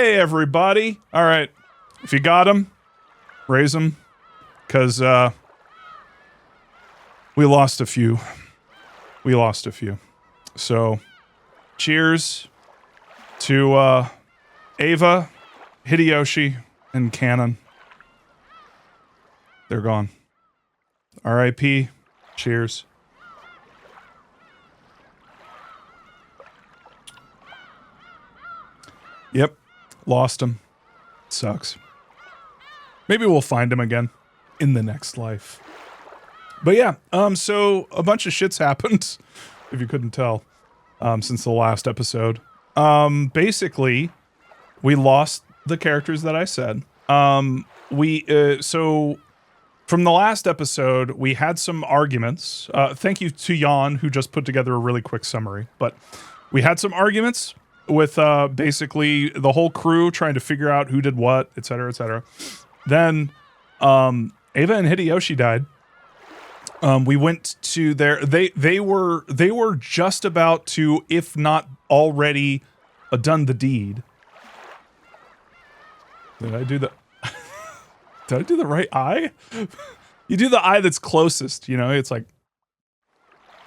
Hey, everybody. All right. If you got them, raise them. Because we lost a few. We lost a few. So, cheers to Ava, Hideyoshi, and Canon. They're gone. R.I.P. Cheers. Yep. Lost him. Sucks. Maybe we'll find him again in the next life. But yeah, so a bunch of shit's happened, if you couldn't tell, since the last episode. Basically, we lost the characters that I said. So from the last episode, we had some arguments. Thank you to Jan, who just put together a really quick summary. But we had some arguments with basically the whole crew trying to figure out who did what, etc., etc. Then Ava and Hideyoshi died. We went to their they were just about to, if not already, done the deed. Did I do the did I do the right eye? You do the eye that's closest, you know, it's like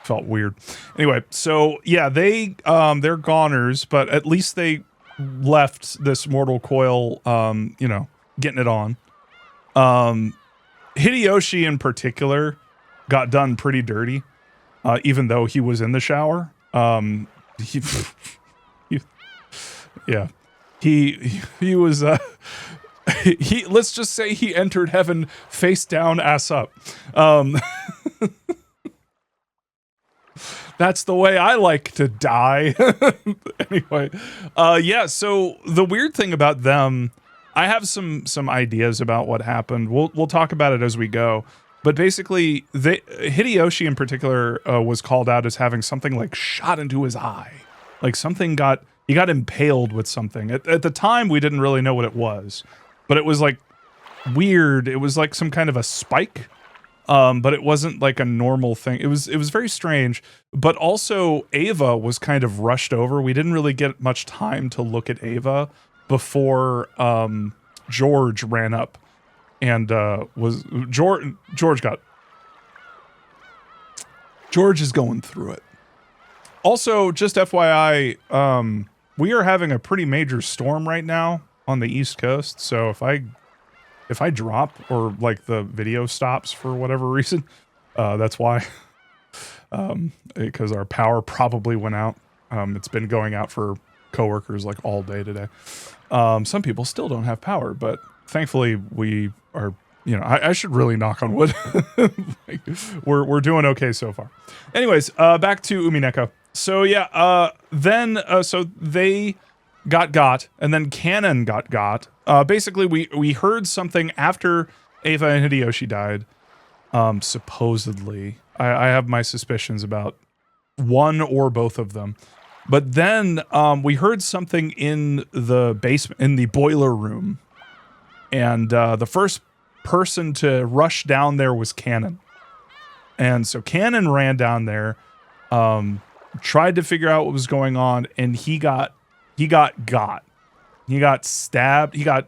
felt weird. Anyway, so yeah, they're goners, but at least they left this mortal coil, you know, getting it on. Hideyoshi in particular got done pretty dirty, even though he was in the shower. He was, let's just say he entered heaven face down, ass up. That's the way I like to die. Anyway, yeah, so the weird thing about them, I have some ideas about what happened. We'll talk about it as we go. But basically, Hideyoshi in particular was called out as having something like shot into his eye. Like something he got impaled with something. At the time, we didn't really know what it was. But it was like weird. It was like some kind of a spike. But it wasn't like a normal thing. It was very strange. But also, Ava was kind of rushed over. We didn't really get much time to look at Ava before George ran up. And George is going through it. Also, just FYI, we are having a pretty major storm right now on the East Coast. So if I drop or like the video stops for whatever reason, that's why. Because our power probably went out. It's been going out for coworkers like all day today. Some people still don't have power, but thankfully we are, you know, I should really knock on wood. Like, we're doing okay so far. Anyways, back to Umineko. So yeah, then so they got, and then Canon got. Basically, we heard something after Ava and Hideyoshi died. Supposedly, I have my suspicions about one or both of them. But then we heard something in the basement, in the boiler room. And the first person to rush down there was Canon. And so Canon ran down there, tried to figure out what was going on, and he got stabbed. He got,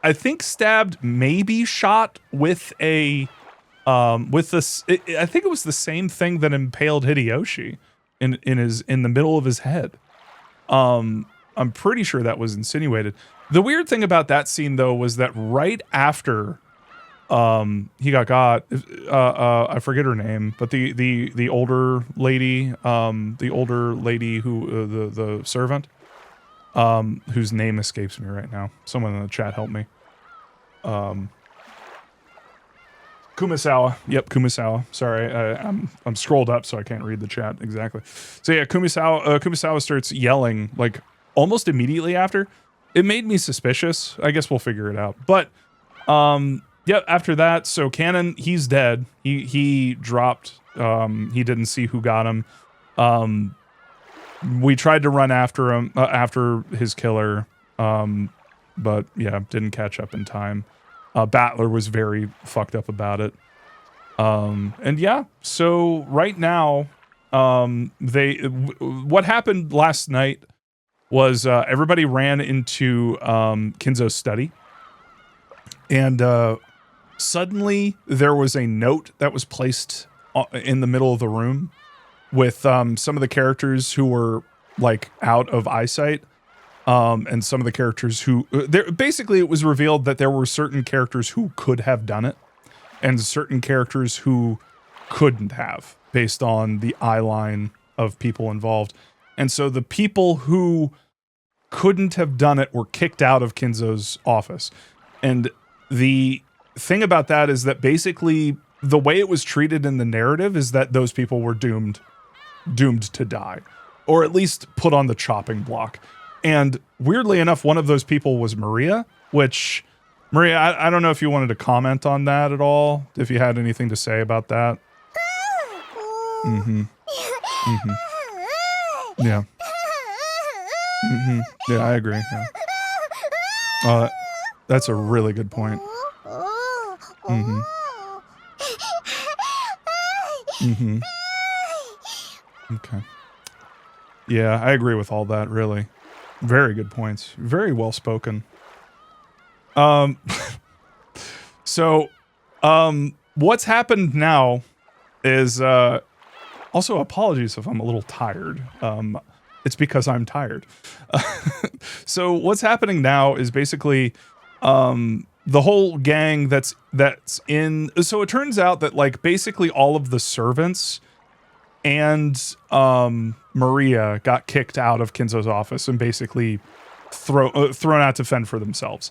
I think, stabbed, maybe shot with a with this. I think it was the same thing that impaled Hideyoshi in the middle of his head. I'm pretty sure that was insinuated. The weird thing about that scene, though, was that right after he got, I forget her name, but the older lady, who the servant, whose name escapes me right now. Someone in the chat help me. Kumisawa. Yep, Kumisawa. Sorry, I'm scrolled up, so I can't read the chat exactly. So yeah, Kumisawa starts yelling like almost immediately after. It made me suspicious. I guess we'll figure it out. But yeah, after that, so Canon, he's dead. He dropped. He didn't see who got him. We tried to run after him, after his killer, but yeah, didn't catch up in time. Battler was very fucked up about it. And yeah, so right now, what happened last night was everybody ran into Kinzo's study. And suddenly there was a note that was placed in the middle of the room with some of the characters who were like out of eyesight. And some of the characters who basically it was revealed that there were certain characters who could have done it and certain characters who couldn't have based on the eye line of people involved. And so the people who couldn't have done it were kicked out of Kinzo's office. And the thing about that is that basically the way it was treated in the narrative is that those people were doomed to die, or at least put on the chopping block. And weirdly enough, one of those people was Maria, which Maria, I don't know if you wanted to comment on that at all, if you had anything to say about that. Mm-hmm. Mm-hmm. Yeah. Mm-hmm. Yeah, I agree. Yeah. That's a really good point. Mm-hmm. Mm-hmm. Okay. Yeah, I agree with all that, really. Very good points. Very well spoken. So, what's happened now is, also apologies if I'm a little tired. It's because I'm tired. So what's happening now is basically, the whole gang that's in, so it turns out that like basically all of the servants and, Maria got kicked out of Kinzo's office and basically thrown out to fend for themselves.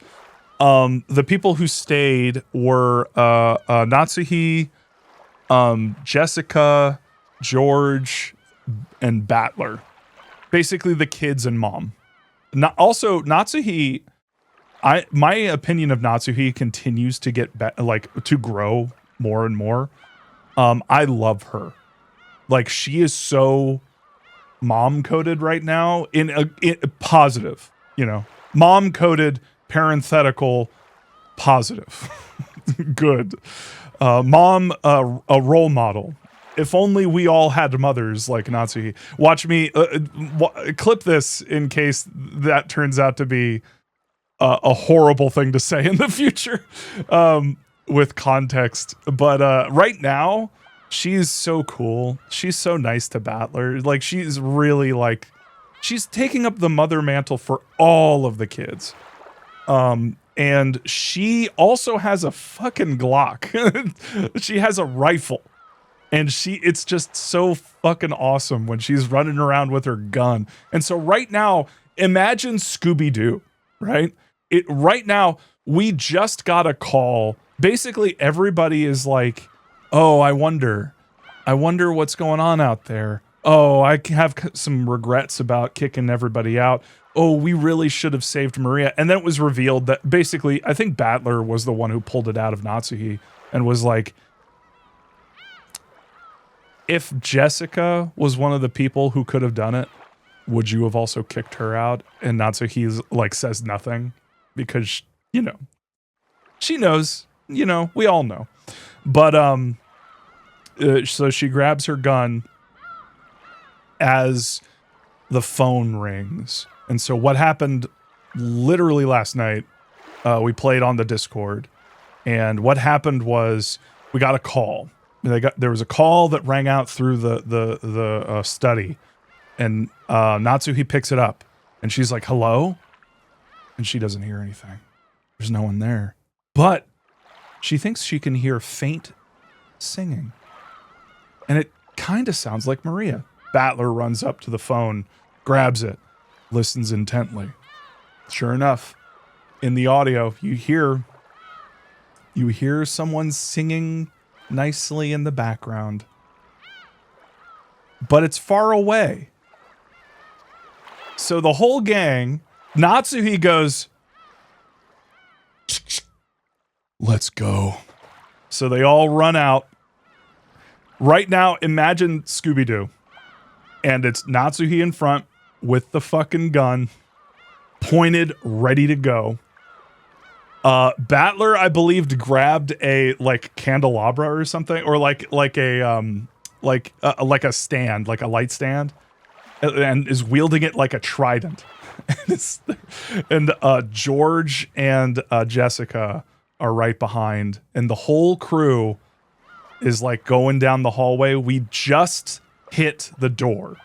The people who stayed were Natsuhi, Jessica, George, and Battler. Basically the kids and mom. Also, Natsuhi, my opinion of Natsuhi continues to get to grow more and more. I love her. Like, she is so mom coded right now in a positive, you know, mom coded, parenthetical, positive. Good. Mom, a role model. If only we all had mothers like Natsuhi. Watch me clip this in case that turns out to be a horrible thing to say in the future, with context. But right now, she's so cool. She's so nice to Battler. Like, she's really like, she's taking up the mother mantle for all of the kids. And she also has a fucking Glock. She has a rifle. And it's just so fucking awesome when she's running around with her gun. And so right now, imagine Scooby-Doo, right? Right now, we just got a call. Basically, everybody is like, oh, I wonder what's going on out there. Oh, I have some regrets about kicking everybody out. Oh, we really should have saved Maria. And then it was revealed that basically, I think Battler was the one who pulled it out of Natsuhi and was like, if Jessica was one of the people who could have done it, would you have also kicked her out? And Natsuhi's like says nothing because, you know, she knows, you know, we all know. But so she grabs her gun as the phone rings. And so what happened literally last night, we played on the Discord, and what happened was we got a call. There was a call that rang out through the study, and Natsuhi picks it up, and she's like, hello? And she doesn't hear anything. There's no one there. But she thinks she can hear faint singing. And it kind of sounds like Maria. Battler runs up to the phone, grabs it, listens intently. Sure enough, in the audio, you hear someone singing nicely in the background. But it's far away. So the whole gang, Natsuhi goes, let's go. So they all run out. Right now, imagine Scooby-Doo. And it's Natsuhi in front with the fucking gun pointed, ready to go. Battler, I believed, grabbed a like candelabra or something, or like a stand, like a light stand, and is wielding it like a trident. and George and Jessica are right behind, and the whole crew is like going down the hallway. We just hit the door.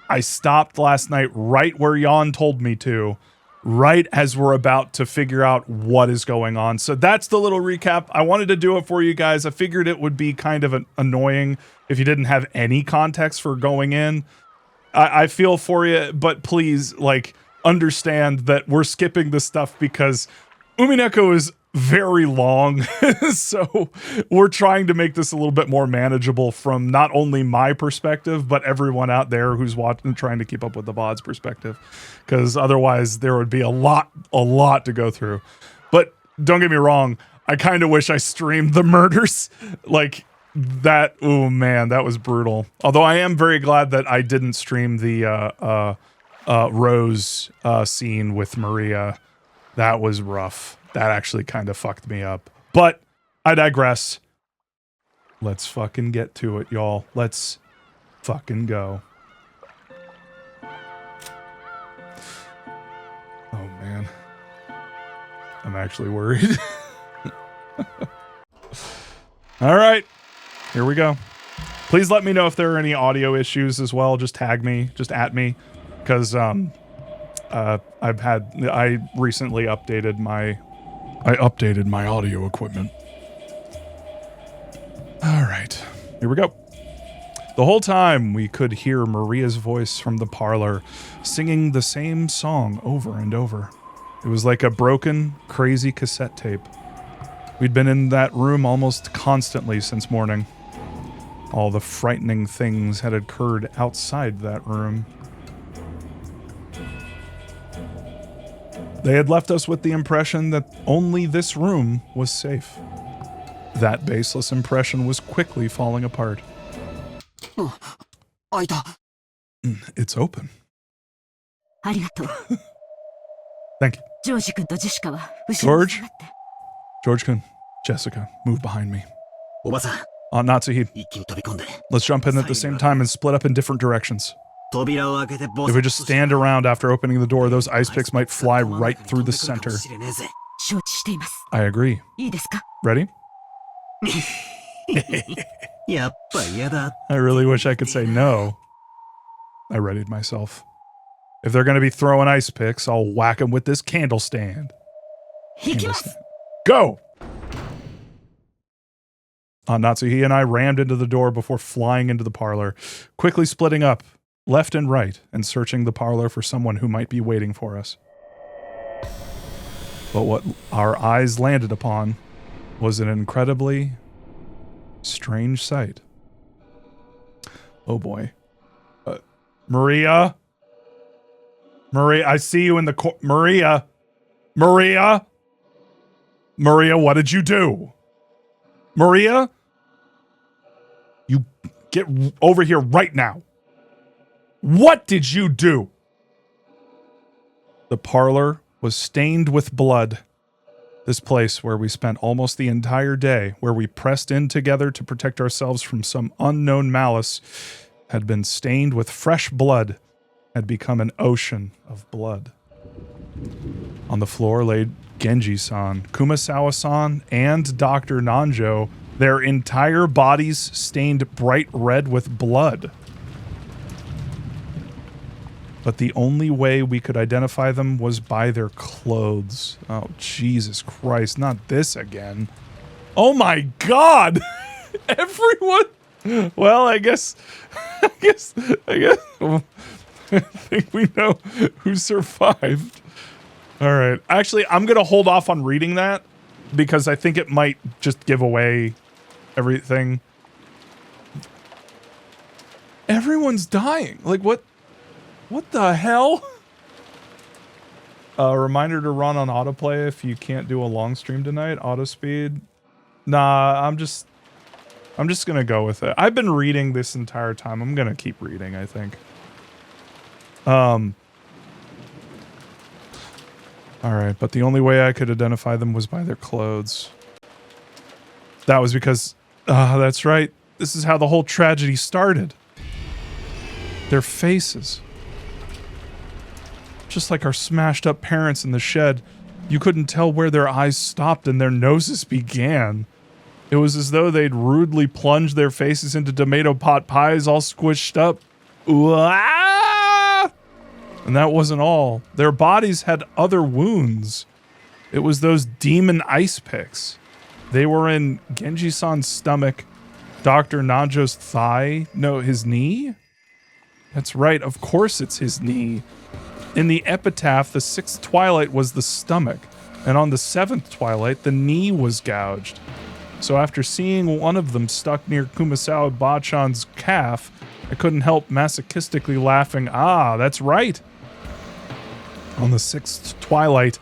I stopped last night right where Jan told me to, right as we're about to figure out what is going on. So that's the little recap. I wanted to do it for you guys. I figured it would be kind of annoying if you didn't have any context for going in. I feel for you, but please, like, understand that we're skipping this stuff because Umineko is very long. So we're trying to make this a little bit more manageable from not only my perspective, but everyone out there who's watching, trying to keep up with the VOD's perspective. Because otherwise there would be a lot to go through. But don't get me wrong, I kind of wish I streamed the murders. Like, that, oh man, that was brutal. Although I am very glad that I didn't stream the Rose scene with Maria. That was rough. That actually kind of fucked me up. But I digress. Let's fucking get to it, y'all. Let's fucking go. Oh man. I'm actually worried. All right. Here we go. Please let me know if there are any audio issues as well. Just tag me, just at me, because I recently updated my audio equipment. All right, here we go. The whole time we could hear Maria's voice from the parlor, singing the same song over and over. It was like a broken, crazy cassette tape. We'd been in that room almost constantly since morning. All the frightening things had occurred outside that room. They had left us with the impression that only this room was safe. That baseless impression was quickly falling apart. It's open. Thank you. George-kun, Jessica, move behind me. Natsuhi, let's jump in at the same time and split up in different directions. If we just stand around after opening the door, those ice picks might fly right through the center. I agree. Ready? I really wish I could say no. I readied myself. If they're going to be throwing ice picks, I'll whack them with this candle stand. Go! Natsuhi and I rammed into the door before flying into the parlor, quickly splitting up left and right and searching the parlor for someone who might be waiting for us. But what our eyes landed upon was an incredibly strange sight. Oh boy. Maria? Maria, I see you in the Maria! Maria! Maria, what did you do? Maria? You get over here right now. What did you do? The parlor was stained with blood. This place where we spent almost the entire day, where we pressed in together to protect ourselves from some unknown malice, had been stained with fresh blood, had become an ocean of blood. On the floor lay Genji-san, Kumasawa-san, and Dr. Nanjo, their entire bodies stained bright red with blood. But the only way we could identify them was by their clothes. Oh, Jesus Christ, not this again. Oh my God! Everyone! Well, I guess I think we know who survived. All right. Actually, I'm going to hold off on reading that because I think it might just give away everything. Everyone's dying. Like, what the hell? Reminder to run on autoplay if you can't do a long stream tonight. Auto speed. Nah, I'm just going to go with it. I've been reading this entire time. I'm going to keep reading, I think. All right, but the only way I could identify them was by their clothes. That was because, that's right. This is how the whole tragedy started. Their faces. Just like our smashed up parents in the shed, you couldn't tell where their eyes stopped and their noses began. It was as though they'd rudely plunged their faces into tomato pot pies all squished up. Ooh-ah! And that wasn't all. Their bodies had other wounds. It was those demon ice picks. They were in Genji-san's stomach, Dr. Najo's thigh, no, his knee? That's right, of course it's his knee. In the epitaph, the 6th twilight was the stomach, and on the 7th twilight, the knee was gouged. So after seeing one of them stuck near Kumasawa Bachan's calf, I couldn't help masochistically laughing. Ah, that's right. On the 6th twilight,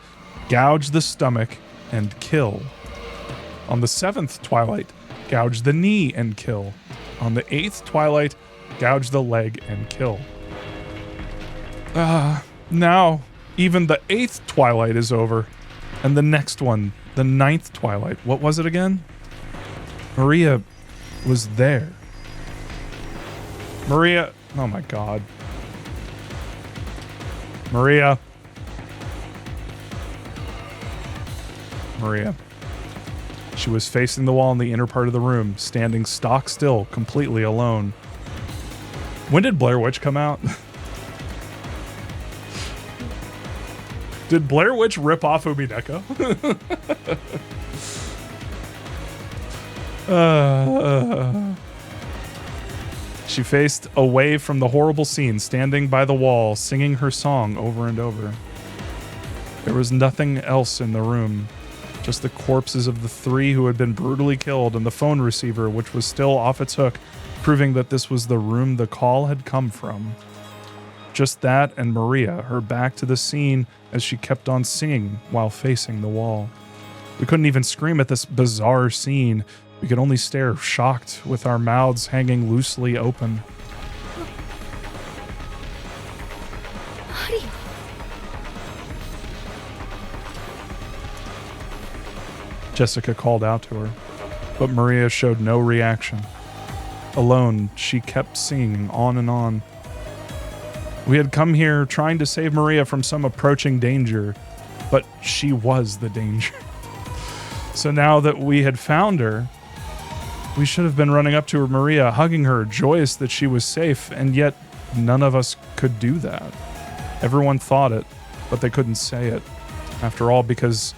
gouge the stomach and kill. On the 7th twilight, gouge the knee and kill. On the 8th twilight, gouge the leg and kill. Now, even the 8th twilight is over. And the next one, the 9th twilight. What was it again? Maria was there. Maria, oh my god. Maria. She was facing the wall in the inner part of the room, standing stock still, completely alone. When did Blair Witch come out? Did Blair Witch rip off Umineko? She faced away from the horrible scene, standing by the wall, singing her song over and over. There was nothing else in the room, just the corpses of the 3 who had been brutally killed and the phone receiver, which was still off its hook, proving that this was the room the call had come from. Just that and Maria, her back to the scene as she kept on singing while facing the wall. We couldn't even scream at this bizarre scene. We could only stare, shocked, with our mouths hanging loosely open. Jessica called out to her, but Maria showed no reaction. Alone, she kept singing on and on. We had come here trying to save Maria from some approaching danger, but she was the danger. So now that we had found her, we should have been running up to her, Maria, hugging her, joyous that she was safe, and yet none of us could do that. Everyone thought it, but they couldn't say it. After all, because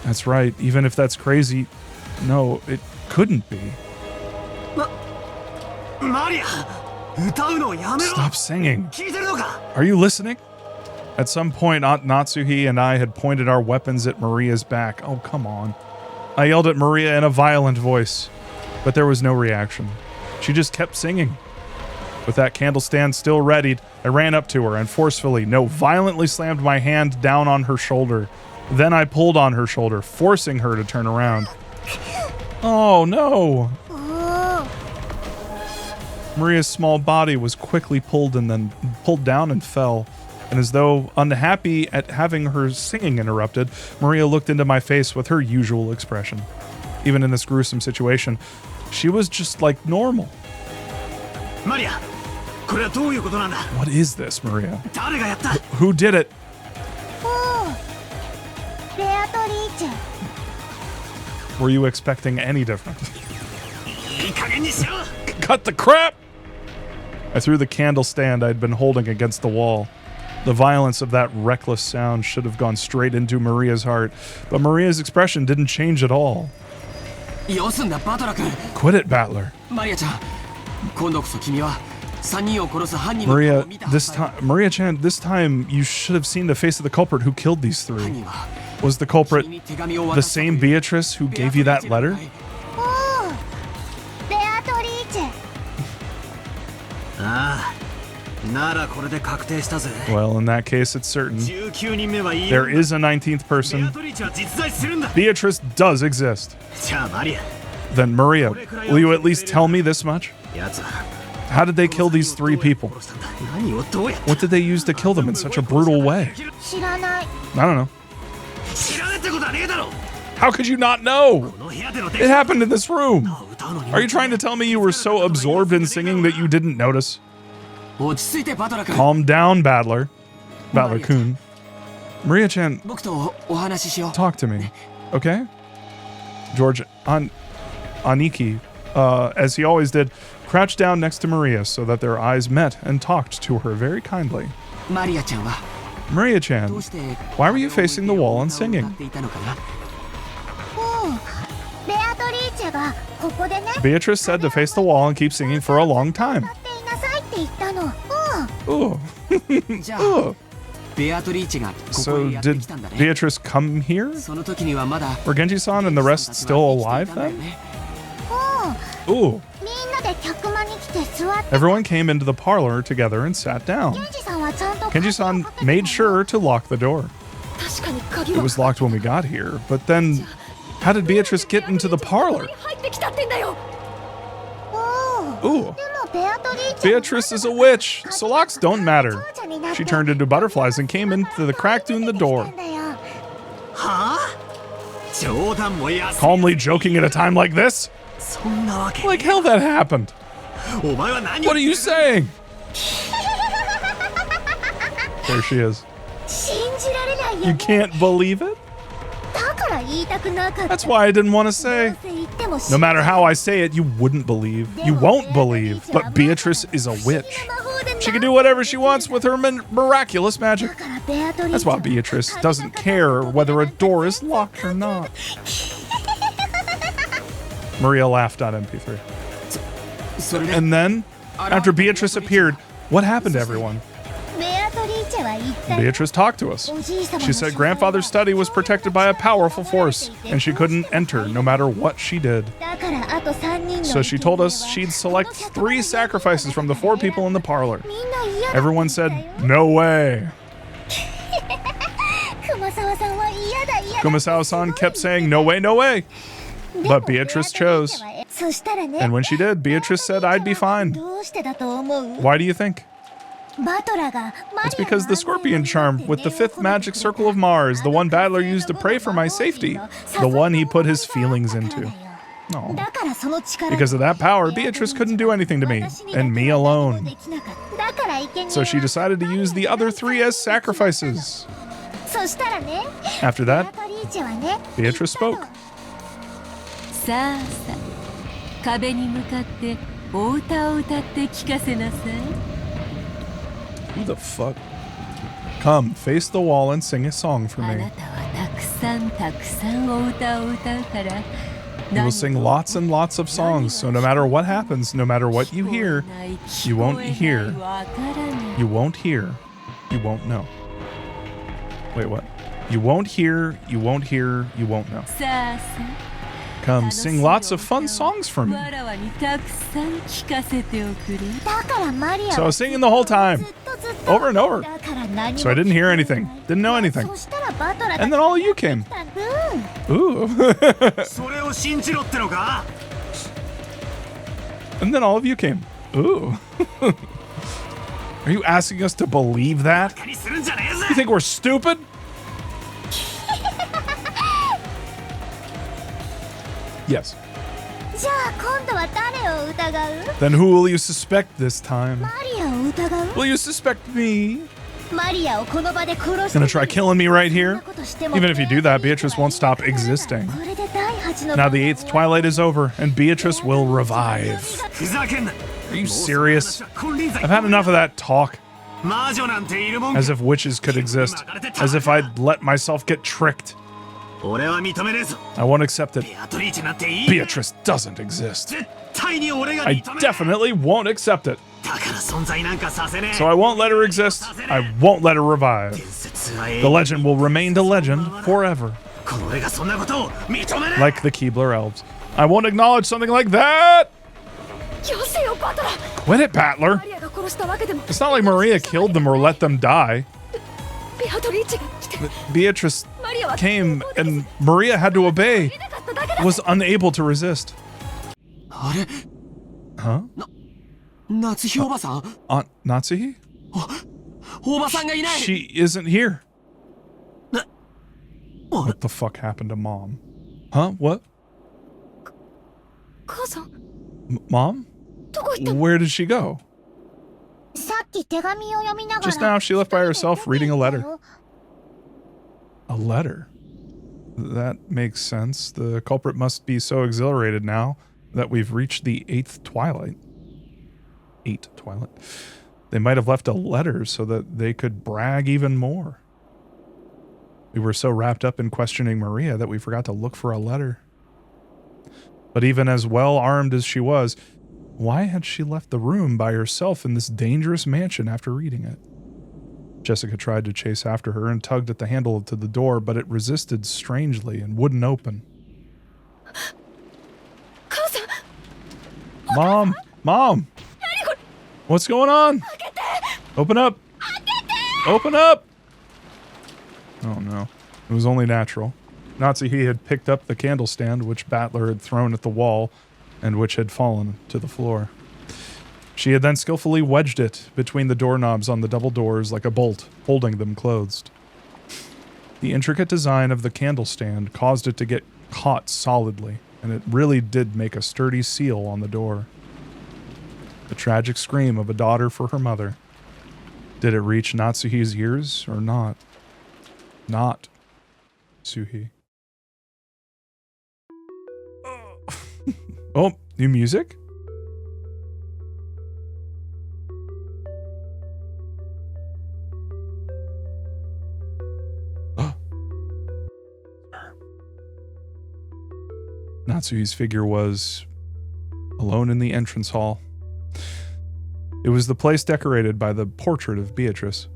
that's right, even if that's crazy, no, it couldn't be. Maria! Stop singing. Are you listening? At some point, Aunt Natsuhi and I had pointed our weapons at Maria's back. Oh, come on. I yelled at Maria in a violent voice, but there was no reaction. She just kept singing. With that candle stand still readied, I ran up to her and forcefully, no, violently slammed my hand down on her shoulder. Then I pulled on her shoulder, forcing her to turn around. Oh, no. Maria's small body was quickly pulled and then pulled down and fell. And as though unhappy at having her singing interrupted, Maria looked into my face with her usual expression. Even in this gruesome situation, she was just like normal. Maria, what is this, Maria? Who did it? Beatrice. Were you expecting any different? Cut the crap! I threw the candle stand I'd been holding against the wall. The violence of that reckless sound should have gone straight into Maria's heart, but Maria's expression didn't change at all. Quit it, Battler. Maria-chan, this time you should have seen the face of the culprit who killed these 3. Was the culprit the same Beatrice who gave you that letter? Well, in that case, it's certain. There is a 19th person. Beatrice does exist. Then, Maria, will you at least tell me this much? How did they kill these 3 people? What did they use to kill them in such a brutal way? I don't know. How could you not know? It happened in this room. Are you trying to tell me you were so absorbed in singing that you didn't notice? Calm down, Battler. Valor-kun. Maria-chan, 僕とお話ししよう。 talk to me, okay? George Aniki, as he always did, crouched down next to Maria so that their eyes met and talked to her very kindly. マリアちゃんは Maria-chan, どうして why were you facing the wall and singing? 歌っていたのかな。ベアトリーチェがここでね Beatrice said to face the wall and keep singing for a long time. っていなさいって言ったの Ooh. じゃあ Ooh. ベアトリーチェがここ So へやって did きたんだね。 Beatrice come here? その時にはまだ Were Genji-san and the rest still alive 生きていたんだよ then? ね。 Ooh. みんなで客間に来て座って Everyone came into the parlor together and sat down. ケンジさんはちゃんと Genji-san made sure to lock the door. 確かに鍵 It は was locked when we got here, but then how did Beatrice get into the parlor? 入ってきたってんだよ。おお Ooh. でもベアトリーチェ Beatrice is a witch, so locks don't matter. She turned into butterflies and came into the crack in the door. はあ冗談もやす Calmly joking at a time like this? そんなわけ Like hell that happened. お前は何 What を are you saying? There she is. 信じられない You よ can't believe it? だから言いたくなかった That's why I didn't want to say. どうせ言っても No matter how I say it, you wouldn't believe. You won't believe. But Beatrice is a witch. She can do whatever she wants with her miraculous magic. だからベアトリー That's チェ why Beatrice doesn't care whether a door is locked or not. Maria laughed on MP3. それで And then, after Beatrice appeared, what happened to everyone? ベアトリーチェは言った Beatrice talked to us. おじいさまの She said grandfather's study was protected by a powerful force, and she couldn't enter no matter what she did. だからあと3人の So she told us she'd select 3 sacrifices from the 4 people in the parlor. みんな嫌だ Everyone said, no way. 熊沢さんは嫌だ嫌だ Kumasawa-san kept saying, no way, no way. But Beatrice chose. そしたらね And when she did, Beatrice said I'd be fine. どうしてだと思う Why do you think? バトラが It's because the scorpion charm with the 5th magic circle of Mars, the one battler used to pray for my safety, the one he put his feelings into. No. だからその力 Because of that power, Beatrice couldn't do anything to me, and me alone. だから生贄 So she decided to use the other 3 as sacrifices. そしたらね After ベア that, トリーチェはね Beatrice spoke. さあさあ、壁に向かってお歌を歌って聞かせなさい。 Who the fuck? Come, face the wall and sing a song for あな me. たはたくさんたくさんお歌を歌うから。 You will sing lots and lots of songs, so no matter what happens, no matter what you hear, you won't hear. You won't hear. You won't know. Wait, what? You won't hear, you won't hear, you won't know. さあさあ。 Come, sing lots of fun songs for me. わらわにたくさん聞かせておくれ。だからマリア So I was singing the whole time, over and over. だから何も So I didn't hear anything, didn't know anything. そしたらバトラが And then all of you came. うん Ooh. それを信じろってのか And then all of you came. Ooh. Are you asking us to believe that? バカにするんじゃねえ You ぜ think we're stupid? Yes. じゃあ今度は誰を疑う Then who will you suspect this time? マリアを疑う Will you suspect me? マリアをこの場で殺して Gonna try killing me right here? そんなことしても Even if you do that, Beatrice won't stop existing. これで第8の Now the 8th twilight is over, and Beatrice will revive. ふざけんな Are you serious? 金輪際 I've had enough of that talk. 魔女なんているもん As if witches could exist. As if I'd let myself get tricked. 俺は認めねえぞ I won't accept it. ベアトリーチェなんていい Beatrice doesn't exist. 絶対に俺が I 認めねえ definitely won't accept it. だから存在なんかさせねえ So I won't let her exist. I won't let her revive. 伝説は永 The 遠 legend will remain the legend forever. この俺がそんなことを認めねえ Like the Keebler elves. I won't acknowledge something like that! よせよバトラ。 Quit it, Battler! マリアが殺したわけでも。 It's not like Maria killed them or let them die. ベアトリーチェが来て。 Beatrice マリアは came and Maria had to obey, なかっただけだ。 was unable to resist. あれ Huh? 夏日おばさん Aunt Natsuhi? おばさんがいない She isn't here. お What the fuck happened to Mom? Huh? What? 母さん Mom? どこ行ったの？ Where did she go? さっ Just now, she left by herself reading a letter. A letter? That makes sense. The culprit must be so exhilarated now that we've reached the 8th twilight. 8th twilight. They might have left a letter so that they could brag even more. We were so wrapped up in questioning Maria that we forgot to look for a letter. But even as well armed as she was, why had she left the room by herself in this dangerous mansion after reading it? Jessica tried to chase after her and tugged at the handle to the door, but it resisted strangely and wouldn't open. Mom! Mom! What's going on? Open up! Open up! Oh no. It was only natural. Natsuhi had picked up the candle stand which Battler had thrown at the wall and which had fallen to the floor. She had then skillfully wedged it between the doorknobs on the double doors like a bolt, holding them closed. The intricate design of the candle stand caused it to get caught solidly, and it really did make a sturdy seal on the door. The tragic scream of a daughter for her mother. Did it reach Natsuhi's ears or not? Not Suhi. Oh, new music? Natsuhi's figure was alone in the entrance hall. It was the place decorated by the portrait of Beatrice.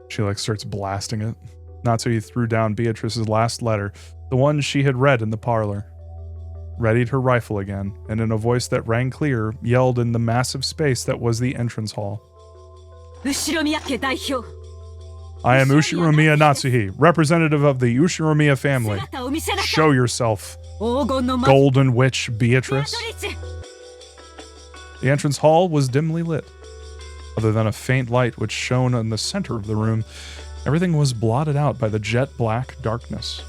She starts blasting it. Natsuhi threw down Beatrice's last letter, the one she had read in the parlor, readied her rifle again, and in a voice that rang clear, yelled in the massive space that was the entrance hall. I am Ushiromiya Natsuhi, representative of the Ushiromiya family. Show yourself, golden witch Beatrice. The entrance hall was dimly lit. Other than a faint light which shone in the center of the room, everything was blotted out by the jet black darkness.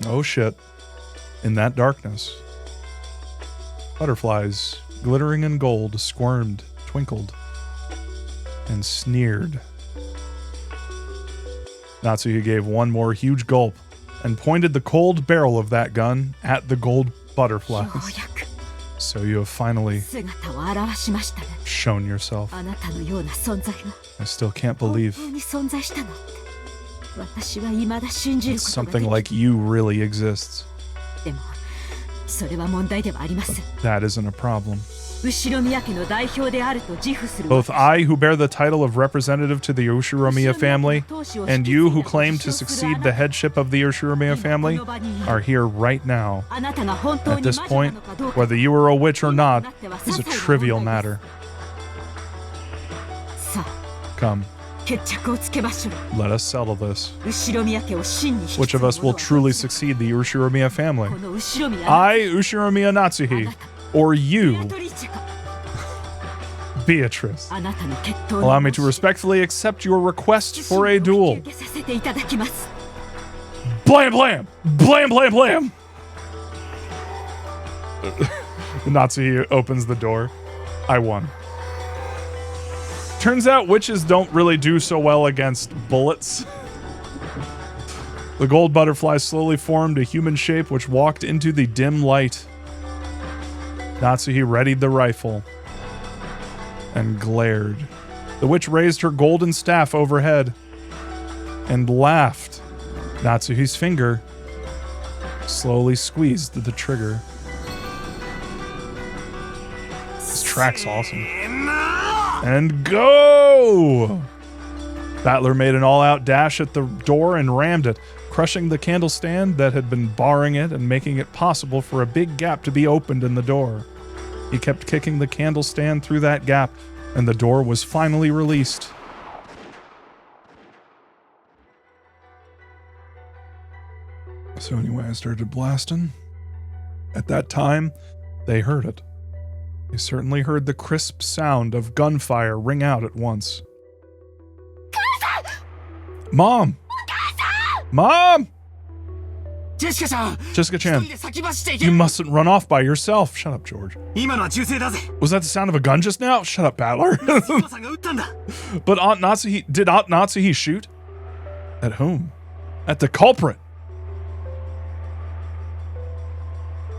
Oh shit. In that darkness, butterflies, glittering in gold, squirmed, twinkled, and sneered. Natsuhi gave one more huge gulp and pointed the cold barrel of that gun at the gold butterflies. So you have finally shown yourself. I still can't believe that something like you really exists. That isn't a problem. Both I, who bear the title of representative to the Ushiromiya family, and you, who claim to succeed the headship of the Ushiromiya family, are here right now. At this point, whether you are a witch or not is a trivial matter. Come. Let us settle this. Which of us will truly succeed the Ushiromiya family? I, Ushiromiya Natsuhi, or you, Beatrice. Allow me to respectfully accept your request for a duel. Blam blam! Blam blam blam! Natsuhi opens the door. I won. Turns out witches don't really do so well against bullets. The gold butterfly slowly formed a human shape which walked into the dim light. Natsuhi readied the rifle and glared. The witch raised her golden staff overhead and laughed. Natsuhi's finger slowly squeezed the trigger. This track's awesome. And go! Battler made an all-out dash at the door and rammed it, crushing the candle stand that had been barring it and making it possible for a big gap to be opened in the door. He kept kicking the candle stand through that gap, and the door was finally released. So anyway, I started blasting. At that time, they heard it. They certainly heard the crisp sound of gunfire ring out at once. Mom! Mom! ジェシカちゃん Jessica 一 Chan, 人で先走っちゃいけ you ない mustn't run off by yourself. Shut up, George. 今のは銃声だぜ Was that the sound of a gun just now? Shut up, Battler. おばさんが撃ったんだ But did Aunt Natsuhi shoot? At whom? At the culprit.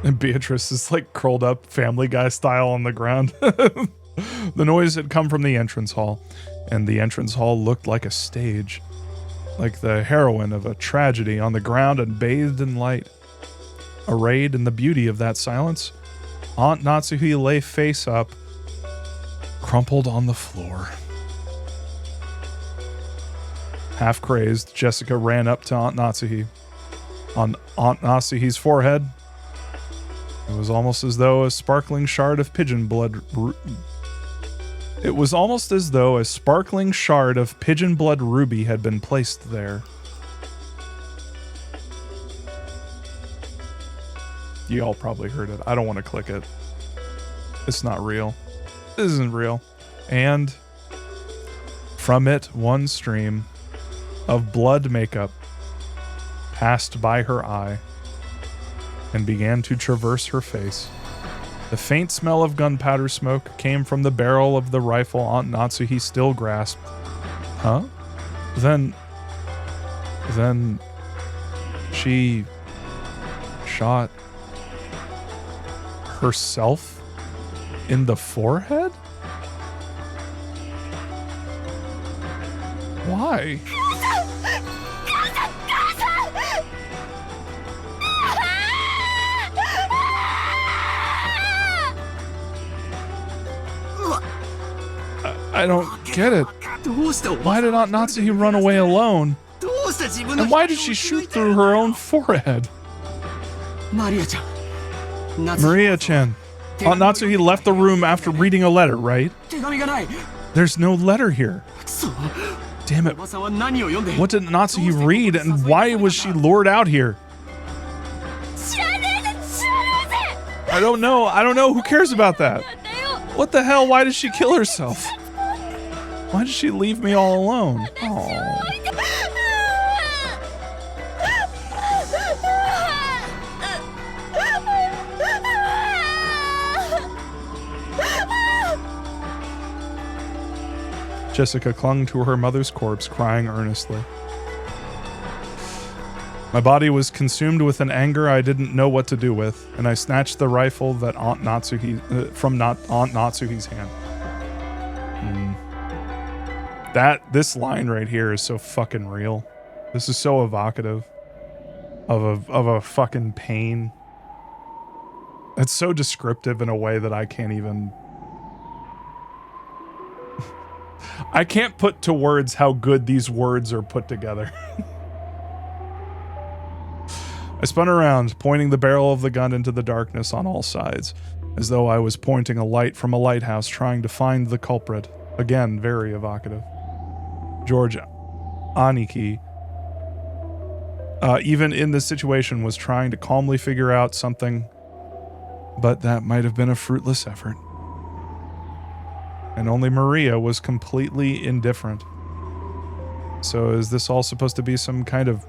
And Beatrice is like curled up Family Guy style on the ground. The noise had come from the entrance hall, and the entrance hall looked like a stage, like the heroine of a tragedy on the ground and bathed in light. Arrayed in the beauty of that silence, Aunt Natsuhi lay face up, crumpled on the floor. Half crazed, Jessica ran up to Aunt Natsuhi. On Aunt Natsuhi's forehead, it was almost as though a sparkling shard of pigeon blood. It was almost as though a sparkling shard of pigeon blood ruby had been placed there. You all probably heard it. I don't want to click it. It's not real. This isn't real. And from it, one stream of blood makeup passed by her eye and began to traverse her face. The faint smell of gunpowder smoke came from the barrel of the rifle Aunt Natsuhi still grasped. Huh? Then she shot herself in the forehead? Why? I don't get it. どうしておば Why did Aunt Natsuhi run away alone? どうして自分の And why did she shoot through her own forehead? マリアちゃん Maria-chan, Aunt Natsuhi left the room after reading a letter, right? 手紙がない There's no letter here. そう Damn お it. ばさんは何を読んで What did Natsuhi read and why was she lured out here? I don't know. I don't know. Who cares about that? What the hell? Why did she kill herself? Why did she leave me all alone? Aww. Jessica clung to her mother's corpse, crying earnestly. My body was consumed with an anger I didn't know what to do with, and I snatched the rifle that Aunt Natsuhi from Aunt Natsuhi's hand. This line right here is so fucking real. This is so evocative of a fucking pain. It's so descriptive in a way that I can't even. I can't put to words how good these words are put together. I spun around, pointing the barrel of the gun into the darkness on all sides, as though I was pointing a light from a lighthouse trying to find the culprit. Again, very evocative. George Aniki, even in this situation, was trying to calmly figure out something, but that might have been a fruitless effort. And only Maria was completely indifferent. So is this all supposed to be some kind of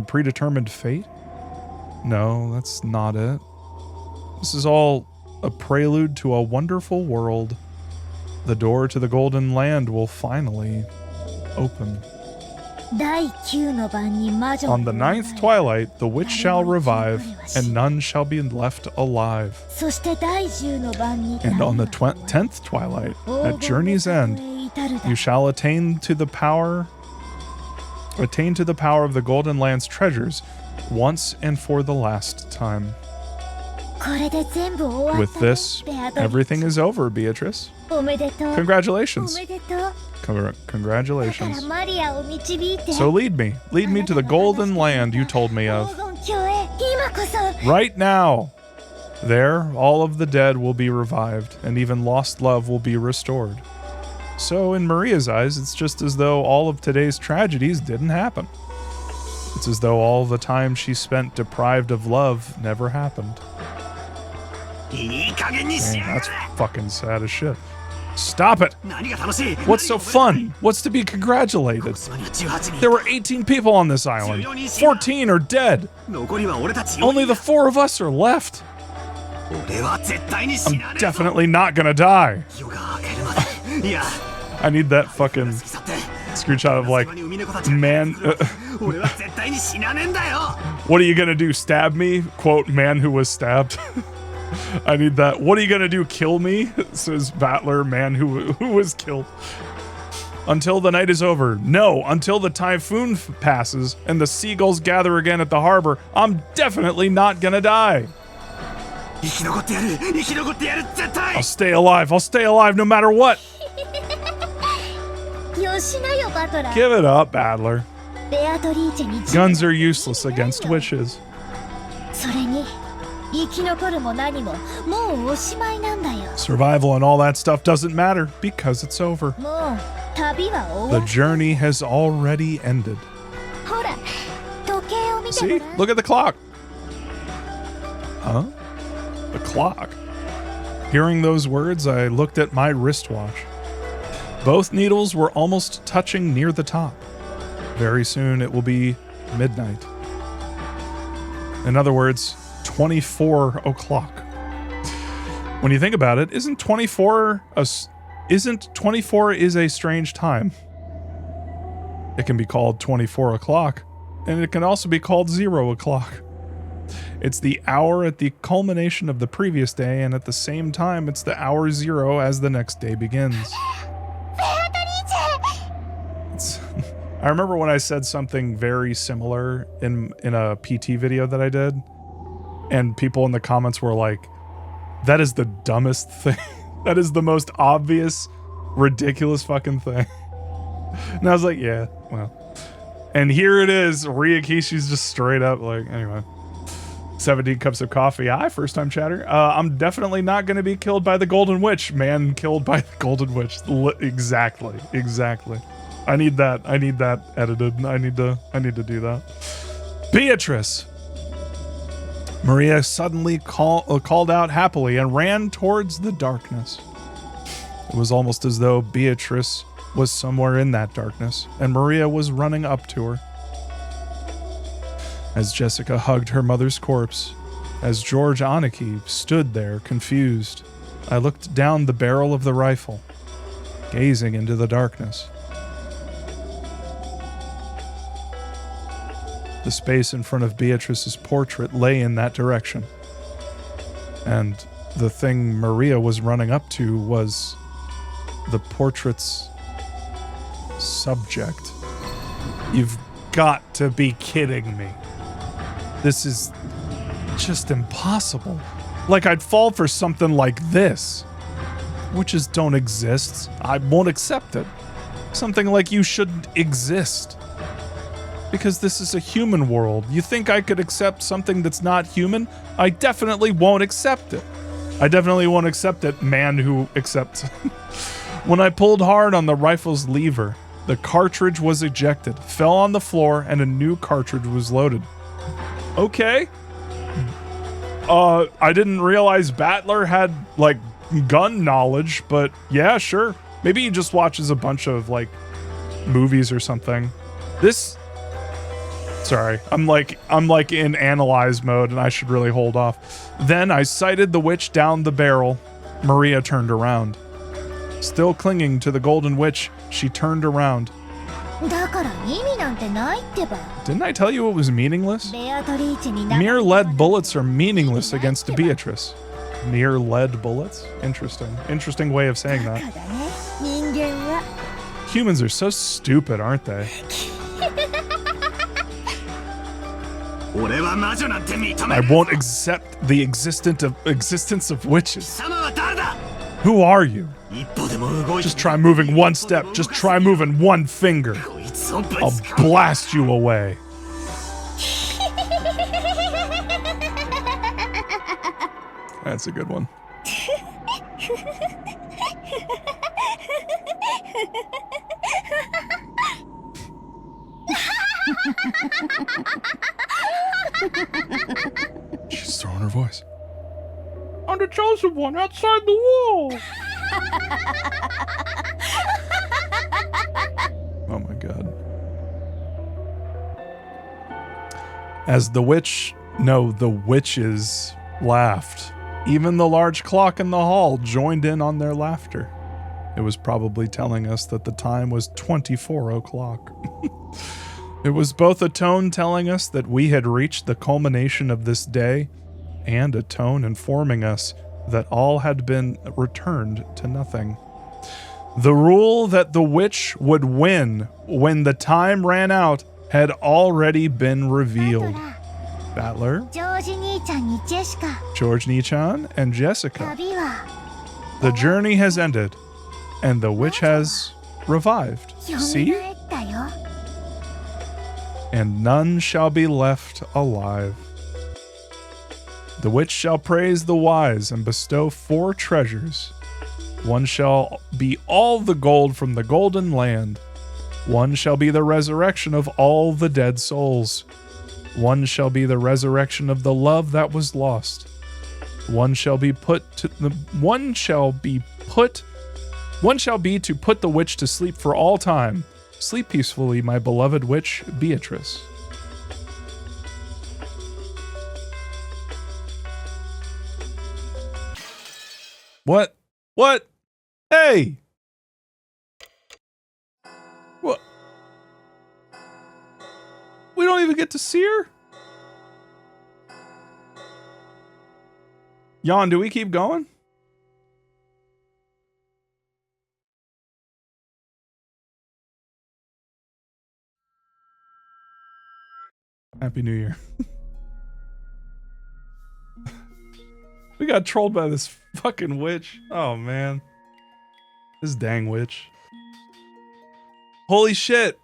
predetermined fate? No, that's not it. This is all a prelude to a wonderful world. The door to the Golden Land will finally open. On the ninth twilight, the witch shall revive, and none shall be left alive. And on the 10th twilight, at journey's end, you shall attain to the power of the Golden Land's treasures once and for the last time. With this, everything is over, Beatrice. Congratulations. Congratulations. So lead me to the Golden Land you told me of. Right now. There, all of the dead will be revived, and even lost love will be restored. So in Maria's eyes, it's just as though all of today's tragedies didn't happen. It's as though all the time she spent deprived of love never happened. Dang, that's fucking sad as shit. Stop it. 何が楽しい What's so fun? What's to be congratulated? 島には18 There 人 were 18 people on this island. 14 are dead. 残りは俺たち Only the 4 of us are left. 俺は絶対に死な I'm ねえぞ definitely not gonna die. 夜が明けるまでいや I need that fucking 過ぎ去って screenshot of like, 島に海猫たちが man, 俺は絶対に死なねえんだよ what are you gonna do? Stab me? Quote, man who was stabbed. I need that. What are you gonna do? Kill me? Says Battler, man who was killed. Until the night is over. No, until the typhoon passes and the seagulls gather again at the harbor, I'm definitely not gonna die. 生き残ってやる生き残ってやる絶対 I'll stay alive. I'll stay alive no matter what. よしなよバトラー Give it up, Battler. ベアトリーチェに Guns are useless against witches. それに生き残るも何ももうおしまいなんだよ Survival and all that stuff doesn't matter because it's over. もう旅は終 The わ journey has already ended. ほら時計を見て See? ごらん Look at the clock. Huh? The clock. Hearing those words, I looked at my wristwatch. Both needles were almost touching near the top. Very soon it will be midnight. In other words, 24 o'clock. When you think about it, isn't 24 is a strange time? It can be called 24 o'clock, and it can also be called 0 o'clock. It's the hour at the culmination of the previous day, and at the same time, it's the hour 0 as the next day begins. I remember when I said something very similar in a PT video that I did, and people in the comments were like, that is the dumbest thing. That is the most obvious, ridiculous fucking thing. And I was like, yeah, well. And here it is. Ryukishi's just straight up like, anyway. 17 cups of coffee. Hi, first time chatter. I'm definitely not going to be killed by the Golden Witch. Man killed by the Golden Witch. Exactly. I need that edited. I need to do that. Beatrice. Maria suddenly called out happily and ran towards the darkness. It was almost as though Beatrice was somewhere in that darkness, and Maria was running up to her. As Jessica hugged her mother's corpse, as George Aniki stood there confused, I looked down the barrel of the rifle, gazing into the darkness. The space in front of Beatrice's portrait lay in that direction. And the thing Maria was running up to was the portrait's subject. You've got to be kidding me. This is just impossible. Like I'd fall for something like this. Witches don't exist. I won't accept it. Something like you shouldn't exist. Because this is a human world. You think I could accept something that's not human? I definitely won't accept it. I definitely won't accept it, man who accepts. When I pulled hard on the rifle's lever, the cartridge was ejected, fell on the floor, and a new cartridge was loaded. Okay. I didn't realize Battler had, like, gun knowledge, but yeah, sure. Maybe he just watches a bunch of, like, movies or something. Sorry, I'm like in analyze mode and I should really hold off. Then I sighted the witch down the barrel. Maria turned around. Still clinging to the Golden Witch, she turned around. だから意味なんてないってば Didn't I tell you it was meaningless? ベアトリーチェにな Mere lead bullets are meaningless against Beatrice. Mere lead bullets? Interesting way of saying バ that. カだね人間は Humans are so stupid, aren't they? 俺は魔女なんて認め I る won't accept the existence of witches. 貴様は誰だ Who are you? 一歩でも動いて Just try moving one step. Just try moving one finger. こいつをぶ I'll つか blast you away. That's a good one. She's throwing her voice. I'm the chosen one outside the wall. Oh my god. As the witches laughed. Even the large clock in the hall joined in on their laughter. It was probably telling us that the time was 24 o'clock. It was both a tone telling us that we had reached the culmination of this day, and a tone informing us that all had been returned to nothing. The rule that the witch would win when the time ran out had already been revealed. Battler, ジョージ兄ちゃんにジェシカ George Nichan, and Jessica. 旅は The journey has ended, and the witch has revived. 蘇 See? ったよ And none shall be left alive. The witch shall praise the wise and bestow 4 treasures. One shall be all the gold from the golden land. One shall be the resurrection of all the dead souls. One shall be the resurrection of the love that was lost. One shall be to put the witch to sleep for all time. Sleep peacefully, my beloved witch, Beatrice. What? What? Hey! What? We don't even get to see her? Jan, do we keep going? Happy New Year. We got trolled by this fucking witch. Oh, man. This dang witch. Holy shit.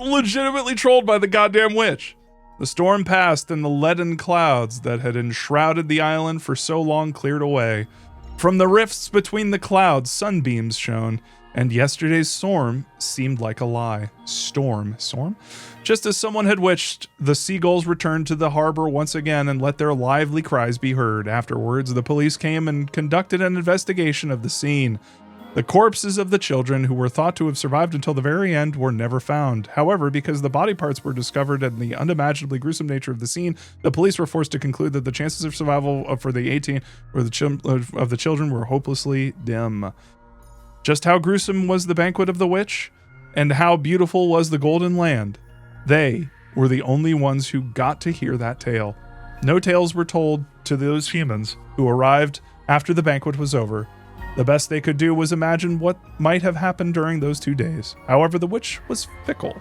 Legitimately trolled by the goddamn witch. The storm passed and the leaden clouds that had enshrouded the island for so long cleared away. From the rifts between the clouds, sunbeams shone, and yesterday's storm seemed like a lie. Storm? Just as someone had wished, the seagulls returned to the harbor once again and let their lively cries be heard. Afterwards, the police came and conducted an investigation of the scene. The corpses of the children, who were thought to have survived until the very end, were never found. However, because the body parts were discovered and the unimaginably gruesome nature of the scene, the police were forced to conclude that the chances of survival for the 18 of the children were hopelessly dim. Just how gruesome was the banquet of the witch, and how beautiful was the golden land? They were the only ones who got to hear that tale. No tales were told to those humans who arrived after the banquet was over. The best they could do was imagine what might have happened during those 2 days. However, the witch was fickle.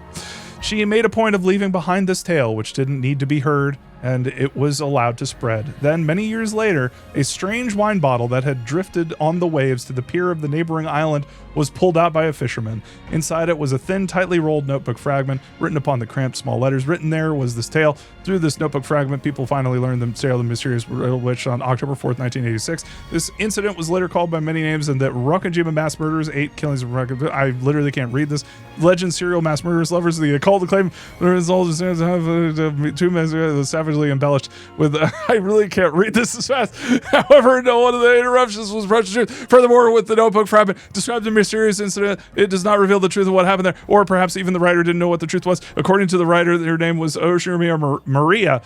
She made a point of leaving behind this tale, which didn't need to be heard, and it was allowed to spread. Then, many years later, a strange wine bottle that had drifted on the waves to the pier of the neighboring island was pulled out by a fisherman. Inside it was a thin, tightly rolled notebook fragment, written upon the cramped small letters. Written there was this tale. Through this notebook fragment, people finally learned the tale of the mysterious witch on October 4th, 1986. This incident was later called by many names, and that Rokajima mass murders, 8 killings of I literally can't read this. Legend serial mass murderers, lovers of the occult, claim the results of 2 men savagely embellished with I really can't read this as fast. However, no one of the interruptions was brushed to truth. Furthermore, with the notebook fragment described the mysterious incident, it does not reveal the truth of what happened there, or perhaps even the writer didn't know what the truth was. According to the writer, her name was Oshirimiya Maria.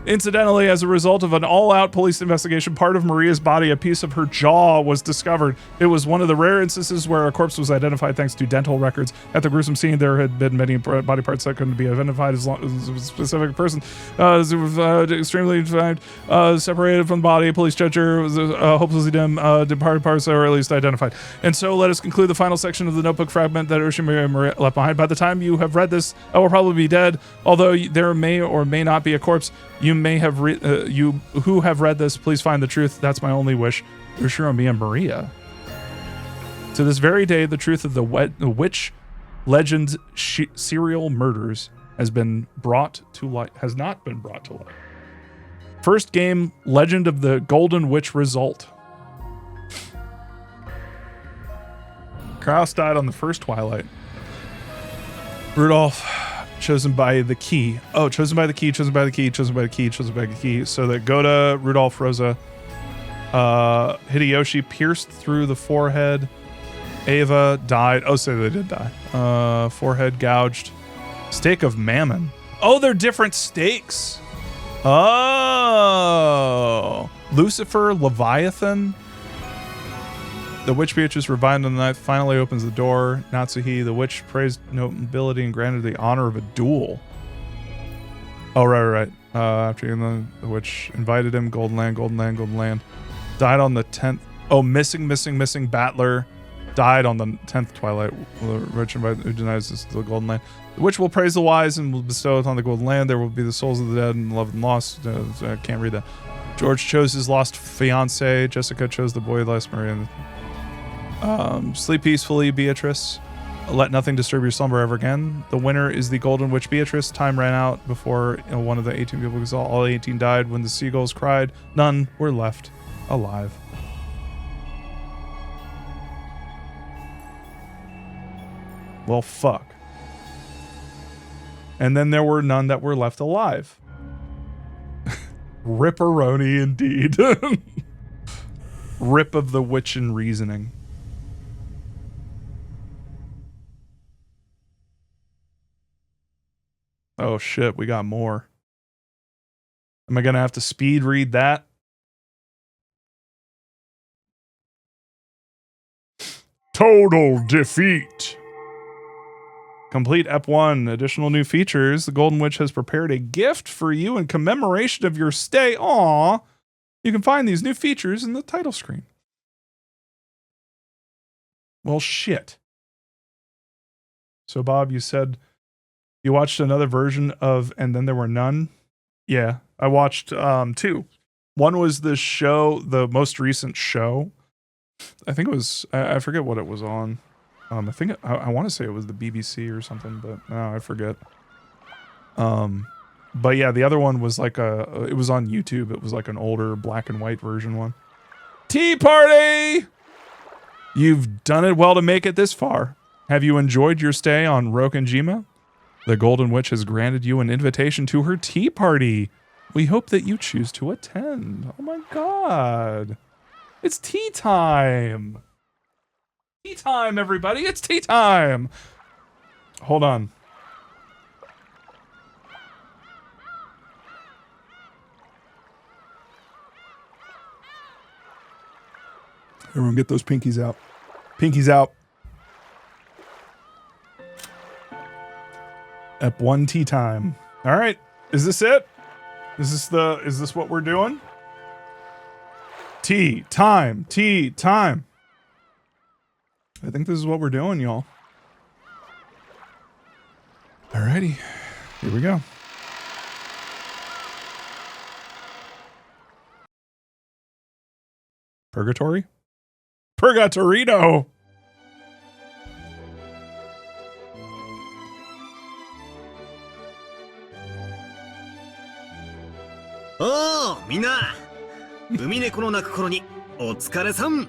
Incidentally, as a result of an all-out police investigation, part of Maria's body, a piece of her jaw, was discovered. It was one of the rare instances where a corpse was identified thanks to dental records. At the gruesome scene, there had been many body parts that couldn't be identified as a specific person. Extremely separated from the body. Police judger was hopelessly dim. Departed parts are at least identified. And so let us conclude the final section of the notebook fragment that Maria left behind. By the time you have read this, I will probably be dead, although there may or may not be a corpse. You may have you who have read this, please find the truth. That's my only wish. Ushiro Maria. To this very day, the truth of the witch legend serial murders has been brought to light. Has not been brought to light. First game, Legend of the Golden Witch result. Kraus died on the first Twilight. Rudolph. Chosen by the key. Oh, chosen by the key, chosen by the key, chosen by the key, chosen by the key. So that Goda, Rudolph, Rosa, Hideyoshi pierced through the forehead. Ava died. Oh, so they did die. Forehead gouged. Stake of Mammon. Oh, they're different stakes. Oh. Lucifer, Leviathan. The witch Beatrice, revived on the night, finally opens the door. Natsuhi, the witch, praised nobility and granted the honor of a duel. Oh, right. After the witch invited him, golden land. Died on the 10th. Oh, missing battler. Died on the 10th twilight. The witch invited, who denies us the golden land. The witch will praise the wise and will bestow it on the golden land. There will be the souls of the dead and loved and lost. I can't read that. George chose his lost fiance. Jessica chose the boy lost Maria. Sleep peacefully, Beatrice. Let nothing disturb your slumber ever again. The winner is the golden witch Beatrice. Time ran out before one of the 18 people we saw. All 18 died when the seagulls cried. None were left alive. Well, fuck. And then there were none that were left alive. Ripperoni indeed. Rip of the witch and reasoning. Oh shit, we got more. Am I gonna have to speed read that? Total defeat. Complete Ep 1. Additional new features. The Golden Witch has prepared a gift for you in commemoration of your stay. Aww. You can find these new features in the title screen. Well, shit. So, Bob, you said you watched another version of And Then There Were None? Yeah, I watched 2. One was the show, the most recent show. I think it was, I forget what it was on. I think I want to say it was the BBC or something, but no, I forget. But yeah, the other one was like it was on YouTube. It was like an older black and white version one. Tea party! You've done it well to make it this far. Have you enjoyed your stay on Rokenjima? The Golden Witch has granted you an invitation to her tea party. We hope that you choose to attend. Oh my god. It's tea time. Tea time, everybody. It's tea time. Hold on. Everyone get those pinkies out. Pinkies out. Ep 1 tea time. All right. Is this it? Is this what we're doing? Tea time. Tea time. I think this is what we're doing, y'all. Alrighty. Here we go. Purgatory? Purgatorino! Oh, みんな。Uminekoの泣く頃にお疲れさん。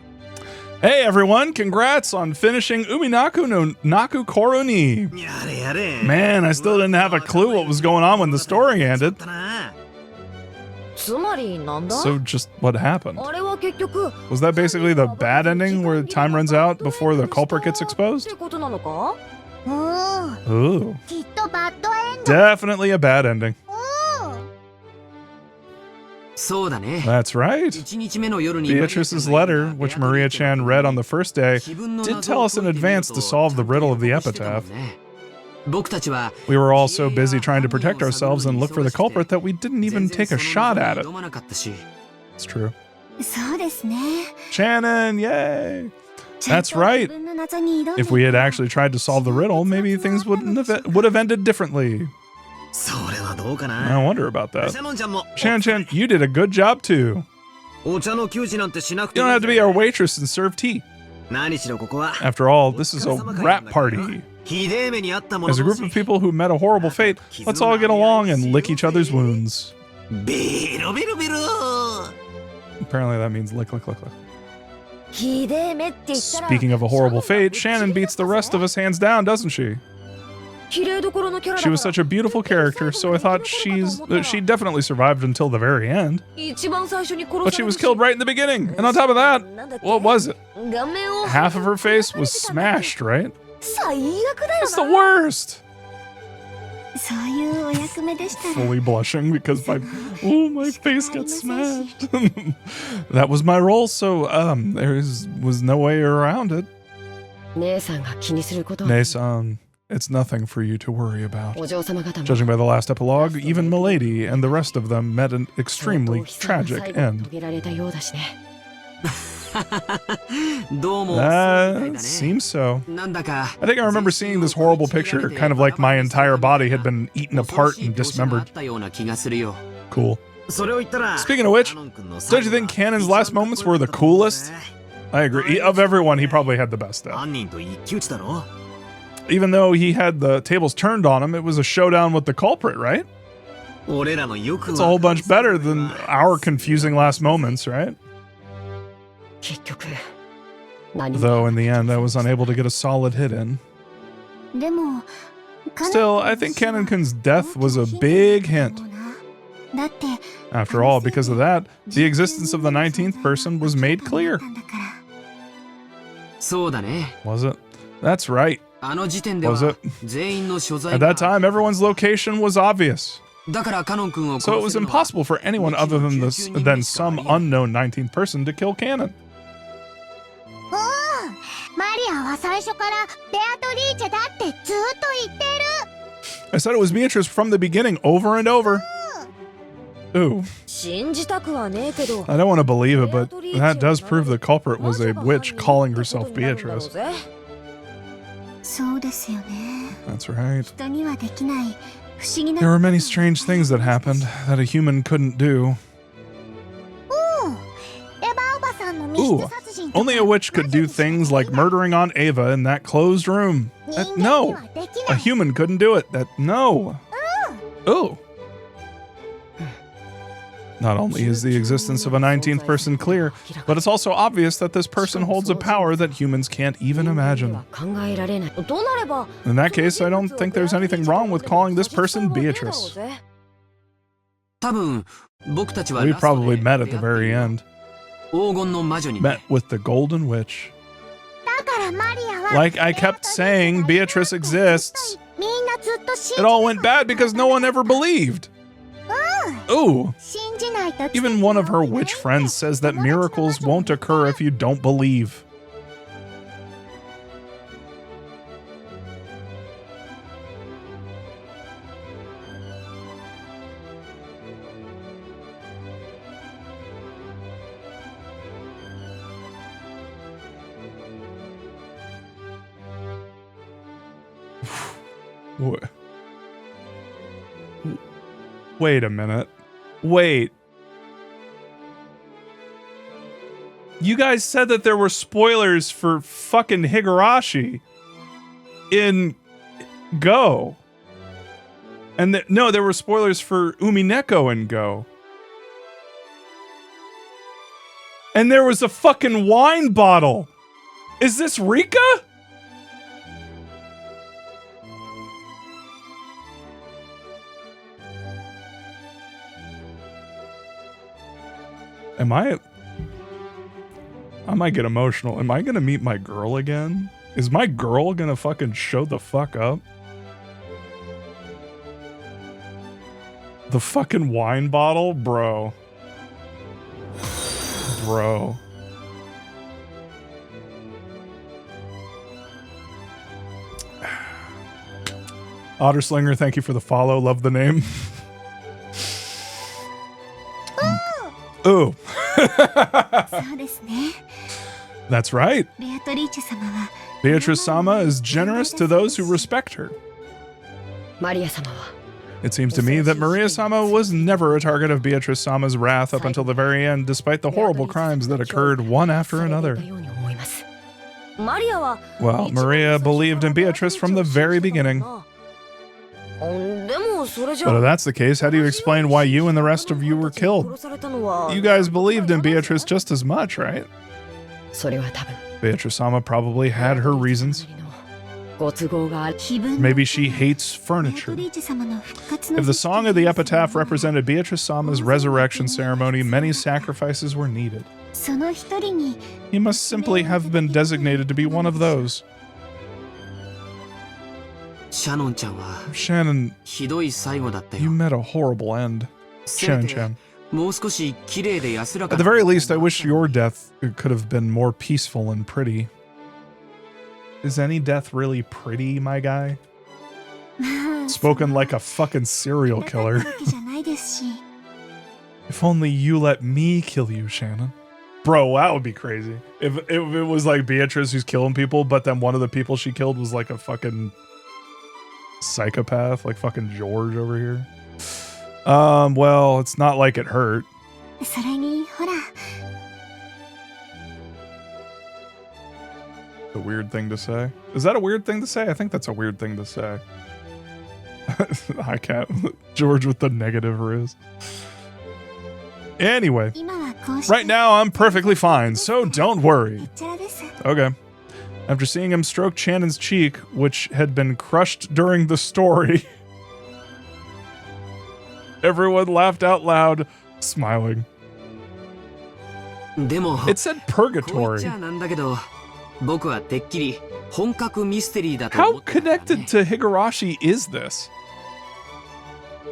Hey everyone, congrats on finishing Umineko no Naku Koroni. Man, I still didn't have a clue what was going on when the story ended. So just what happened? Was that basically the bad ending where time runs out before the culprit gets exposed? Ooh. Definitely a bad ending. That's right. Beatrice's letter, which Maria-chan read on the first day, did tell us in advance to solve the riddle of the epitaph. We were all so busy trying to protect ourselves and look for the culprit that we didn't even take a shot at it. It's true. Shannon, yay! That's right. If we had actually tried to solve the riddle, maybe things would have ended differently. I wonder about that. Shan-chan, you did a good job too. You don't have to be our waitress and serve tea. After all, this is a rap party. As a group of people who met a horrible fate, let's all get along and lick each other's wounds. Apparently that means lick, lick, lick, lick. Speaking of a horrible fate, Shannon beats the rest of us hands down, doesn't she? She was such a beautiful character, so I thought she definitely survived until the very end. But she was killed right in the beginning. And on top of that, what was it? Half of her face was smashed, right? It's the worst. Fully blushing because my face got smashed. That was my role, so there was no way around it. Nei-san, it's nothing for you to worry about. Judging by the last epilogue, even Milady and the rest of them met an extremely tragic end. Seems so. I think I remember seeing this horrible picture, kind of like my entire body had been eaten apart and dismembered. Cool. Speaking of which, don't you think Cannon's last moments were the coolest? I agree. Of everyone, he probably had the best death. Even though he had the tables turned on him, it was a showdown with the culprit, right? It's a whole bunch better than our confusing last moments, right? Though in the end, I was unable to get a solid hit in. Still, I think Cannon-kun's death was a big hint. After all, because of that, the existence of the 19th person was made clear. Was it? That's right. Was it? At that time, everyone's location was obvious. So it was impossible for anyone other than some unknown 19th person to kill Cannon. I said it was Beatrice from the beginning, over and over. Ooh. I don't want to believe it, but that does prove the culprit was a witch calling herself Beatrice. That's right. There were many strange things that happened that a human couldn't do. Ooh, only a witch could do things like murdering on Ava in that closed room. No, a human couldn't do it. No. Ooh. Not only is the existence of a 19th person clear, but it's also obvious that this person holds a power that humans can't even imagine. In that case, I don't think there's anything wrong with calling this person Beatrice. We probably met at the very end. Met with the Golden Witch. Like I kept saying, Beatrice exists. It all went bad because no one ever believed. Ooh. Even one of her witch friends says that miracles won't occur if you don't believe. Wait a minute. Wait. You guys said that there were spoilers for fucking Higurashi in Go. And no, there were spoilers for Umineko in Go. And there was a fucking wine bottle. Is this Rika? I might get emotional. Am I gonna meet my girl again? Is my girl gonna fucking show the fuck up? The fucking wine bottle? Bro. Bro. Otterslinger, thank you for the follow. Love the name. Ooh. That's right. Beatrice-sama is generous to those who respect her. It seems to me that Maria-sama was never a target of Beatrice-sama's wrath up until the very end, despite the horrible crimes that occurred one after another. Well, Maria believed in Beatrice from the very beginning. But if that's the case, how do you explain why you and the rest of you were killed? You guys believed in Beatrice just as much, right? Beatrice-sama probably had her reasons. Maybe she hates furniture. If the song of the epitaph represented Beatrice Sama's resurrection ceremony, many sacrifices were needed. He must simply have been designated to be one of those. Shannon, you met a horrible end. Shannon-chan. At the very least, I wish your death could have been more peaceful and pretty. Is any death really pretty, my guy? Spoken like a fucking serial killer. If only you let me kill you, Shannon. Bro, that would be crazy. If it was like Beatrice who's killing people, but then one of the people she killed was like a fucking psychopath, like fucking George over here. Well, it's not like it hurt. A weird thing to say. Is that a weird thing to say? I think that's a weird thing to say. I can't. George with the negative riz. Anyway, right now I'm perfectly fine, so don't worry. Okay. After seeing him stroke Shannon's cheek, which had been crushed during the story, everyone laughed out loud, smiling. It said purgatory. How connected to Higurashi is this?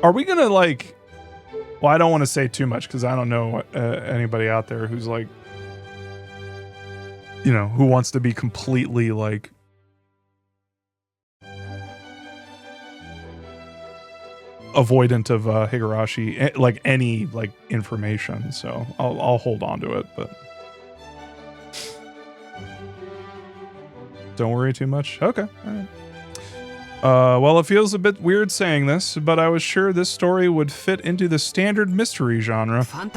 Are we gonna like... Well, I don't want to say too much because I don't know anybody out there who's like, you know, who wants to be completely like avoidant of Higurashi, like any like information. So I'll hold on to it, but don't worry too much. Okay, all right. Well, it feels a bit weird saying this, but I was sure this story would fit into the standard mystery genre. I'm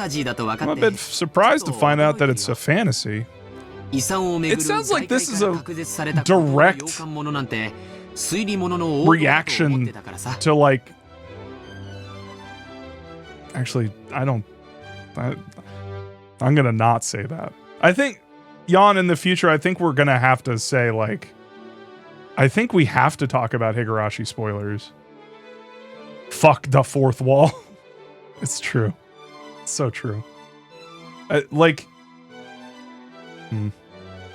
a bit surprised to find out that it's a fantasy. It sounds like this is a direct reaction to like... Actually, I'm gonna not say that. I think, Jan, in the future, I think we're gonna have to say like... I think we have to talk about Higurashi spoilers. Fuck the fourth wall. It's true. It's so true. Like...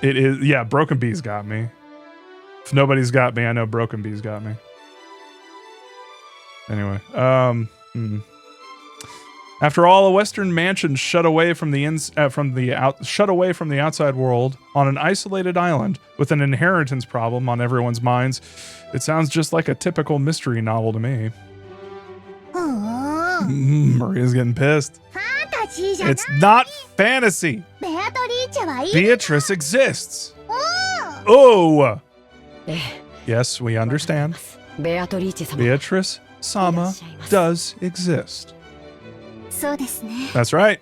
It is... Yeah, Broken Bee's got me. If nobody's got me, I know Broken Bee's got me. Anyway. After all, a Western mansion shut away from the outside world on an isolated island with an inheritance problem on everyone's minds. It sounds just like a typical mystery novel to me. Maria's getting pissed. It's not fantasy. Beatrice exists. Oh. Yes, we understand. Beatrice Sama does exist. That's right.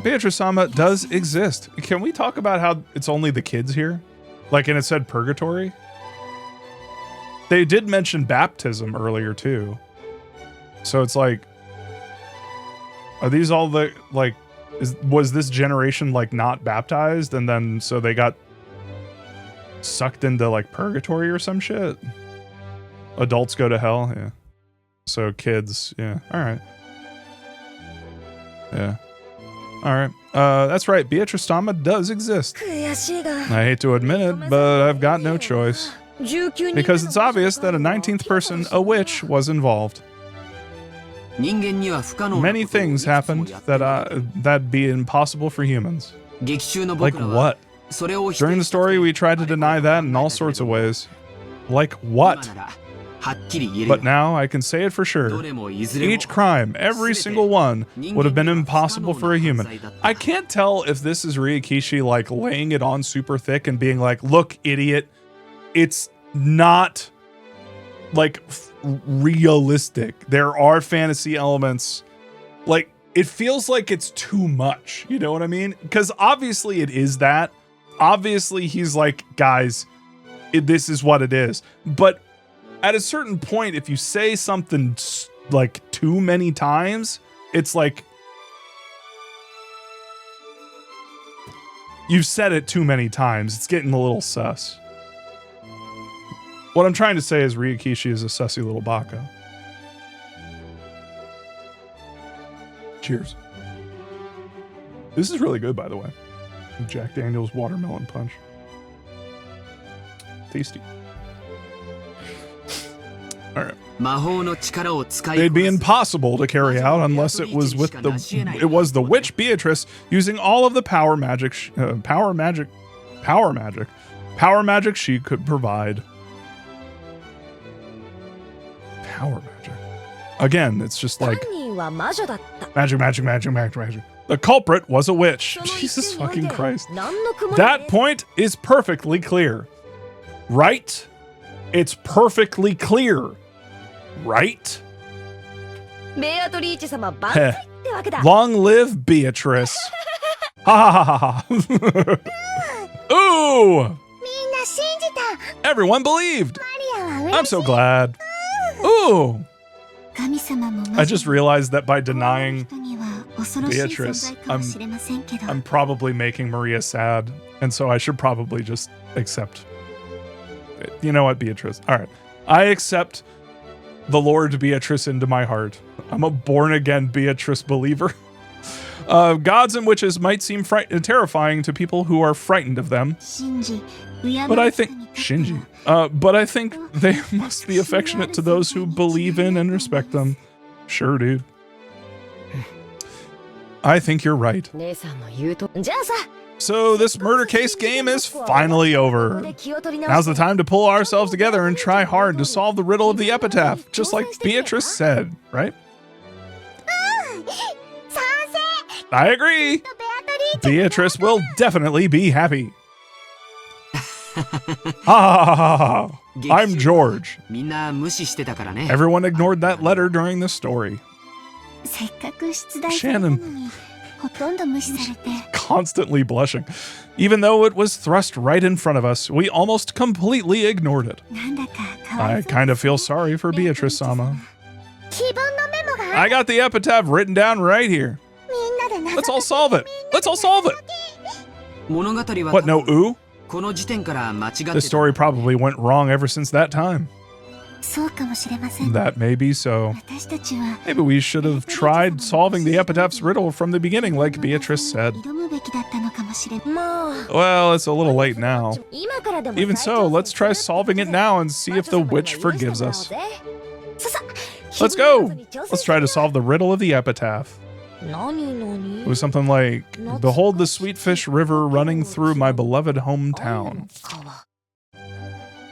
Beatrice Sama does exist. Can we talk about how it's only the kids here? Like, and it said purgatory? They did mention baptism earlier, too. So it's like, are these all the, like, was this generation, like, not baptized? And then, so they got sucked into, like, purgatory or some shit? Adults go to hell? Yeah. So kids, yeah. All right. Yeah. All right. That's right. Beatrice Sama does exist. I hate to admit it, but I've got no choice. Because it's obvious that a 19th person, a witch, was involved. Many things happened that'd be impossible for humans. Like what? During the story, we tried to deny that in all sorts of ways. Like what? But now I can say it for sure. Each crime, every single one, would have been impossible for a human. I can't tell if this is Rikishi like laying it on super thick and being like, look, idiot, it's not like realistic. There are fantasy elements. Like, it feels like it's too much. You know what I mean? Because obviously it is that. Obviously he's like, guys, this is what it is. But at a certain point, if you say something like too many times, it's like you've said it too many times. It's getting a little sus. What I'm trying to say is Ryakishi is a sussy little baka. Cheers. This is really good, by the way. Jack Daniel's watermelon punch. Tasty. All right. They'd be impossible to carry out unless it was the witch Beatrice using all of the power magic she could provide. Power magic. Again, it's just like magic. The culprit was a witch. Jesus fucking Christ. That point is perfectly clear. Right? It's perfectly clear. Right? Long live Beatrice. Ha ha ha ha. Ooh! Everyone believed. I'm so glad. Ooh! I just realized that by denying Beatrice, I'm probably making Maria sad, and so I should probably just accept. You know what, Beatrice? All right. I accept the Lord Beatrice into my heart. I'm a born-again Beatrice believer. Gods and witches might seem terrifying to people who are frightened of them. But I think Shinji. But I think they must be affectionate to those who believe in and respect them. Sure, dude. I think you're right. So this murder case game is finally over. Now's the time to pull ourselves together and try hard to solve the riddle of the epitaph, just like Beatrice said, right? I agree. Beatrice will definitely be happy. I'm George. Everyone ignored that letter during the story. Shannon constantly blushing. Even though it was thrust right in front of us, we almost completely ignored it. I kind of feel sorry for Beatrice-sama. I got the epitaph written down right here. Let's all solve it. Let's all solve it. What, no ooh? This story probably went wrong ever since that time. That may be so. Maybe we should have tried solving the epitaph's riddle from the beginning, like Beatrice said. Well, it's a little late now. Even so, let's try solving it now and see if the witch forgives us. Let's go! Let's try to solve the riddle of the epitaph. It was something like, behold the sweet fish river running through my beloved hometown.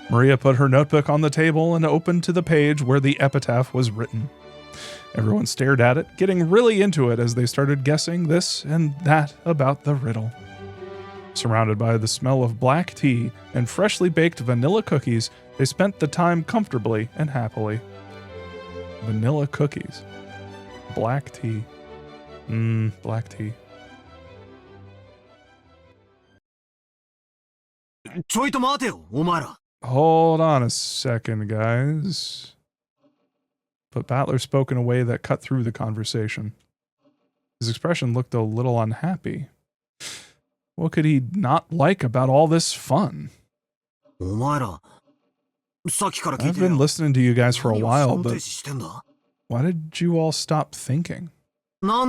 Maria put her notebook on the table and opened to the page where the epitaph was written. Everyone stared at it, getting really into it as they started guessing this and that about the riddle. Surrounded by the smell of black tea and freshly baked vanilla cookies, they spent the time comfortably and happily. Vanilla cookies. Black tea. Black tea. Hold on a second, guys. But Battler spoke in a way that cut through the conversation. His expression looked a little unhappy. What could he not like about all this fun? I've been listening to you guys for a while, but why did you all stop thinking? Why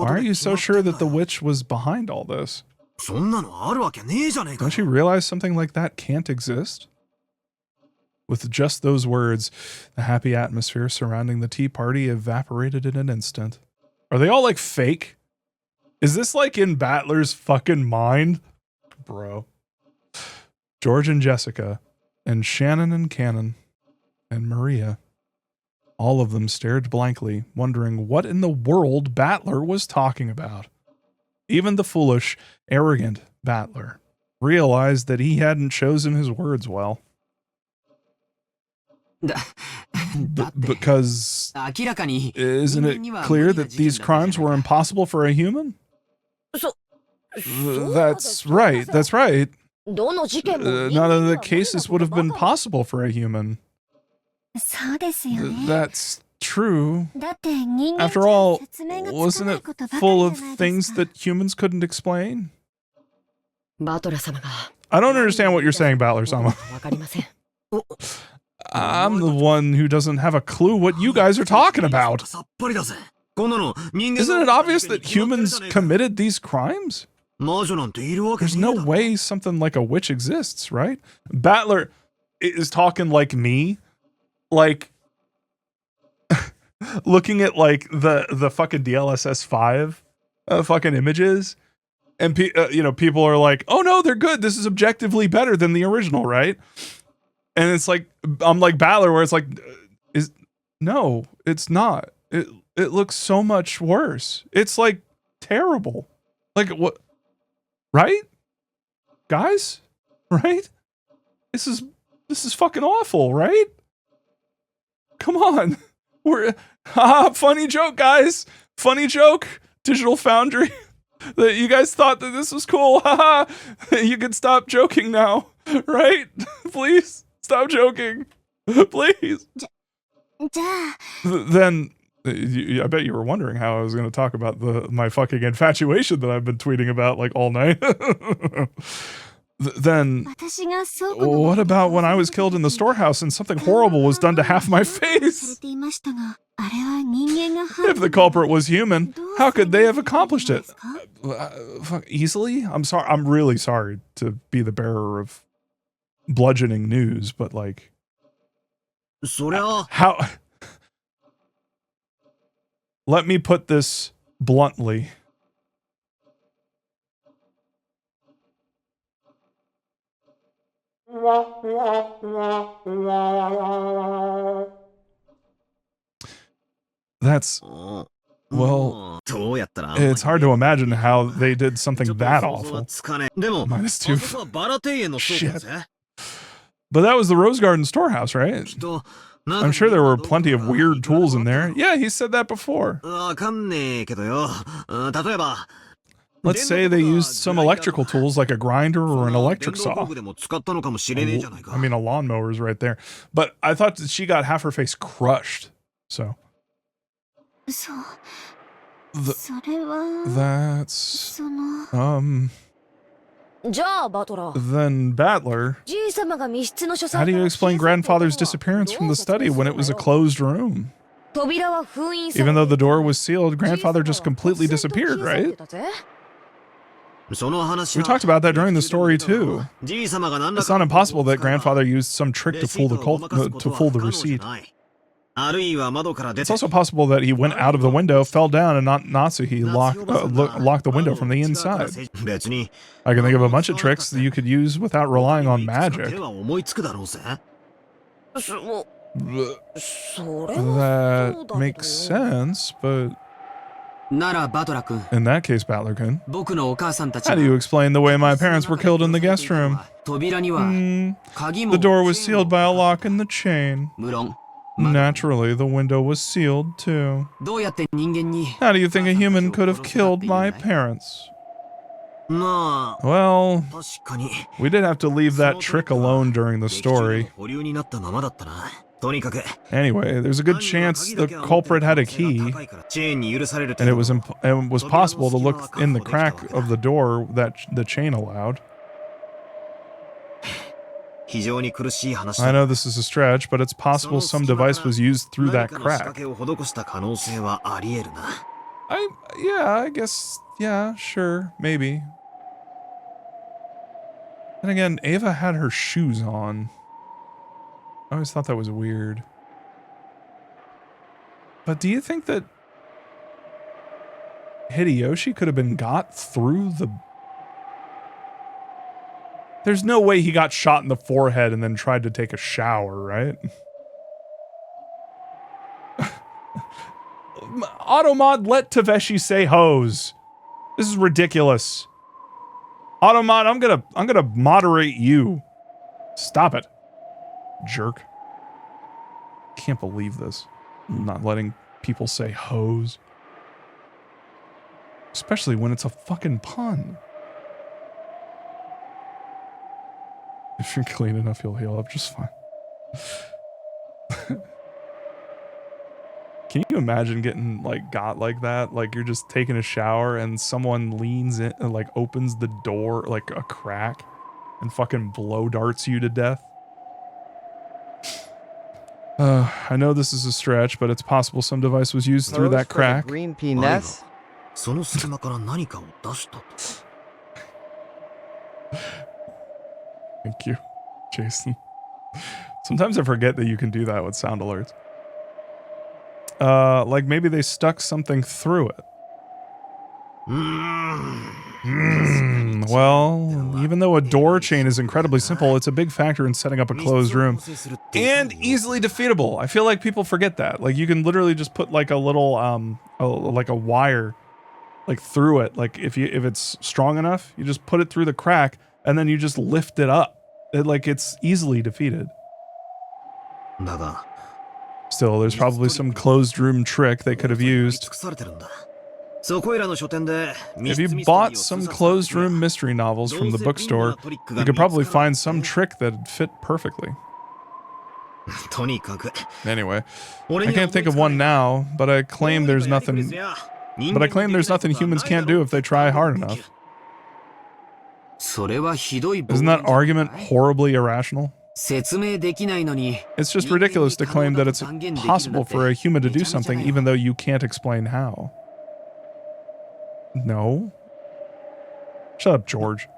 are you so sure that the witch was behind all this? Don't you realize something like that can't exist? With just those words, the happy atmosphere surrounding the tea party evaporated in an instant. Are they all like fake? Is this like in Battler's fucking mind? Bro. George and Jessica, and Shannon and Cannon, and Maria. All of them stared blankly, wondering what in the world Battler was talking about. Even the foolish, arrogant Battler realized that he hadn't chosen his words well. Because isn't it clear that these crimes were impossible for a human? That's right, that's right. None of the cases would have been possible for a human. That's true. After all, wasn't it full of things that humans couldn't explain? I don't understand what you're saying, Battler-sama. I'm the one who doesn't have a clue what you guys are talking about. Isn't it obvious that humans committed these crimes? There's no way something like a witch exists, right? Battler is talking like me, like looking at like the fucking DLSS 5 fucking images, and you know, people are like, "Oh no, they're good. This is objectively better than the original, right?" And it's like, I'm like Battler, where it's like, no, it's not. It looks so much worse. It's like terrible. Like what? Right? Guys? Right? This is fucking awful, right? Come on. We're funny joke, guys. Funny joke. Digital Foundry. That you guys thought that this was cool. You can stop joking now. Right? Please stop joking. Please. Then I bet you were wondering how I was going to talk about my fucking infatuation that I've been tweeting about like all night. Then what about when I was killed in the storehouse and something horrible was done to half my face? If the culprit was human, how could they have accomplished it? Easily? I'm sorry. I'm really sorry to be the bearer of bludgeoning news, but like, how? Let me put this bluntly. That's, well, it's hard to imagine how they did something that awful. -2. Shit. But that was the Rose Garden storehouse, right? I'm sure there were plenty of weird tools in there. Yeah, he said that before. Let's say they used some electrical tools like a grinder or an electric saw. I mean, a lawnmower's right there. But I thought that she got half her face crushed. So. That's... Then Battler, how do you explain grandfather's disappearance from the study when it was a closed room? Even though the door was sealed, grandfather just completely disappeared, right? We talked about that during the story too. It's not impossible that grandfather used some trick to fool the receipt. It's also possible that he went out of the window, fell down, and Natsuhi locked the window from the inside. I can think of a bunch of tricks that you could use without relying on magic. That makes sense, but... In that case, Battler-kun, how do you explain the way my parents were killed in the guest room? The door was sealed by a lock and the chain. Naturally, the window was sealed, too. How do you think a human could have killed my parents? Well, we did have to leave that trick alone during the story. Anyway, there's a good chance the culprit had a key, and it was possible to look in the crack of the door that the chain allowed. I know this is a stretch, but it's possible some device was used through that crack. I guess, yeah, sure, maybe. And again, Ava had her shoes on. I always thought that was weird. But do you think that Hideyoshi could have been got through the... There's no way he got shot in the forehead and then tried to take a shower, right? Automod, let Taveshi say hose. This is ridiculous. Automod, I'm gonna moderate you. Stop it. Jerk. Can't believe this. I'm not letting people say hose. Especially when it's a fucking pun. If you're clean enough, you'll heal up just fine. Can you imagine getting like got like that? Like you're just taking a shower and someone leans in and like opens the door like a crack and fucking blow darts you to death? I know this is a stretch, but it's possible some device was used through that crack. Green penis. その隙間から何かを出したと。 Thank you, Jason. Sometimes I forget that you can do that with sound alerts. Like maybe they stuck something through it. Well, even though a door chain is incredibly simple, it's a big factor in setting up a closed room. And easily defeatable. I feel like people forget that. Like you can literally just put like a little, like a wire, like through it. Like if it's strong enough, you just put it through the crack and then you just lift it up. It's easily defeated. Still, there's probably some closed room trick they could have used. If you bought some closed room mystery novels from the bookstore, you could probably find some trick that'd fit perfectly. Anyway, I can't think of one now, but I claim there's nothing humans can't do if they try hard enough. Isn't that argument horribly irrational? It's just ridiculous to claim that it's possible for a human to do something even though you can't explain how. No. Shut up, George.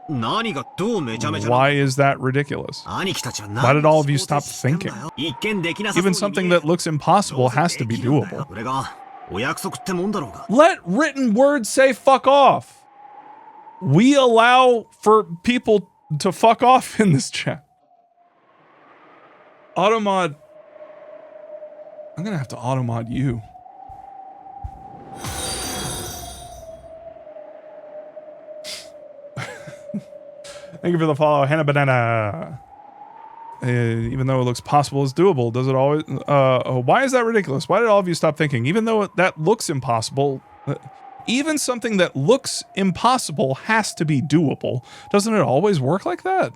Why is that ridiculous? Why did all of you stop thinking? Even something that looks impossible has to be doable. Let written words say fuck off. We allow for people to fuck off in this chat. Automod. I'm gonna have to automod you. Thank you for the follow, Hannah Banana. Even though it looks possible, it's doable. Does it always? Why is that ridiculous? Why did all of you stop thinking? Even though that looks impossible, even something that looks impossible has to be doable. Doesn't it always work like that?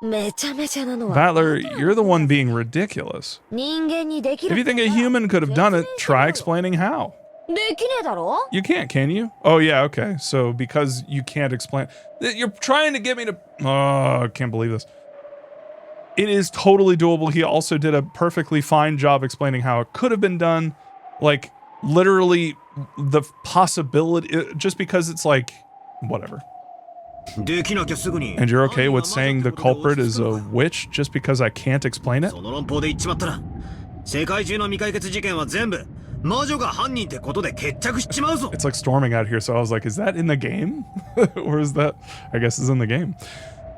Vatler, you're the one being ridiculous. If you think a human could have done it, try explaining how. You can't, can you? Oh yeah, okay. So because you can't explain, you're trying to get me to. Oh, I can't believe this. It is totally doable. He also did a perfectly fine job explaining how it could have been done. Like literally, the possibility. Just because it's like, whatever. And you're okay with saying the culprit is a witch just because I can't explain it? It's like storming out here, so I was like, is that in the game? Or is that, I guess is in the game.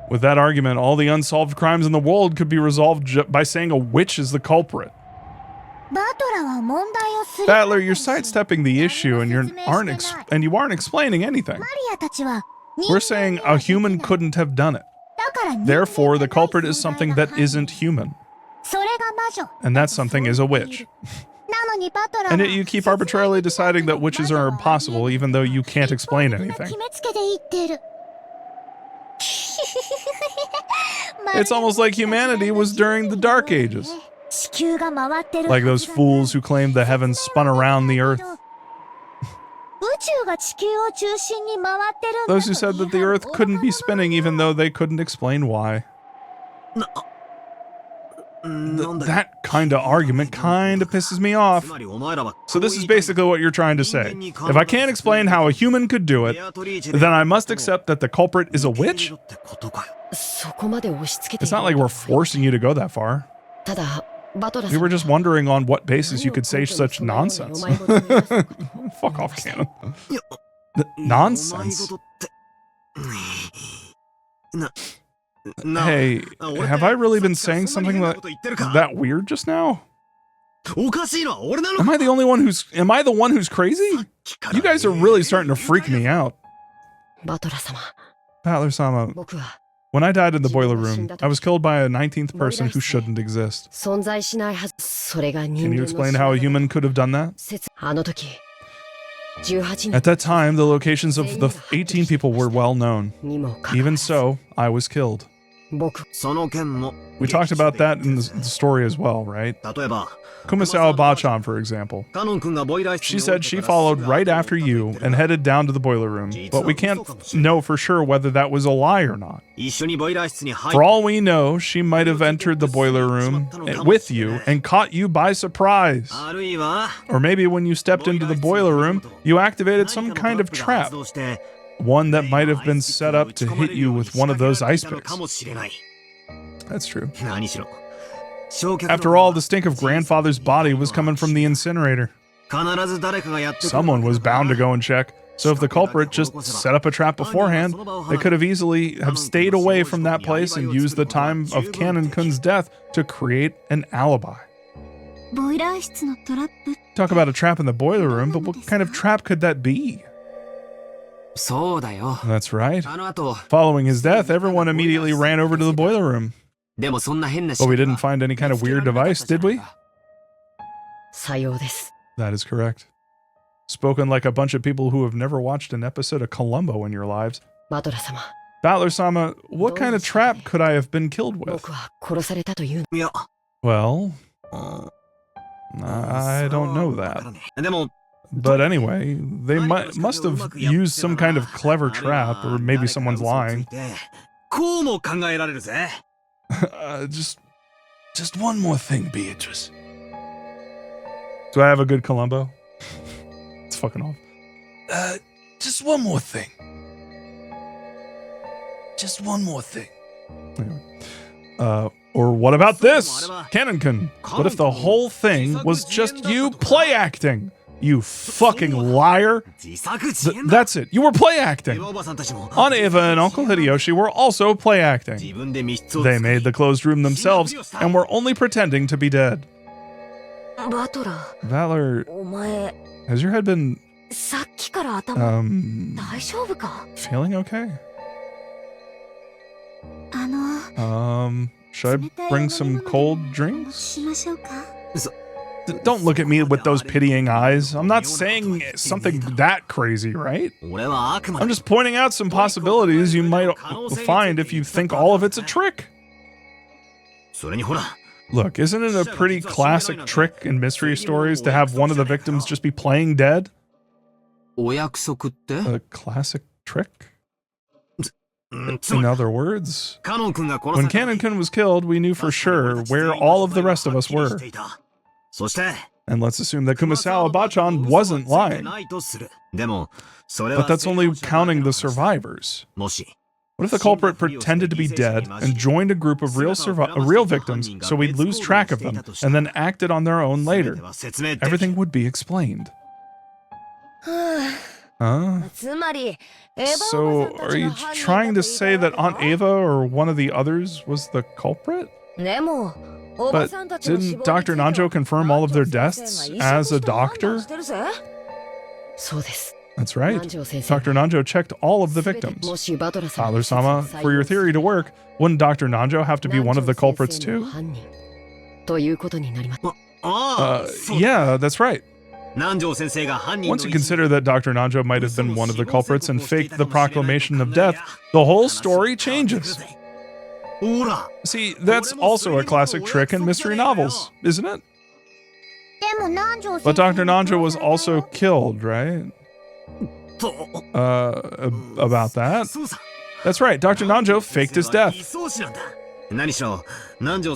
With that argument, all the unsolved crimes in the world could be resolved by saying a witch is the culprit. Battler, you're sidestepping the issue and you aren't explaining anything. We're saying a human couldn't have done it. Therefore, the culprit is something that isn't human. And that something is a witch. And yet you keep arbitrarily deciding that witches are impossible even though you can't explain anything. It's almost like humanity was during the Dark Ages. Like those fools who claimed the heavens spun around the earth. Those who said that the earth couldn't be spinning even though they couldn't explain why. That kind of argument kind of pisses me off. So this is basically what you're trying to say. If I can't explain how a human could do it, then I must accept that the culprit is a witch? It's not like we're forcing you to go that far. We were just wondering on what basis you could say such nonsense. Fuck off, Canon. Nonsense? Hey, have I really been saying something that weird just now? Am I the one who's crazy? You guys are really starting to freak me out. Battler-sama, when I died in the boiler room, I was killed by a 19th person who shouldn't exist. Can you explain how a human could have done that? At that time, the locations of the 18 people were well known. Even so, I was killed. We talked about that in the story as well, right? Kumasawa Bachan, for example. She said she followed right after you and headed down to the boiler room, but we can't know for sure whether that was a lie or not. For all we know, she might have entered the boiler room with you and caught you by surprise. Or maybe when you stepped into the boiler room, you activated some kind of trap. One that might have been set up to hit you with one of those ice picks. That's true. After all, the stink of grandfather's body was coming from the incinerator. Someone was bound to go and check. So if the culprit just set up a trap beforehand, they could have easily have stayed away from that place and used the time of Canon-kun's death to create an alibi. Talk about a trap in the boiler room, but what kind of trap could that be? That's right. Following his death, everyone immediately ran over to the boiler room. But we didn't find any kind of weird device, did we? That is correct. Spoken like a bunch of people who have never watched an episode of Columbo in your lives. Battler-sama, what kind of trap could I have been killed with? Well, I don't know that. But anyway, they must have used some kind of clever trap, or maybe someone's lying. Just one more thing, Beatrice. Do I have a good Columbo? It's fucking off. Just one more thing. Just one more thing. Anyway. Or what about this? Canon-kun, what if the whole thing was just you play acting? You fucking liar. That's it. You were play acting. Aunt Eva and Uncle Hideyoshi were also play acting. They made the closed room themselves and were only pretending to be dead. Valor, has your head been feeling okay? Should I bring some cold drinks? Don't look at me with those pitying eyes. I'm not saying something that crazy, right? I'm just pointing out some possibilities you might find if you think all of it's a trick. Look, isn't it a pretty classic trick in mystery stories to have one of the victims just be playing dead? A classic trick? In other words, when Canon-kun was killed, we knew for sure where all of the rest of us were. And let's assume that Kumasawa Bachan wasn't lying. But that's only counting the survivors. What if the culprit pretended to be dead and joined a group of real victims so we'd lose track of them and then acted on their own later? Everything would be explained. Huh? So, are you trying to say that Aunt Eva or one of the others was the culprit? But didn't Dr. Nanjo confirm all of their deaths as a doctor? That's right. Dr. Nanjo checked all of the victims. Father-sama, for your theory to work, wouldn't Dr. Nanjo have to be one of the culprits too? Yeah, that's right. Once you consider that Dr. Nanjo might have been one of the culprits and faked the proclamation of death, the whole story changes. See, that's also a classic trick in mystery novels, isn't it? But Dr. Nanjo was also killed, right? About that? That's right, Dr. Nanjo faked his death.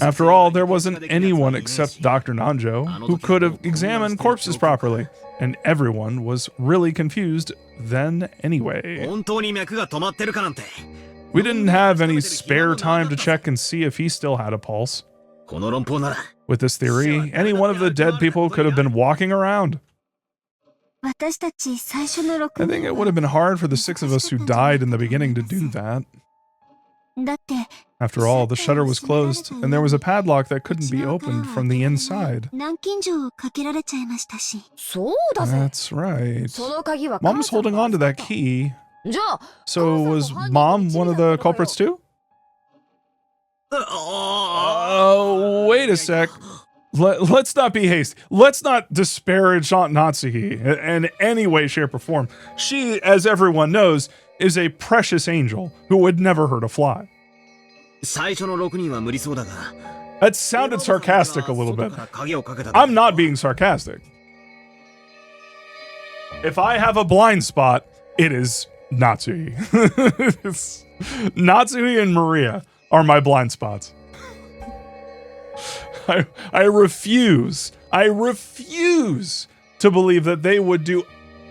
After all, there wasn't anyone except Dr. Nanjo who could have examined corpses properly, and everyone was really confused then anyway. We didn't have any spare time to check and see if he still had a pulse. With this theory, any one of the dead people could have been walking around. I think it would have been hard for the 6 of us who died in the beginning to do that. After all, the shutter was closed, and there was a padlock that couldn't be opened from the inside. That's right. Mom was holding on to that key. So was Mom one of the culprits too? Oh, wait a sec. Let's not be hasty. Let's not disparage Aunt Natsuhi in any way, shape, or form. She, as everyone knows, is a precious angel who would never hurt a fly. That sounded sarcastic a little bit. I'm not being sarcastic. If I have a blind spot, it is Natsuhi. Natsuhi and Maria are my blind spots. I refuse to believe that they would do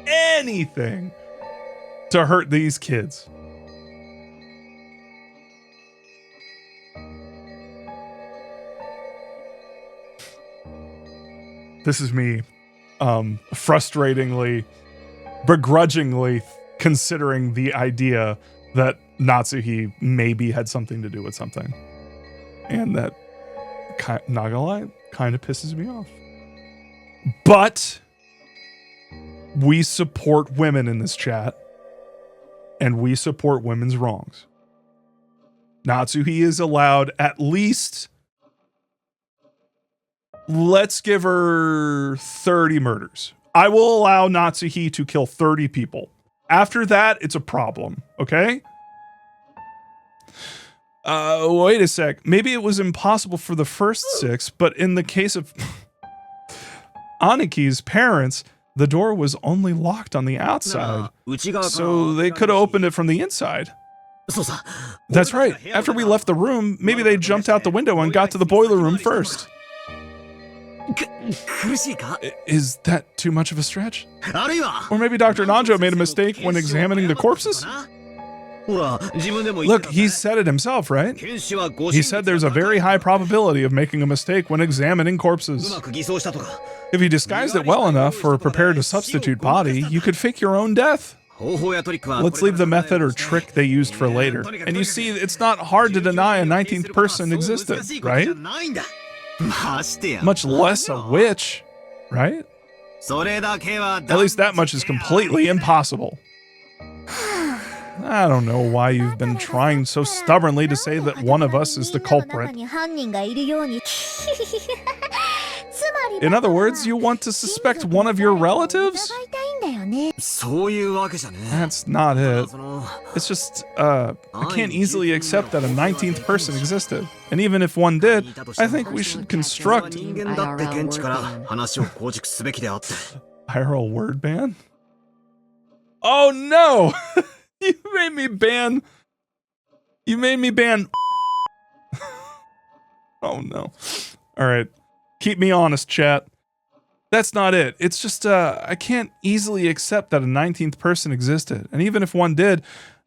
anything to hurt these kids. This is me frustratingly, begrudgingly considering the idea that Natsuhi maybe had something to do with something. And that, not gonna lie, kind of pisses me off. But we support women in this chat, and we support women's wrongs. Natsuhi is allowed at least, let's give her 30 murders. I will allow Natsuhi to kill 30 people. After that, it's a problem, okay? Wait a sec. Maybe it was impossible for the first 6, but in the case of Aniki's parents, the door was only locked on the outside, so they could have opened it from the inside. That's right. After we left the room, maybe they jumped out the window and got to the boiler room first. Is that too much of a stretch? Or maybe Dr. Nanjo made a mistake when examining the corpses? Look, he said it himself, right? He said there's a very high probability of making a mistake when examining corpses. If you disguised it well enough or prepared a substitute body, you could fake your own death. Let's leave the method or trick they used for later. And you see, it's not hard to deny a 19th person existed, right? Much less a witch, right? At least that much is completely impossible. I don't know why you've been trying so stubbornly to say that one of us is the culprit. In other words, you want to suspect one of your relatives? That's not it. It's just, I can't easily accept that a 19th person existed. And even if one did, I think we should construct IRL word ban? Oh no! You made me ban. Oh no. Alright. Keep me honest, chat. That's not it. It's just, I can't easily accept that a 19th person existed. And even if one did,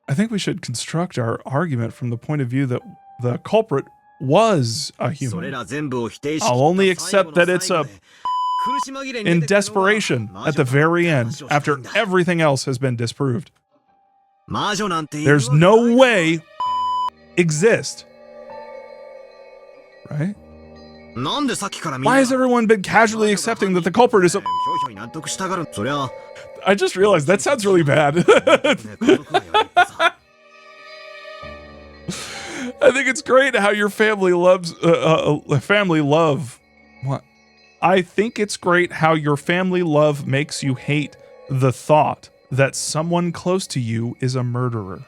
I think we should construct our argument from the point of view that the culprit was a human. I'll only accept that it's in desperation at the very end, after everything else has been disproved. There's no way exist. Right? Why has everyone been casually accepting that the culprit is a... I just realized that sounds really bad. I think it's great how your family loves... What? I think it's great how your family love makes you hate the thought that someone close to you is a murderer.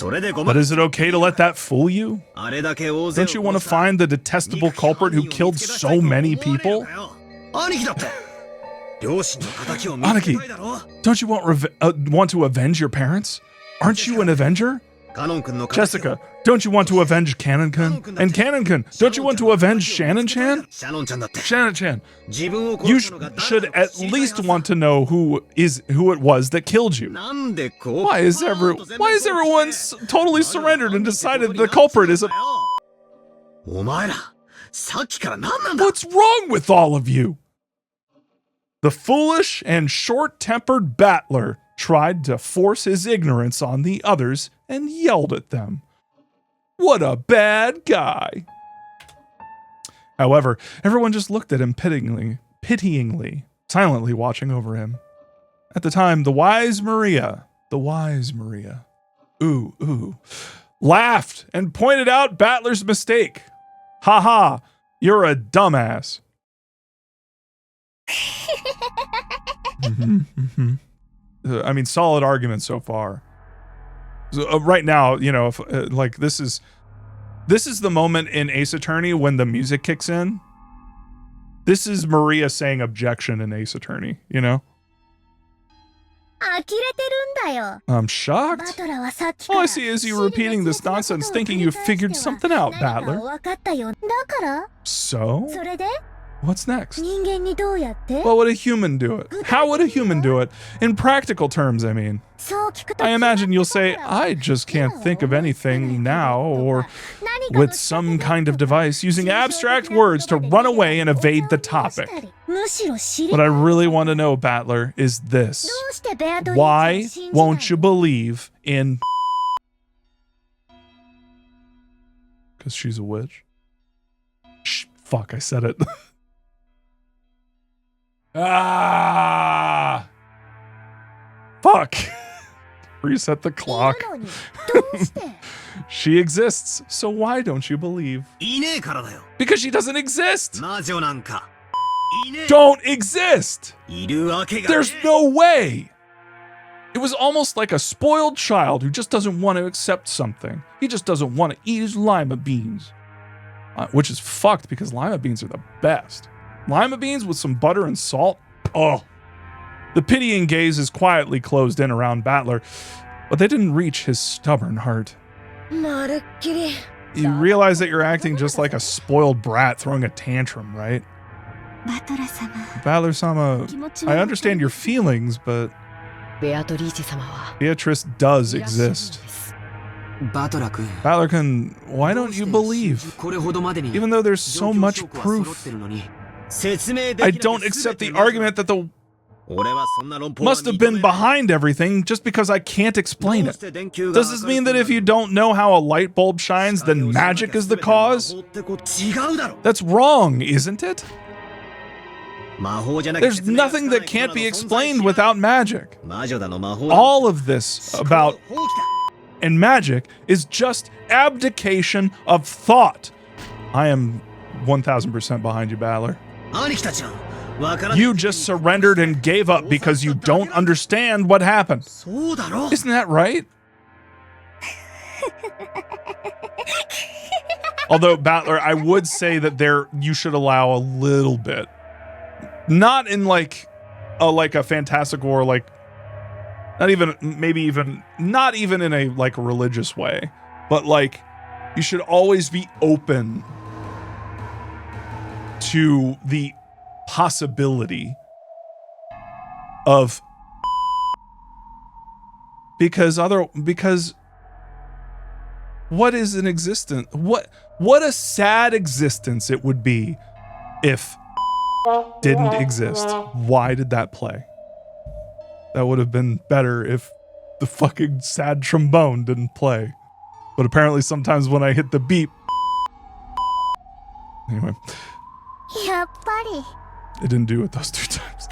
But is it okay to let that fool you? Don't you want to find the detestable culprit who killed so many people? Aniki, don't you want to avenge your parents? Aren't you an avenger? Jessica, don't you want to avenge Canon-kun? And Canon-kun, don't you want to avenge Shannon-chan? Shannon-chan, you should at least want to know who it was that killed you. Why is everyone totally surrendered and decided the culprit is a... What's wrong with all of you? The foolish and short-tempered battler tried to force his ignorance on the others and yelled at them. What a bad guy. However, everyone just looked at him pityingly, silently watching over him. At the time, the wise Maria, laughed and pointed out Battler's mistake. Ha ha, you're a dumbass. I mean, solid argument so far. So, right now, you know, if, like this is the moment in Ace Attorney when the music kicks in. This is Maria saying objection in Ace Attorney, you know? I'm shocked. All I see is you repeating this nonsense, thinking you figured something out, Battler. So? What's next? Well, would a human do it? How would a human do it? In practical terms, I mean. I imagine you'll say, I just can't think of anything now, or with some kind of device using abstract words to run away and evade the topic. What I really want to know, Battler, is this. Why won't you believe in... Because she's a witch? Shh, fuck, I said it. Ah! Fuck. Reset the clock. She exists, so why don't you believe? Because she doesn't exist! Don't exist! There's no way! It was almost like a spoiled child who just doesn't want to accept something. He just doesn't want to eat his lima beans. Which is fucked because lima beans are the best. Lima beans with some butter and salt? Oh. The pitying gaze is quietly closed in around Battler, but they didn't reach his stubborn heart. You realize that you're acting just like a spoiled brat throwing a tantrum, right? Battler-sama, I understand your feelings, but Beatrice does exist. Battler-kun, why don't you believe? Even though there's so much proof. I don't accept the argument that the must have been behind everything just because I can't explain it. Does this mean that if you don't know how a light bulb shines, then magic is the cause? That's wrong, isn't it? There's nothing that can't be explained without magic. All of this about and magic is just abdication of thought. I am 1000% behind you, Battler. You just surrendered and gave up because you don't understand what happened. Isn't that right? Although, Battler, I would say that you should allow a little bit. Not in like a fantastical or like not even in a like religious way, but like you should always be open to the possibility of because what is an existence? What a sad existence it would be if didn't exist. Why did that play? That would have been better if the fucking sad trombone didn't play. But apparently sometimes when I hit the beep. Anyway. It didn't do it those 2 times.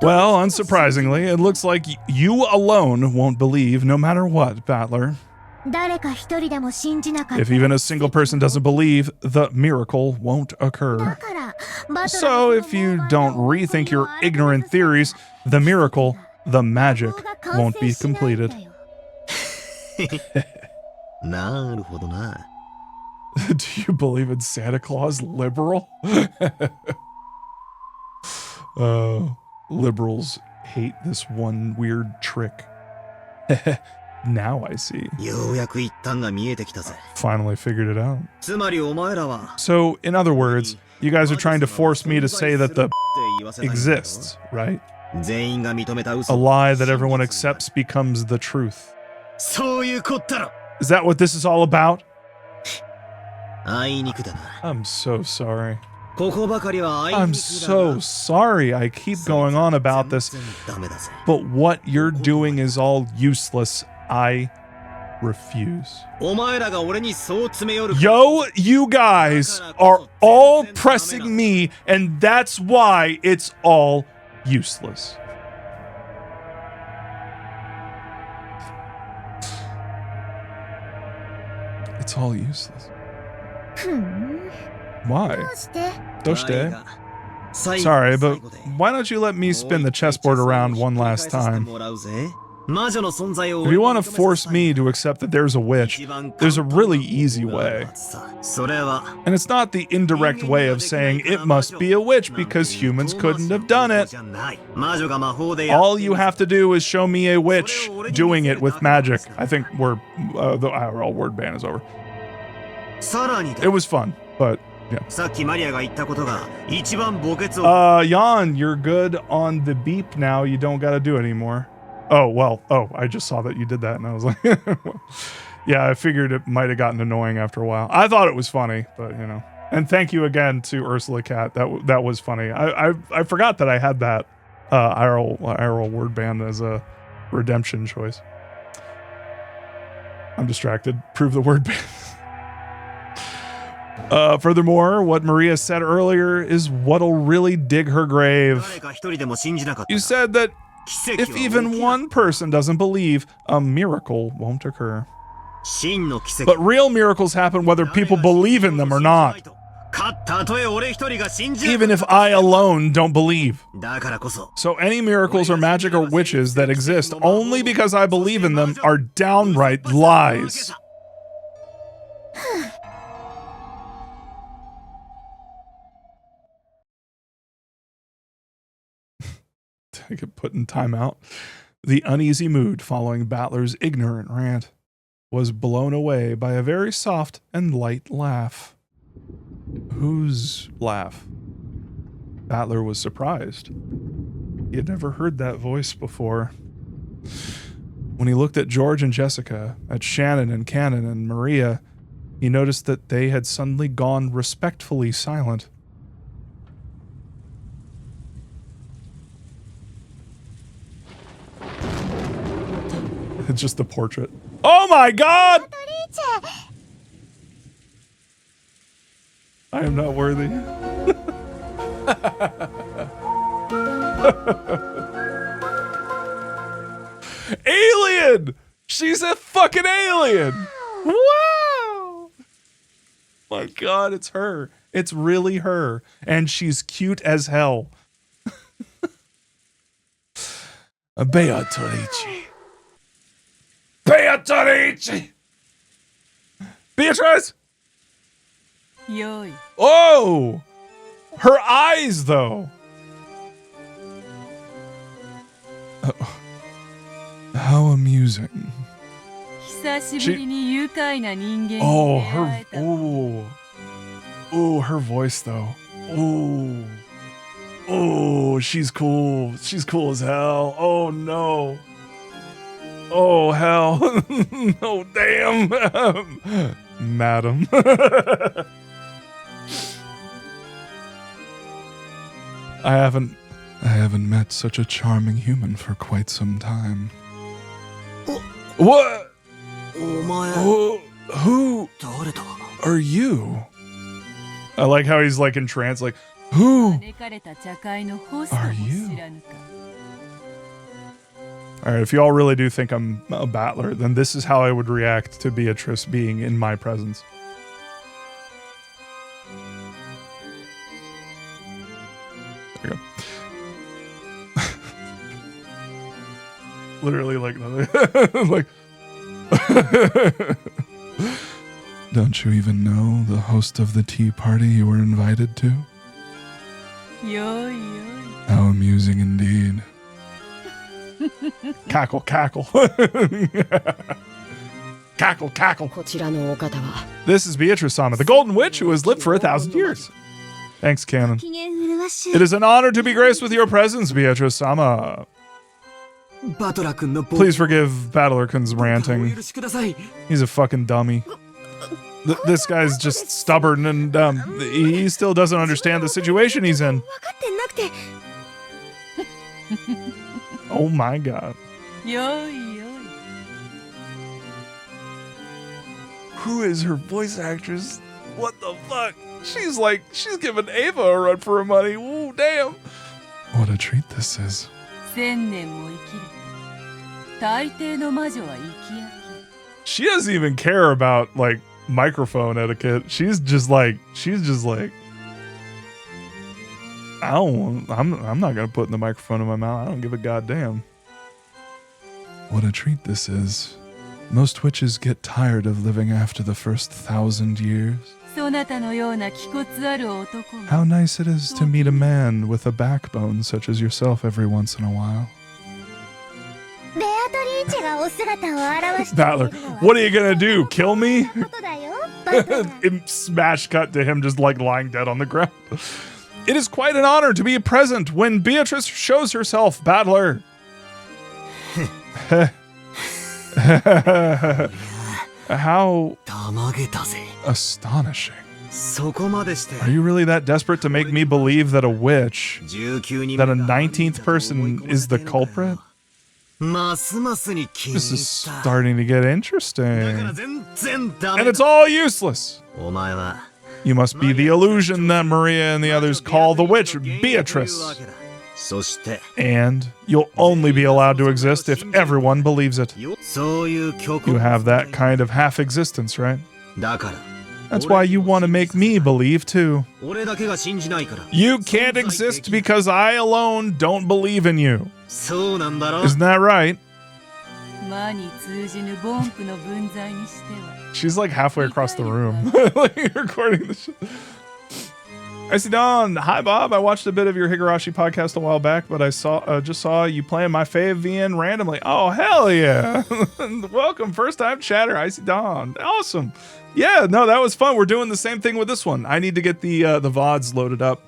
Well, unsurprisingly, it looks like you alone won't believe no matter what, Battler. If even a single person doesn't believe, the miracle won't occur. So if you don't rethink your ignorant theories, the miracle, the magic, won't be completed. Do you believe in Santa Claus, liberal? Liberals hate this one weird trick. Now I see. Finally figured it out. So, in other words, you guys are trying to force me to say that the exists, right? A lie that everyone accepts becomes the truth. Is that what this is all about? I'm so sorry. I'm so sorry I keep going on about this, but what you're doing is all useless. I refuse. Yo, you guys are all pressing me, and that's why it's all useless. It's all useless. Why? Doshite? Sorry, but why don't you let me spin the chessboard around one last time? If you want to force me to accept that there's a witch, there's a really easy way. And it's not the indirect way of saying it must be a witch because humans couldn't have done it. All you have to do is show me a witch doing it with magic. I think the IRL word ban is over. It was fun, but yeah. Jan, you're good on the beep now. You don't got to do it anymore. I just saw that you did that and I was like, yeah, I figured it might have gotten annoying after a while. I thought it was funny, but you know. And thank you again to Ursula Cat. That was funny. I forgot that I had that IRL word ban as a redemption choice. I'm distracted. Prove the word ban. Furthermore, what Maria said earlier is what'll really dig her grave. You said that if even one person doesn't believe, a miracle won't occur. But real miracles happen whether people believe in them or not. Even if I alone don't believe. So any miracles or magic or witches that exist only because I believe in them are downright lies. I get put in timeout. The uneasy mood following Battler's ignorant rant was blown away by a very soft and light laugh. Whose laugh? Battler was surprised. He had never heard that voice before. When he looked at George and Jessica, at Shannon and Cannon and Maria, he noticed that they had suddenly gone respectfully silent. It's just the portrait. Oh my god! I am not worthy. Alien! She's a fucking alien! Wow! My god, it's her. It's really her. And she's cute as hell. Beatrice. Beatrice! Beatrice! Yoi. Oh! Her eyes, though. How amusing. Her voice, though. Oh, she's cool. She's cool as hell. Oh, no. Oh, hell. Oh, damn. Madam. I haven't met such a charming human for quite some time. What? Who are you? I like how he's like in trance, like, who are you? Alright, if y'all really do think I'm a battler, then this is how I would react to Beatrice being in my presence. There you go. Literally like another like Don't you even know the host of the tea party you were invited to? Yo. How amusing indeed. Cackle, cackle. Cackle, cackle. This is Beatrice-sama, the Golden Witch who has lived for 1,000 years. Thanks, Canon. It is an honor to be graced with your presence, Beatrice-sama. Please forgive Battler-kun's ranting. He's a fucking dummy. This guy's just stubborn and he still doesn't understand the situation he's in. Oh my god. Yo. Who is her voice actress? What the fuck? She's giving Ava a run for her money. Ooh, damn. What a treat this is. She doesn't even care about like microphone etiquette. She's just like I'm not gonna put in the microphone in my mouth. I don't give a goddamn. what a treat this is. Most witches get tired of living after the first 1,000 years. そなたのような気骨ある男が How nice it is to meet a man with a backbone such as yourself every once in a while. ベアトリーチェがお姿を現して Battler, what are you gonna do? Kill me? ことだよバトラー Smash cut to him just like lying dead on the ground. It is quite an honor to be present when Beatrice shows herself, Battler. How たまげたぜ astonishing. そこまでして Are you really that desperate to make me believe that a witch, 19人 that a 19th person is the culprit? ますますに気に入 This is った starting to get だから interesting. 全然ダ And メ it's all useless. お前は You must be the illusion that Maria and the others call the witch Beatrice. そして And you'll only be allowed to exist if everyone believes it. そういう曲 You have that kind of half existence, right? だから That's why you want to make me believe too. 俺だけが信じないから You can't exist because I alone don't believe in you. そうなんだろ Isn't that right? 魔に通じぬ凡夫の分際にしては She's like halfway across the room, like recording this. I see Don. Hi, Bob. I watched a bit of your Higurashi podcast a while back, but I just saw you playing my fave VN randomly. Oh, hell yeah. Welcome. First time chatter. I see Don. Awesome. Yeah, no, that was fun. We're doing the same thing with this one. I need to get the VODs loaded up.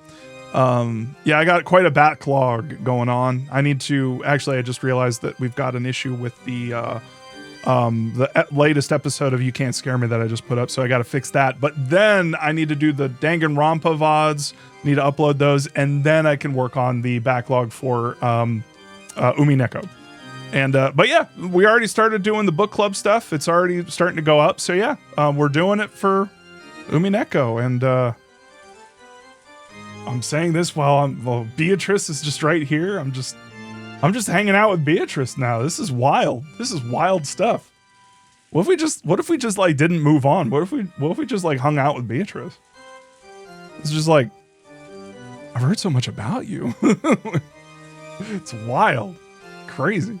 Yeah, I got quite a backlog going on. I need to, actually, I just realized that we've got an issue with the latest episode of You Can't Scare Me that I just put up, so I got to fix that. But then I need to do the Danganronpa VODs, need to upload those, and then I can work on the backlog for Umineko. And but yeah, we already started doing the book club stuff. It's already starting to go up. So yeah, we're doing it for Umineko, and I'm saying this while Beatrice is just right here. I'm just hanging out with Beatrice now. This is wild. This is wild stuff. What if we just like didn't move on? What if we just like hung out with Beatrice? It's just like, I've heard so much about you. It's wild. Crazy.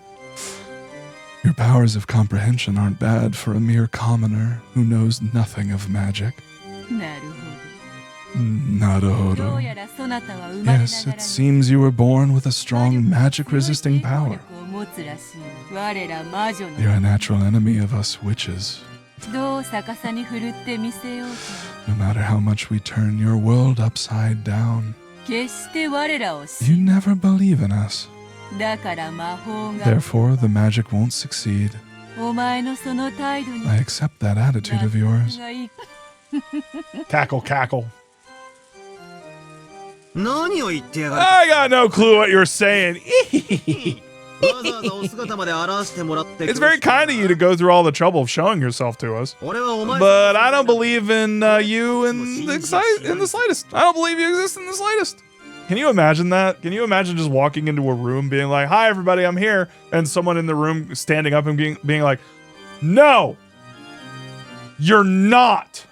Your powers of comprehension aren't bad for a mere commoner who knows nothing of magic. なるほど Naruhodo. どうやらそなたは生まれな Yes, がら it seems you were born with a strong magic-resisting power. を持つらしい我ら魔女 You're a natural enemy of us witches. のどう逆さに振るってみせよう No matter how much we turn your world upside down, と決して我らを you 信 never believe in us. だから魔法が Therefore, the magic won't succeed. お前のその態度に I accept that attitude of yours. がいい Cackle, cackle. 何を言ってやがる I got no clue what you're saying. わざわざお姿まで表してもらって It's very kind of you to go through all the trouble of showing yourself to us. 俺はお前 But I don't believe in you in the slightest. I don't believe you exist in the slightest. Can you imagine that? Can you imagine just walking into a room being like, hi, everybody, I'm here. And someone in the room standing up and being like, no, you're not.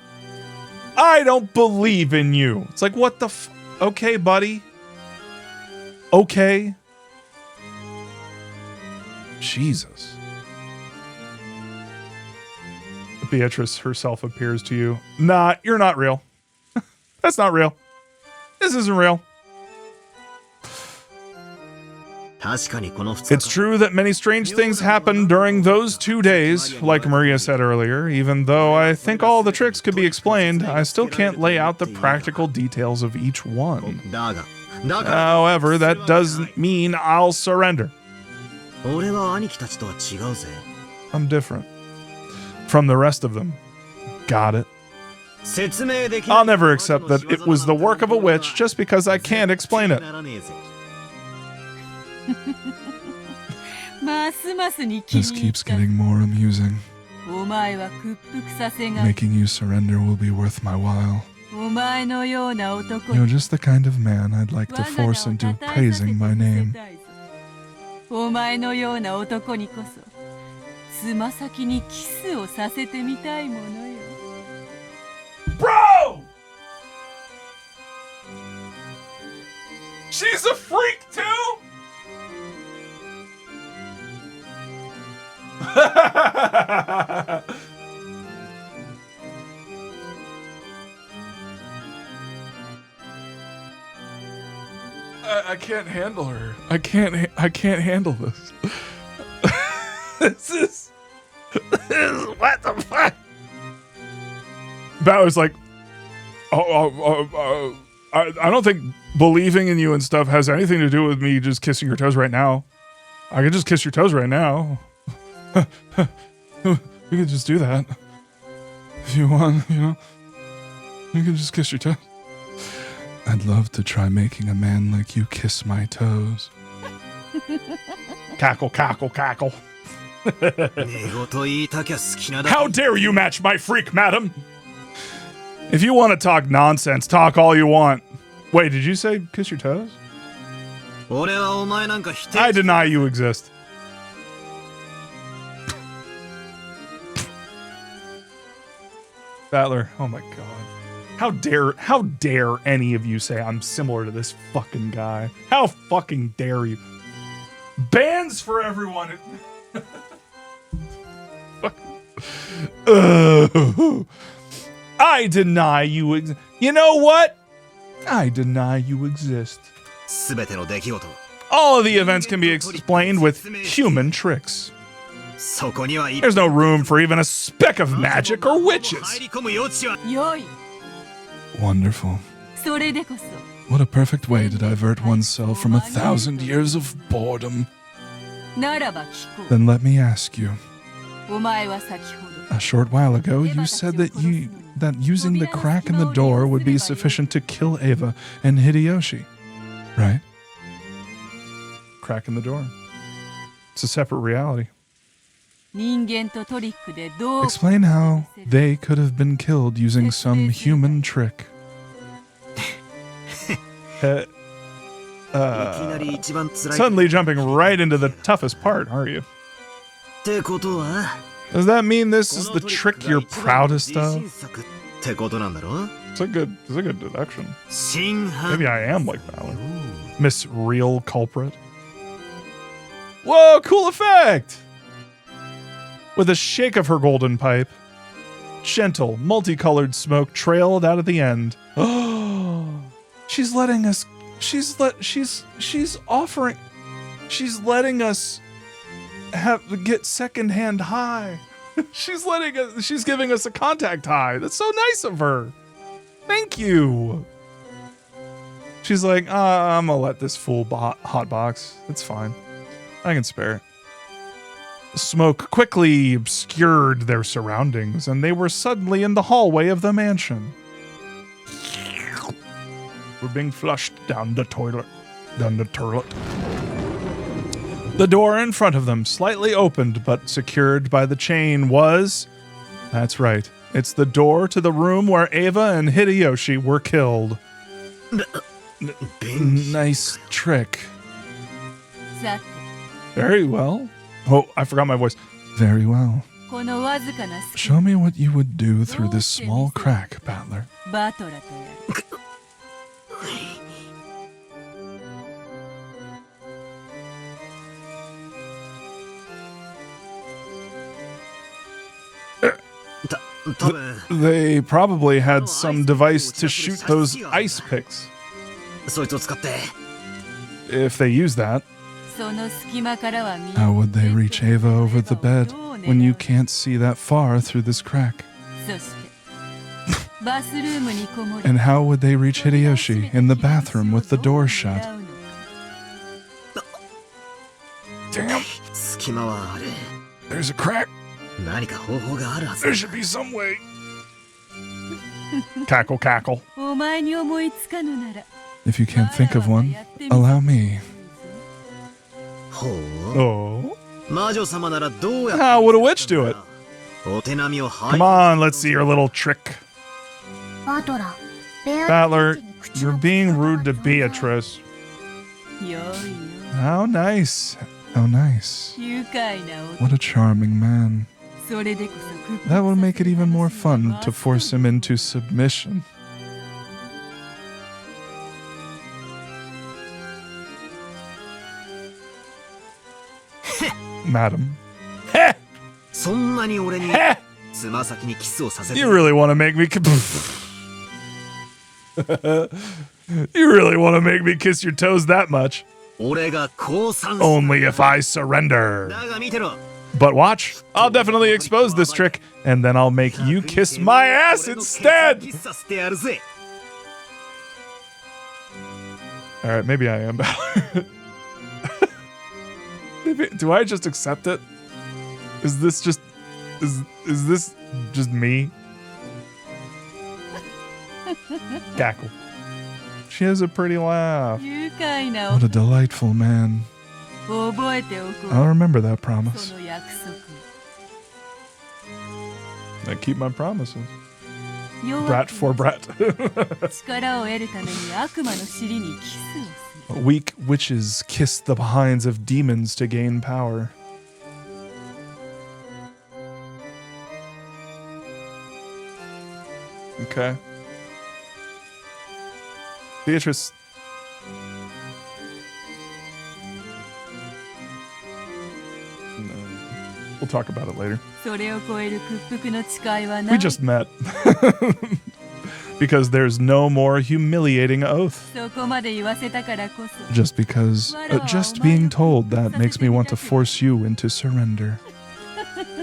I don't believe in you. It's like, what the okay, buddy. Okay. Jesus. Beatrice herself appears to you. Nah, you're not real. That's not real. This isn't real. 確かにこの2日 It's true that many strange things happened during those 2 days, like Maria said earlier. Even though I think all the tricks could be explained, I still can't lay out the practical details of each one. だから However, that doesn't mean I'll surrender. 俺は兄貴たちとは違うぜ I'm different from the rest of them. Got it. 説明できない I'll never accept that it was the work of a witch just because I can't explain it. ならねえぜますますに気 This に入っ keeps た getting more amusing. お前は屈服させが Making you surrender will be worth my while. お前のような男 You're に just the kind of man I'd like to 我が名を force into 称えさせて praising my み name. せたいぞお前のような男にこそつま先にキスをさせてみたいものよ Bro! She's a freak too? I can't handle her. I can't handle this. This is what the fuck? Balor's like, I don't think believing in you and stuff has anything to do with me just kissing your toes right now. I could just kiss your toes right now. We could just do that. If you want, you know. You can just kiss your toes. I'd love to try making a man like you kiss my toes. Cackle, cackle, cackle. How dare you match my freak, madam? If you want to talk nonsense, talk all you want. Wait, did you say kiss your toes? I deny you exist. Battler, oh my god. How dare any of you say I'm similar to this fucking guy? How fucking dare you? Bans for everyone. I deny you You know what? I deny you exist. All of the events can be explained with human tricks. There's no room for even a speck of magic or witches. Wonderful. What a perfect way to divert oneself from 1,000 years of boredom. Then let me ask you. A short while ago, you said that using the crack in the door would be sufficient to kill Eva and Hideyoshi, right? Crack in the door. It's a separate reality. Explain how they could have been killed using some human trick. Suddenly jumping right into the toughest part, are you? Does that mean this is the trick you're proudest of? It's a good deduction. Maybe I am like Valor. Miss Real Culprit. Whoa, cool effect! With a shake of her golden pipe, gentle, multicolored smoke trailed out at the end. Oh, she's letting us. She's letting us get secondhand high. She's giving us a contact high. That's so nice of her. Thank you. She's like, I'm gonna let this fool hotbox. It's fine. I can spare it. Smoke quickly obscured their surroundings, and they were suddenly in the hallway of the mansion. We're being flushed down the toilet. The door in front of them, slightly opened but secured by the chain, was... That's right. It's the door to the room where Eva and Hideyoshi were killed. Nice trick. Very well. Oh, I forgot my voice. Very well. Show me what you would do through this small crack, Battler. They probably had some device to shoot those ice picks. If they use that. How would they reach Eva over the bed when you can't see that far through this crack? And how would they reach Hideyoshi in the bathroom with the door shut? Damn. There's a crack. There should be some way. Cackle, cackle. If you can't think of one, allow me. Oh. How would a witch do it? Come on, let's see your little trick. Battler, you're being rude to Beatrice. How nice. How nice. What a charming man. That will make it even more fun to force him into submission. Madam. そんなに俺に Heh! つま先にキスをさせて You really want to make me You really want to make me kiss your toes that much? 俺が降参 Only if I surrender. だが見てろ But watch, I'll definitely expose this trick, and then I'll make you kiss my ass 俺のケツを instead. キスさせてやるぜ All right, maybe I am. Do I just accept it? Is this just me? Cackle. She has a pretty laugh. 愉快な What a delightful man. 覚えておこ I'll う remember that promise. その約束 I keep my promises. 弱 Brat き for brat. 力を得るために悪魔の尻にキスをする Weak witches kiss the behinds of demons to gain power. Okay. Beatrice. No. We'll talk about it later. それを超える屈服の誓いはな We い just met. Because there's no more humiliating oath. そこまで言わせたからこそ Just because, just being told that makes me want to force you into surrender.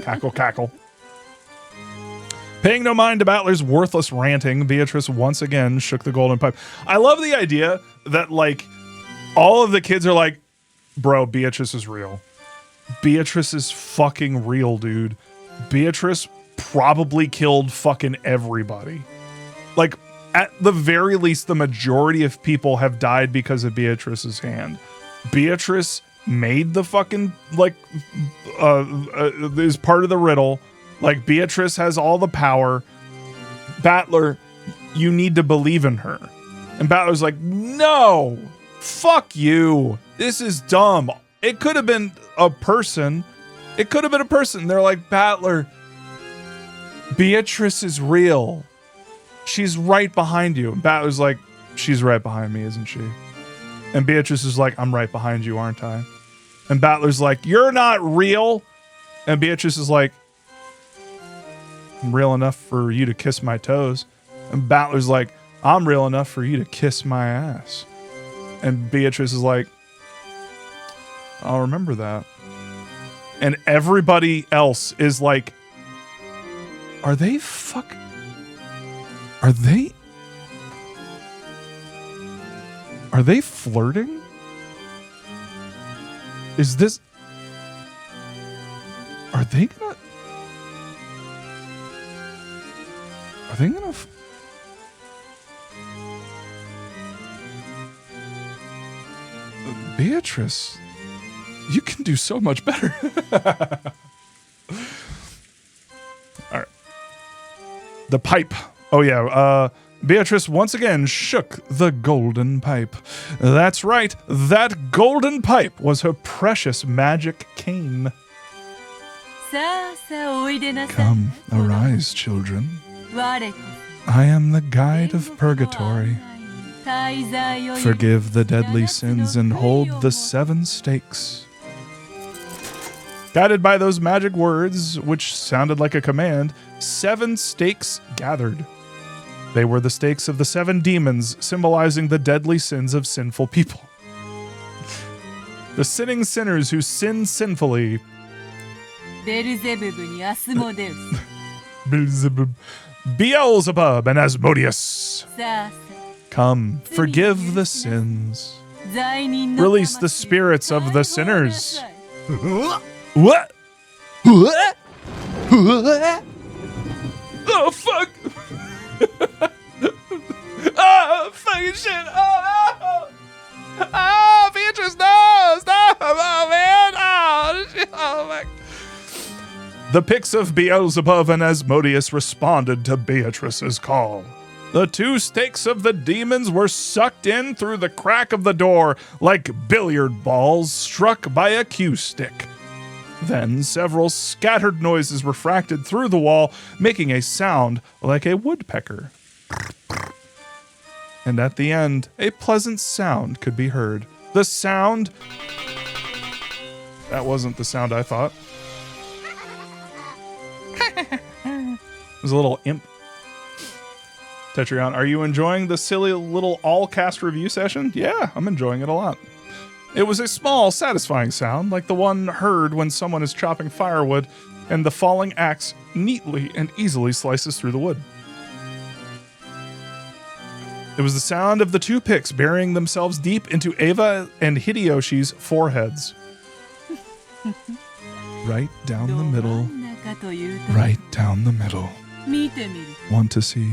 Cackle, cackle. Paying no mind to Battler's worthless ranting, Beatrice once again shook the golden pipe. I love the idea that, like, all of the kids are like, bro, Beatrice is real. Beatrice is fucking real, dude. Beatrice probably killed fucking everybody. Like, at the very least, the majority of people have died because of Beatrice's hand. Beatrice made the fucking, like, is part of the riddle. Like, Beatrice has all the power. Battler, you need to believe in her. And Battler's like, no, fuck you. This is dumb. It could have been a person. It could have been a person. They're like, Battler, Beatrice is real. She's right behind you. And Battler's like, she's right behind me, isn't she? And Beatrice is like, I'm right behind you, aren't I? And Battler's like, you're not real. And Beatrice is like, I'm real enough for you to kiss my toes. And Battler's like, I'm real enough for you to kiss my ass. And Beatrice is like, I'll remember that. And everybody else is like, are they flirting? Is this... Are they gonna... Beatrice, you can do so much better. All right. The pipe. Oh, yeah. Beatrice once again shook the golden pipe. That's right. That golden pipe was her precious magic cane. さあさあおいでなさい Come, arise, children. 我こ I am the guide of purgatory. そ滞在を Forgive the deadly sins and hold the 7 stakes. Guided by those magic words, which sounded like a command, 7 stakes gathered. They were the stakes of the 7 demons, symbolizing the deadly sins of sinful people. The sinning sinners who sin sinfully. ベルゼブブにアスモデウス Beelzebub and Asmodeus. さあさ Come, forgive the sins. あ罪人の Release the spirits of the sinners. うわ What? What? What? Oh, fuck. Oh, fucking shit. Oh, no. Oh, Beatrice, no. Stop. Oh, man. Oh, shit. Oh, my. The pics of Beelzebub and Asmodeus responded to Beatrice's call. The 2 stakes of the demons were sucked in through the crack of the door like billiard balls struck by a cue stick. Then several scattered noises refracted through the wall, making a sound like a woodpecker. And at the end, a pleasant sound could be heard. The sound... That wasn't the sound I thought. There's a little imp. Tetrion, are you enjoying the silly little all-cast review session? Yeah, I'm enjoying it a lot. It was a small, satisfying sound, like the one heard when someone is chopping firewood and the falling axe neatly and easily slices through the wood. It was the sound of the two picks burying themselves deep into Eva and Hideyoshi's foreheads. Right down the middle. Right down the middle. Want to see?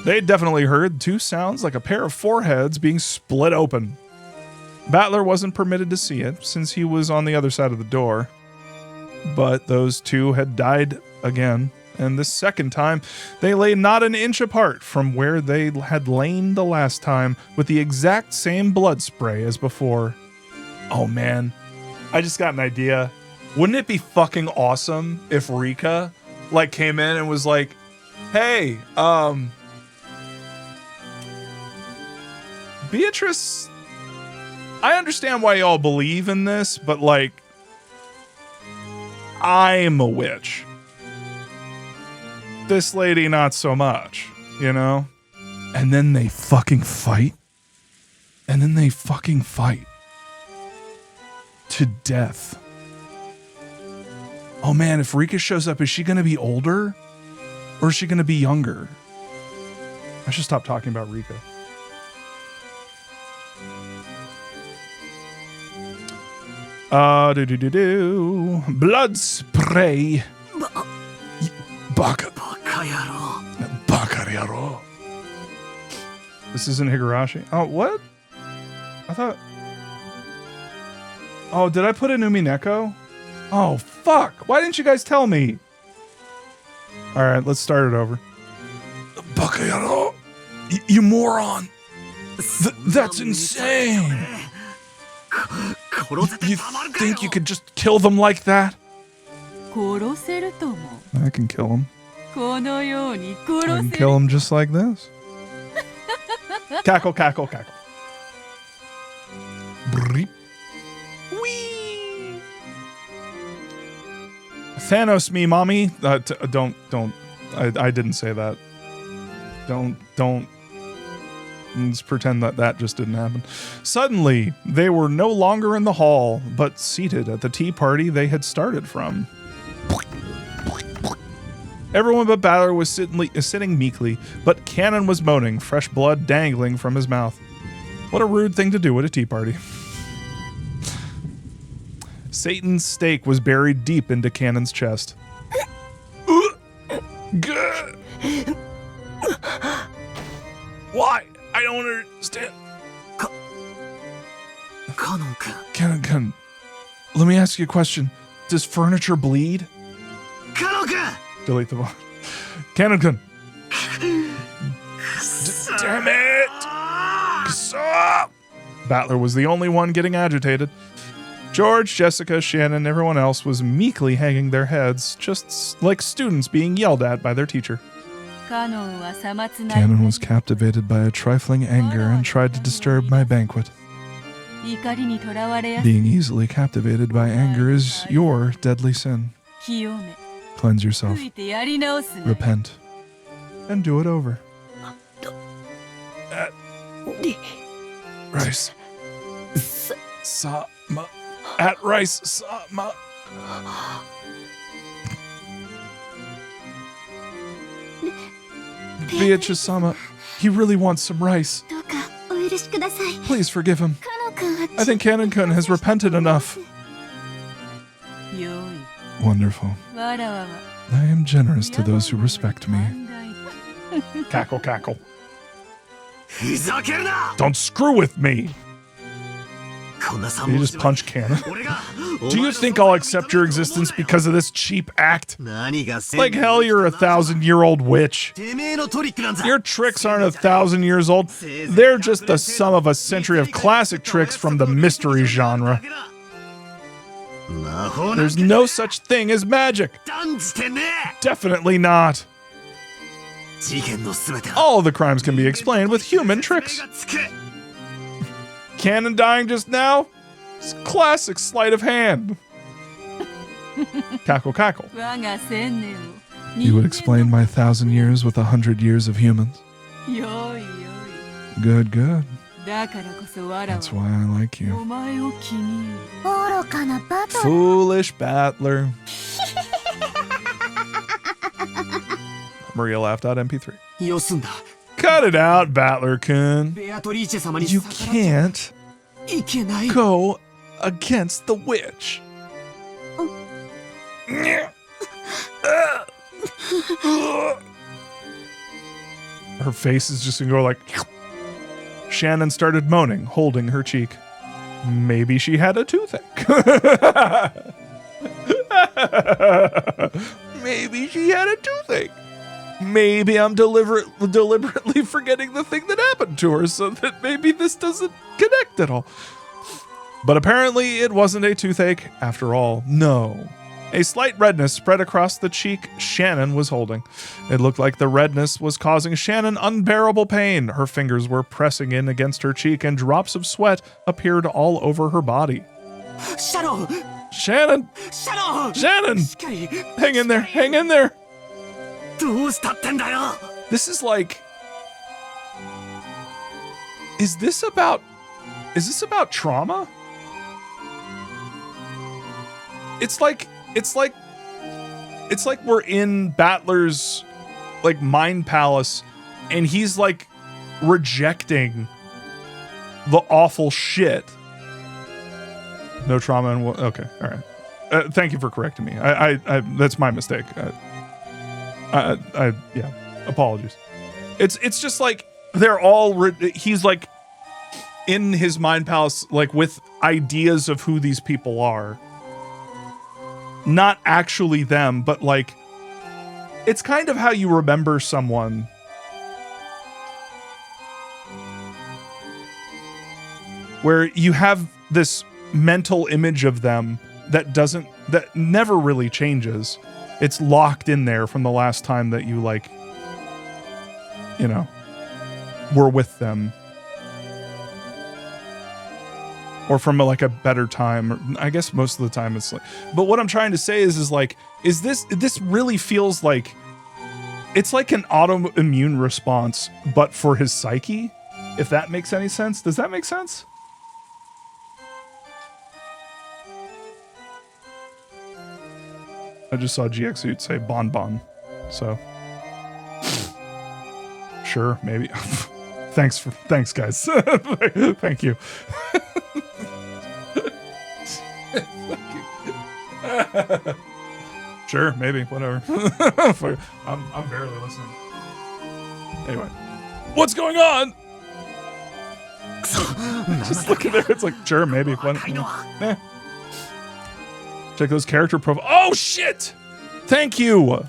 They definitely heard two sounds like a pair of foreheads being split open. Battler wasn't permitted to see it since he was on the other side of the door. But those two had died again, and this second time they lay not an inch apart from where they had lain the last time with the exact same blood spray as before. Oh man, I just got an idea. Wouldn't it be fucking awesome if Rika like came in and was like, hey, Beatrice, I understand why y'all believe in this, but like, I'm a witch. This lady, not so much, you know? And then they fucking fight. And then they fucking fight. To death. Oh man, if Rika shows up, is she gonna be older? Or is she gonna be younger? I should stop talking about Rika. Blood spray. Baka. Bakayaro. This isn't Higurashi. Oh, what? I thought. Oh, did I put in Umineko? Oh, fuck. Why didn't you guys tell me? Alright, let's start it over. Bakayaro. You moron. That's insane. You think you could just kill them like that? I can kill him. I can kill him just like this. Cackle, cackle, cackle. Breep. Whee! Thanos me, mommy. Don't. I didn't say that. Don't. Let's pretend that just didn't happen. Suddenly, they were no longer in the hall, but seated at the tea party they had started from. Everyone but Battler was sitting meekly, but Cannon was moaning, fresh blood dangling from his mouth. What a rude thing to do at a tea party. Satan's stake was buried deep into Cannon's chest. Why? I don't understand. Cannon, let me ask you a question. Does furniture bleed? Delete the one. Cannon-kun. Damn it! Battler was the only one getting agitated. George, Jessica, Shannon, everyone else was meekly hanging their heads, just like students being yelled at by their teacher. Cannon was captivated by a trifling anger and tried to disturb my banquet. Being easily captivated by anger is your deadly sin. Cleanse yourself, repent, and do it over. At Rice. Sama. At Rice. Sama. Beatrice Sama, he really wants some rice. Please forgive him. I think Cannon-kun has repented enough. Wonderful. I am generous to those who respect me. Cackle, cackle. Don't screw with me! You just punch Cannon. Do you think I'll accept your existence because of this cheap act? Like hell, you're a 1,000-year-old witch. Your tricks aren't 1,000 years old. They're just the sum of a century of classic tricks from the mystery genre. There's no such thing as magic. Definitely not. All of the crimes can be explained with human tricks. Cannon dying just now? It's classic sleight of hand. Cackle, cackle. You would explain my 1,000 years with 100 years of humans. よいよい Good, good. だからこそわらわ That's why I like お you. 前を気に入る愚かなバトル Foolish battler. Maria laughed out MP3. よすんだ Cut it out, Battler-kun. ベアトリーチェ様に You 逆らっ can't いけない go against the witch. Her face is just gonna go like. Shannon started moaning, holding her cheek. Maybe she had a toothache. Maybe she had a toothache. Maybe I'm deliberately forgetting the thing that happened to her so that maybe this doesn't connect at all. But apparently it wasn't a toothache after all. No. A slight redness spread across the cheek Shannon was holding. It looked like the redness was causing Shannon unbearable pain. Her fingers were pressing in against her cheek and drops of sweat appeared all over her body. シャロン Shannon! シャロン Shannon! しっかり Hang in there! Hang in there! どうしたってんだよ This is like... Is this about trauma? It's like we're in Battler's like mind palace and he's like rejecting the awful shit. No trauma and okay, all right. Thank you for correcting me. I that's my mistake. Yeah, apologies. It's just like they're all he's like in his mind palace like with ideas of who these people are. Not actually them, but like it's kind of how you remember someone. Where you have this mental image of them that never really changes. It's locked in there from the last time that you like, you know, were with them. Or from like a better time. I guess most of the time it's like, but what I'm trying to say is this really feels like it's like an autoimmune response, but for his psyche, if that makes any sense. Does that make sense? I just saw GXUt say bonbon, so sure, maybe. Thanks guys. Thank you. Sure, maybe, whatever. I'm barely listening. Anyway, what's going on? Just look at there. It's like, sure, maybe. Check those character profiles. Oh shit! Thank you.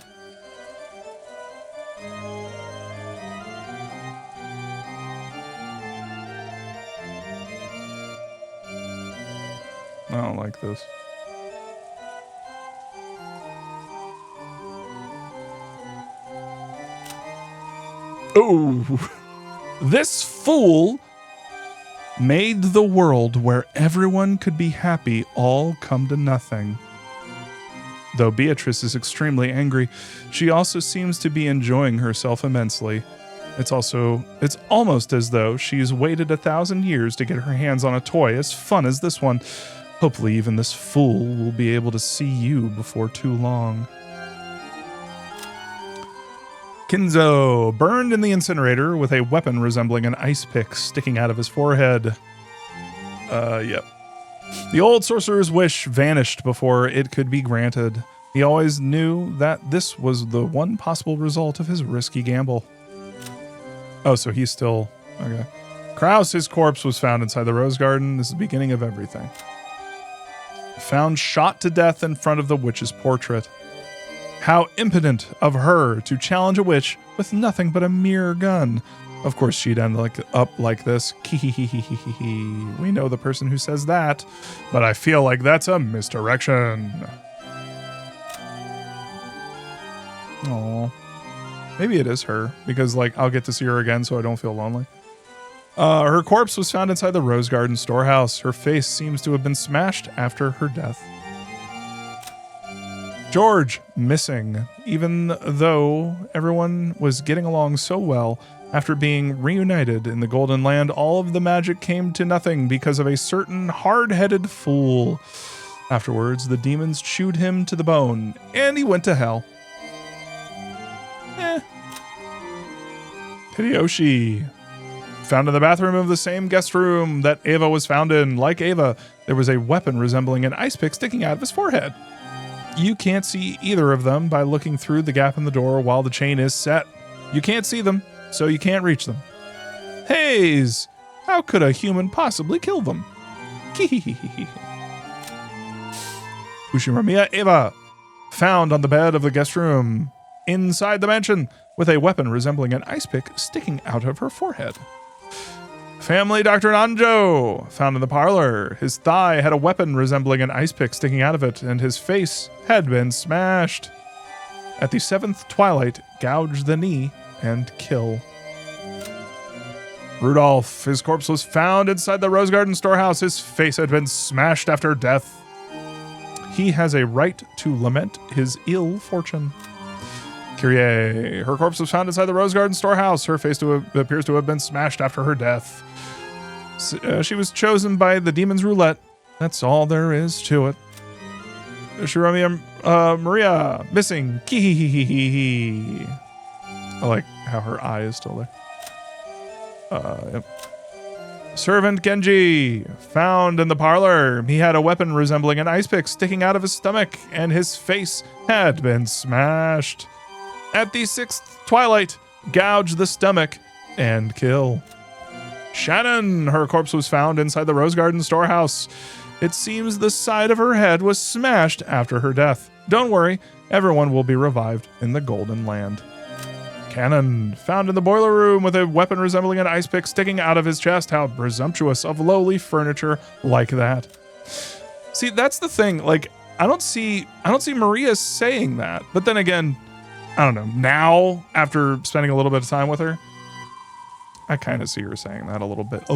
I don't like this. Oh, this fool made the world where everyone could be happy all come to nothing. Though Beatrice is extremely angry, she also seems to be enjoying herself immensely. It's almost as though she's waited 1,000 years to get her hands on a toy as fun as this one. Hopefully even this fool will be able to see you before too long. Kinzo, burned in the incinerator with a weapon resembling an ice pick sticking out of his forehead. Yep. The old sorcerer's wish vanished before it could be granted. He always knew that this was the one possible result of his risky gamble. Oh, so he's still... Okay. Kraus, his corpse was found inside the rose garden. This is the beginning of everything. Found shot to death in front of the witch's portrait. How impotent of her to challenge a witch with nothing but a mere gun. Of course, she'd end up like this. We know the person who says that, but I feel like that's a misdirection. Aww. Maybe it is her, because I'll get to see her again so I don't feel lonely. Her corpse was found inside the Rose Garden storehouse. Her face seems to have been smashed after her death. George, missing, even though everyone was getting along so well. After being reunited in the Golden Land, all of the magic came to nothing because of a certain hard-headed fool. Afterwards, the demons chewed him to the bone, and he went to hell. Hideyoshi. Found in the bathroom of the same guest room that Ava was found in. Like Ava, there was a weapon resembling an ice pick sticking out of his forehead. You can't see either of them by looking through the gap in the door while the chain is set. You can't see them, so you can't reach them. Haze! How could a human possibly kill them? Ushiramiya Eva, found on the bed of the guest room inside the mansion with a weapon resembling an ice pick sticking out of her forehead. Family Dr. Nanjo, found in the parlor. His thigh had a weapon resembling an ice pick sticking out of it, and his face had been smashed. At the seventh twilight, gouge the knee and kill. Rudolph, his corpse was found inside the Rose Garden storehouse. His face had been smashed after death. He has a right to lament his ill fortune. Kyrie, her corpse was found inside the Rose Garden storehouse. Her face appears to have been smashed after her death. She was chosen by the Demon's Roulette. That's all there is to it. Shiromia Maria, missing. Kihihihihi. I like how her eye is still there. Yep. Servant Genji, found in the parlor. He had a weapon resembling an ice pick sticking out of his stomach, and his face had been smashed. At the sixth twilight, gouge the stomach and kill. Shannon, her corpse was found inside the Rose Garden storehouse. It seems the side of her head was smashed after her death. Don't worry, everyone will be revived in the Golden Land. Cannon, found in the boiler room with a weapon resembling an ice pick sticking out of his chest. How presumptuous of lowly furniture like that. See, that's the thing. Like, I don't see Maria saying that. But then again, I don't know. Now, after spending a little bit of time with her, I kind of see her saying that a little bit.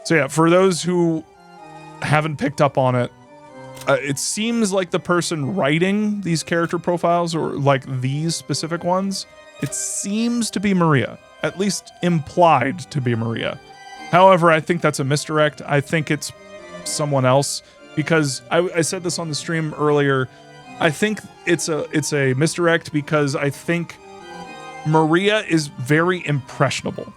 So yeah, for those who haven't picked up on it, it seems like the person writing these character profiles, or like these specific ones, it seems to be Maria, at least implied to be Maria. However, I think that's a misdirect. I think it's someone else, because I said this on the stream earlier. I think it's a misdirect because I think Maria is very impressionable,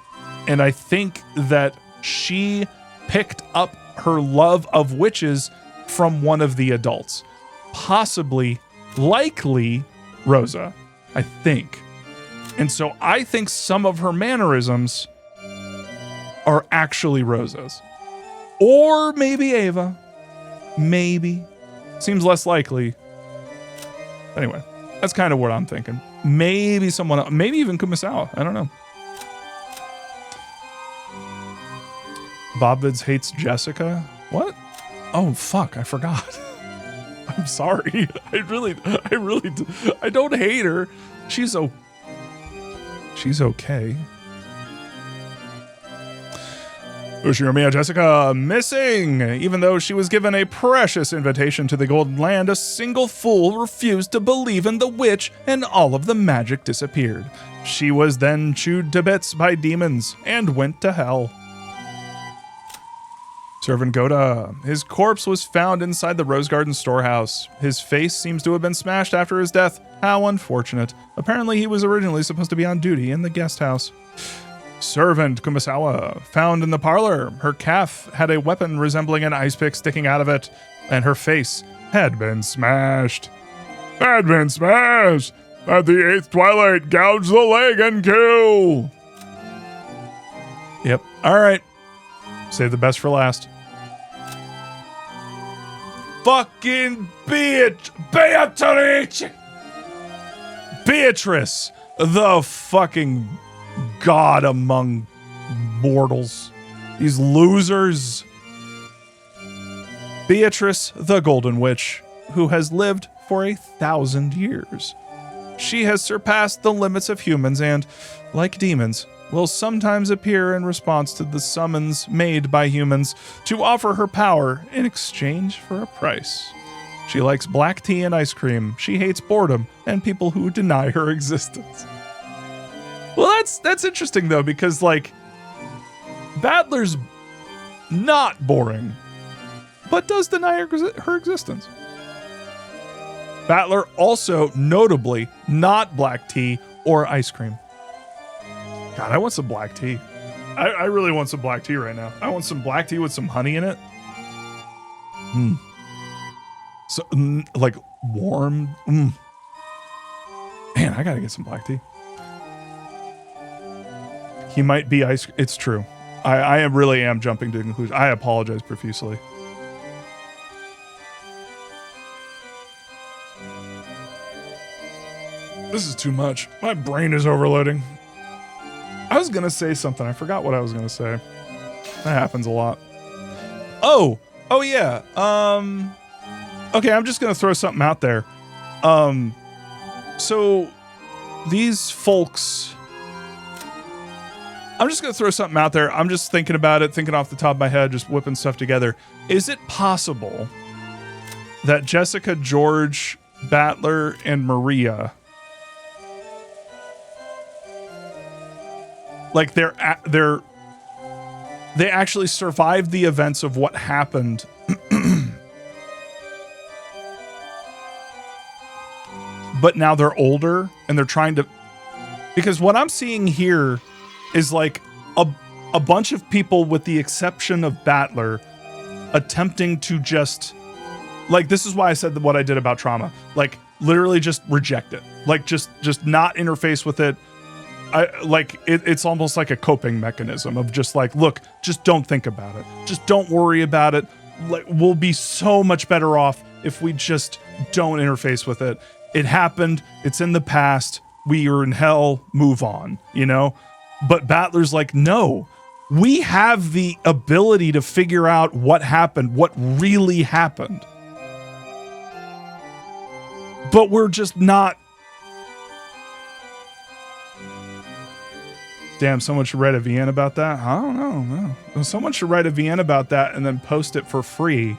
and I think that she picked up her love of witches from one of the adults, likely Rosa, I think. And so I think some of her mannerisms are actually Rosa's, or maybe Ava, maybe. Seems less likely. Anyway, that's kind of what I'm thinking. Maybe someone else, maybe even Kumasawa. I don't know. Bobvids hates Jessica. What? Oh, fuck, I forgot. I'm sorry. I don't hate her. She's okay. Ushiramiya Jessica, missing. Even though she was given a precious invitation to the Golden Land, a single fool refused to believe in the witch, and all of the magic disappeared. She was then chewed to bits by demons and went to hell. Servant Goda, his corpse was found inside the Rose Garden storehouse. His face seems to have been smashed after his death. How unfortunate. Apparently he was originally supposed to be on duty in the guest house. Servant Kumasawa, found in the parlor. Her calf had a weapon resembling an ice pick sticking out of it, and her face had been smashed. At the eighth twilight, gouge the leg and kill. Yep. All right. Save the best for last. Fucking Beatrice! Beatrice, the fucking god among mortals. These losers. Beatrice, the Golden Witch, who has lived for 1,000 years. She has surpassed the limits of humans and, like demons, will sometimes appear in response to the summons made by humans to offer her power in exchange for a price. She likes black tea and ice cream. She hates boredom and people who deny her existence. Well, that's interesting though, because like Battler's not boring, but does deny her existence. Battler also notably not black tea or ice cream. God, I want some black tea. I really want some black tea right now. I want some black tea with some honey in it. So, like warm. Man, I gotta get some black tea. He might be ice. It's true. I really am jumping to conclusions. I apologize profusely. This is too much. My brain is overloading. I was gonna say something. I forgot what I was gonna say. That happens a lot. Oh yeah. Okay, I'm just gonna throw something out there. So these folks. I'm just gonna throw something out there. I'm just thinking about it, thinking off the top of my head, just whipping stuff together. Is it possible that Jessica, George, Battler, and Maria, like they actually survived the events of what happened, but now they're older and they're trying to, because what I'm seeing here is like a bunch of people, with the exception of Battler, attempting to just, like, this is why I said what I did about trauma. Like, literally just reject it. Like, just not interface with it. It's almost like a coping mechanism of just like, look, just don't think about it. Just don't worry about it. Like, we'll be so much better off if we just don't interface with it. It happened. It's in the past. We are in hell. Move on, you know? But Battler's like, no, we have the ability to figure out what happened, what really happened. But we're just not. Damn, someone should write a VN about that. I don't know. No. Someone should write a VN about that and then post it for free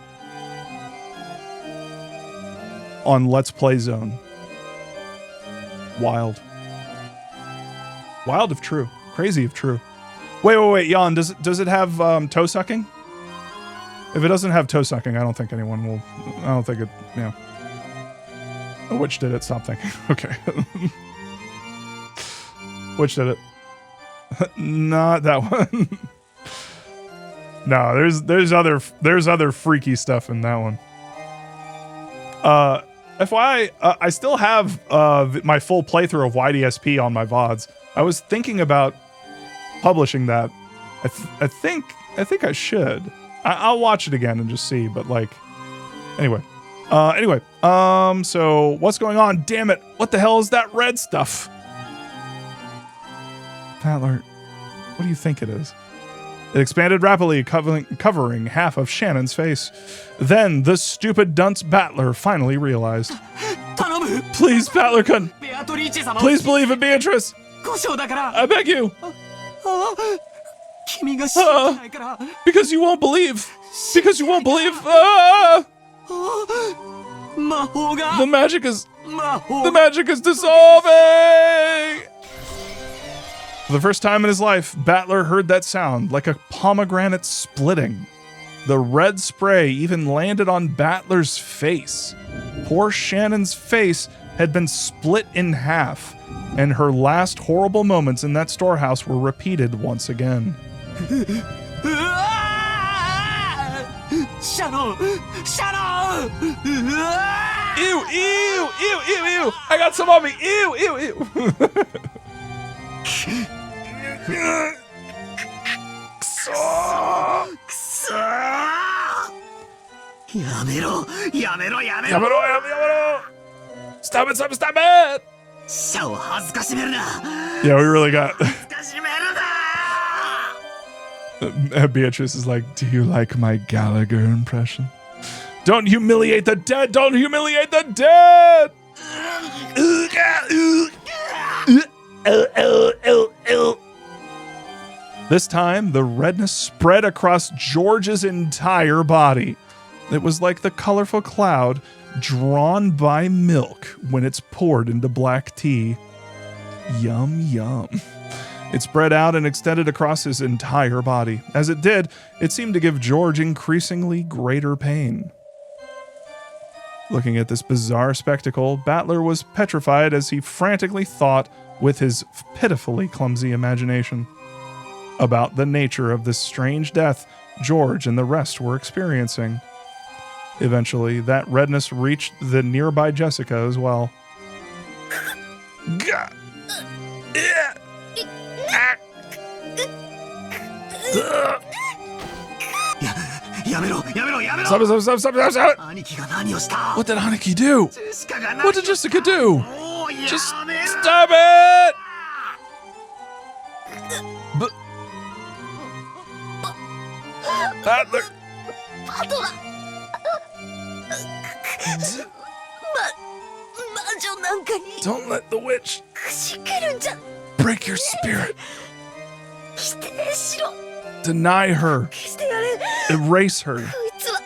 on Let's Play Zone. Wild. Wild if true. Crazy if true. Wait, Jan, does it have toe sucking? If it doesn't have toe sucking, I don't think anyone will. I don't think it. Yeah. Oh, which did it? Stop thinking. Okay. Which did it? Not that one. No, there's other freaky stuff in that one. FYI, I still have my full playthrough of YDSP on my VODs. I was thinking about publishing that. I think I should. I'll watch it again and just see. But like, anyway. So what's going on? Damn it! What the hell is that red stuff? Battler, what do you think it is? It expanded rapidly, covering half of Shannon's face. Then the stupid dunce Battler finally realized. Please, Battler-kun. Please believe in Beatrice. I beg you. Because you won't believe. Because you won't believe. The magic is dissolving. For the first time in his life, Battler heard that sound, like a pomegranate splitting. The red spray even landed on Battler's face. Poor Shannon's face had been split in half, and her last horrible moments in that storehouse were repeated once again. Shadow! Ew, ew, ew, ew, ew! I got some on me! Ew, ew, ew! Yamero! Stop it! Yeah, we really got. Beatrice is like, do you like my Gallagher impression? Don't humiliate the dead! Don't humiliate the dead! This time, the redness spread across George's entire body. It was like the colorful cloud drawn by milk when it's poured into black tea. Yum, yum. It spread out and extended across his entire body. As it did, it seemed to give George increasingly greater pain. Looking at this bizarre spectacle, Battler was petrified as he frantically thought with his pitifully clumsy imagination about the nature of this strange death George and the rest were experiencing. Eventually, that redness reached the nearby Jessica as well. Stop. 兄貴が何をした What did Haneki do? ジェシカが何を What did Jessica do? もうやめろ Just stop it! But Battler. パトラ魔女なんかに Don't let the witch くじけるんじゃ break your spirit. 否定しろ Deny her. 消してやれ Erase her. こいつは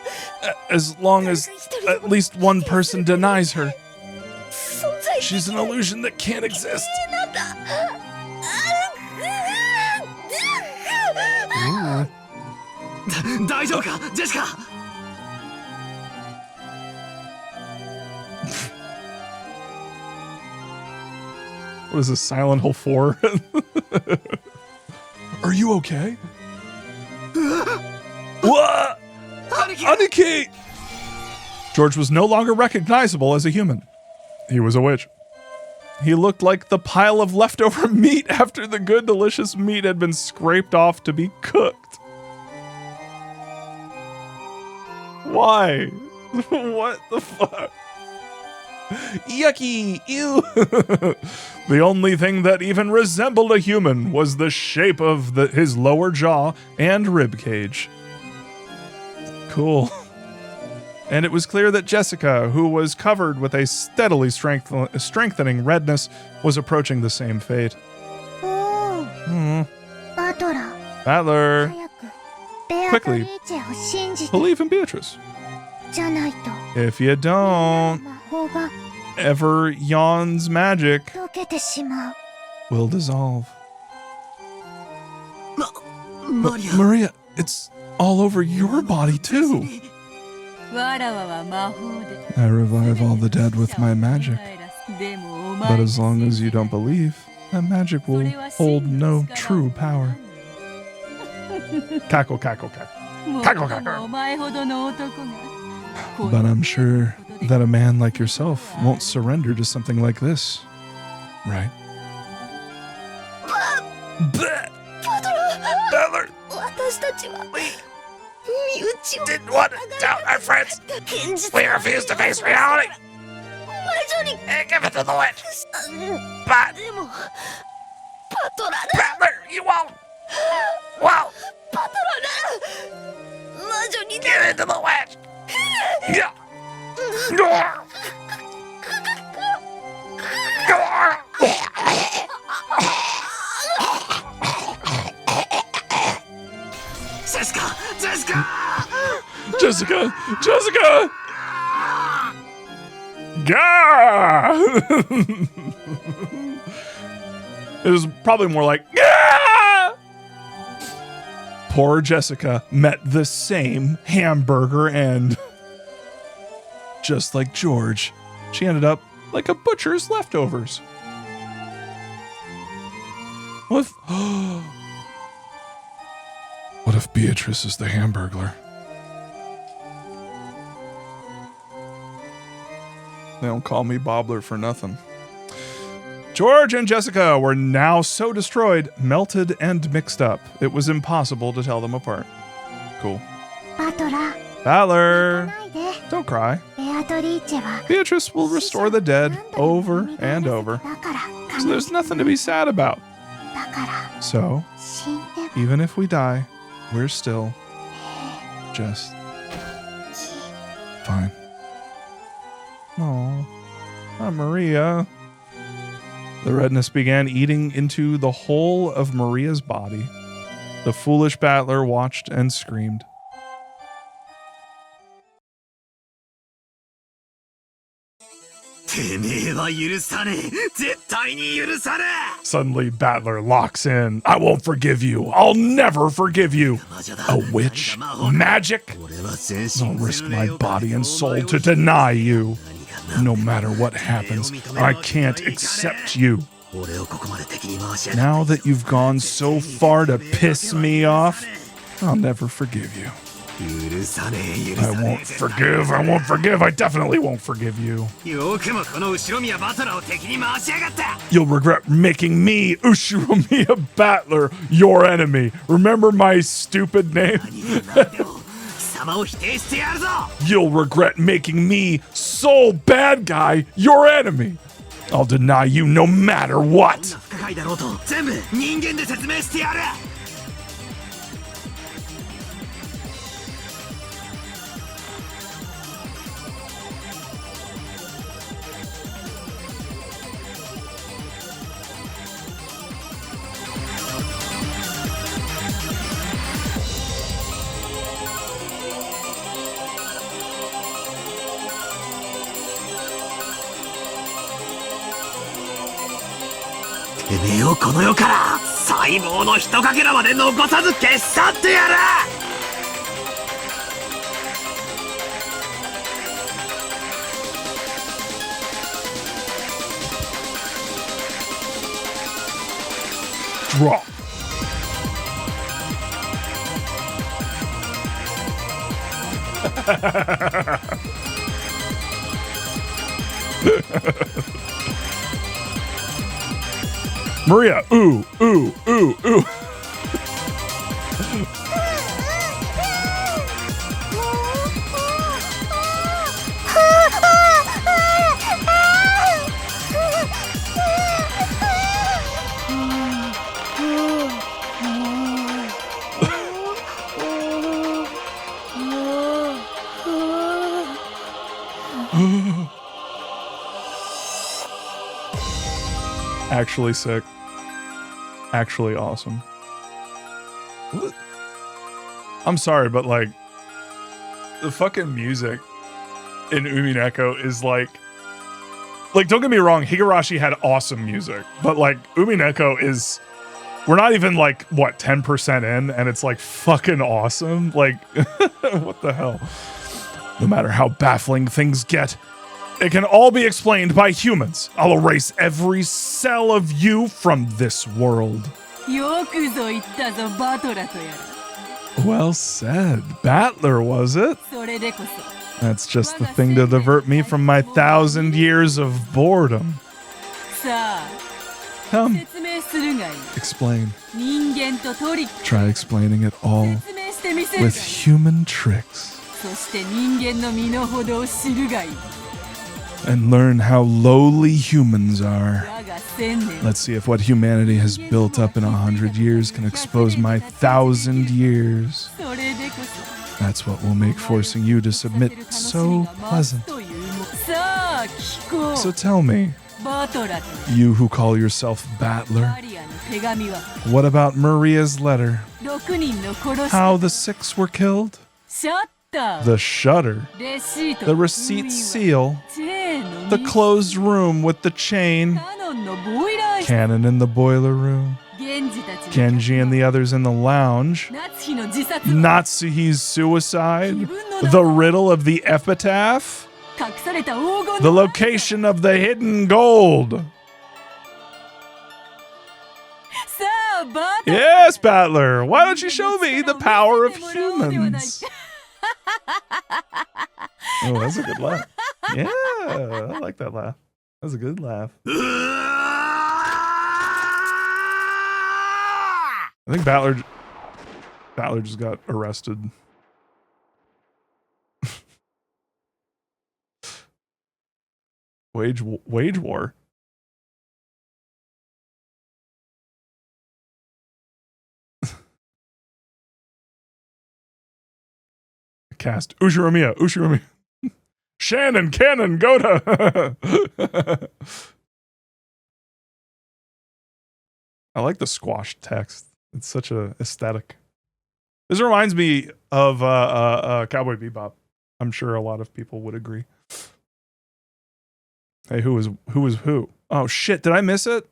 As long as at least one person denies her. 存在 She's an illusion that can't exist. なんだ 大丈夫かジェシカ What is this, Silent Hill 4? Are you okay? What? Haneki! George was no longer recognizable as a human. He was a witch. He looked like the pile of leftover meat after the good, delicious meat had been scraped off to be cooked. Why? What the fuck? Yucky! Ew! The only thing that even resembled a human was the shape of his lower jaw and rib cage. Cool. And it was clear that Jessica, who was covered with a steadily strengthening redness, was approaching the same fate. バトラ Battler, 早くベアト Quickly. リーチェを信じて believe in Beatrice. じゃないと If you don't, 魔法が ever Yawn's magic 溶けてしまう will dissolve. マリア Maria, it's all over your body too. わらわは魔法で I revive all the dead with my magic. でもお前 But as long as you don't believe, that magic will hold no true power. Cackle, cackle, cackle. もっともお前ほどの男が But I'm sure that a man like yourself won't surrender to something like this. Right? Battler 私たちは身内を didn't want to doubt our friends. 現実 We refuse to face reality 魔女に and give it to the witch. But でもパトラだ Battler, you won't. Well, パトラだ魔女に give it to the witch. Yeah. Jessica! Jessica! Jessica! Jessica! Gah! It was probably more like, Gah! Poor Jessica met the same hamburger end. Just like George, she ended up like a butcher's leftovers. What if, what if Beatrice is the hamburglar? They don't call me Bobbler for nothing. George and Jessica were now so destroyed, melted, and mixed up. It was impossible to tell them apart. Cool. パトラ Battler, ないで don't cry. ベアトリーチェは Beatrice will restore the dead over and over. だから So there's nothing to be sad about. だから So, 死んでも even if we die, we're still just fine. Oh, not Maria. The redness began eating into the whole of Maria's body. The foolish battler watched and screamed. Suddenly, Battler locks in. I won't forgive you. I'll never forgive you. A witch? Magic? I'll risk my body and soul to deny you. No matter what happens, I can't accept you. Now that you've gone so far to piss me off, I'll never forgive you. I won't forgive. I definitely won't forgive you. You'll regret making me, Ushiromiya Battler, your enemy. Remember my stupid name? You'll regret making me, Soul Bad Guy, your enemy. I'll deny you no matter what. Drop. Maria, ooh, ooh, ooh, ooh. Actually sick. Actually awesome. What? I'm sorry, but like the fucking music in Umineko is like don't get me wrong, Higurashi had awesome music, but like Umineko is, we're not even like what 10% in and it's like fucking awesome. Like what the hell? No matter how baffling things get, it can all be explained by humans. I'll erase every cell of you from this world. Well said. Battler, was it? That's just the thing to divert me from my 1,000 years of boredom. Come. Explain. Try explaining it all with human tricks. And learn how lowly humans are. Let's see if what humanity has built up in 100 years can expose my 1,000 years. That's what will make forcing you to submit so pleasant. So tell me, you who call yourself Battler, what about Maria's letter? How the 6 were killed? The shutter, the receipt seal, the closed room with the chain, Cannon in the boiler room, Genji and the others in the lounge, Natsuhi's suicide, the riddle of the epitaph, the location of the hidden gold. Yes, Battler, why don't you show me the power of humans? Oh, that's a good laugh. Yeah, I like that laugh. That's a good laugh. I think Battler just got arrested. Wage war. Cast Ushiromiya. Shannon, Cannon, go to. I like the squashed text. It's such a aesthetic. This reminds me of Cowboy Bebop. I'm sure a lot of people would agree. Hey, who was who? Oh shit, did I miss it?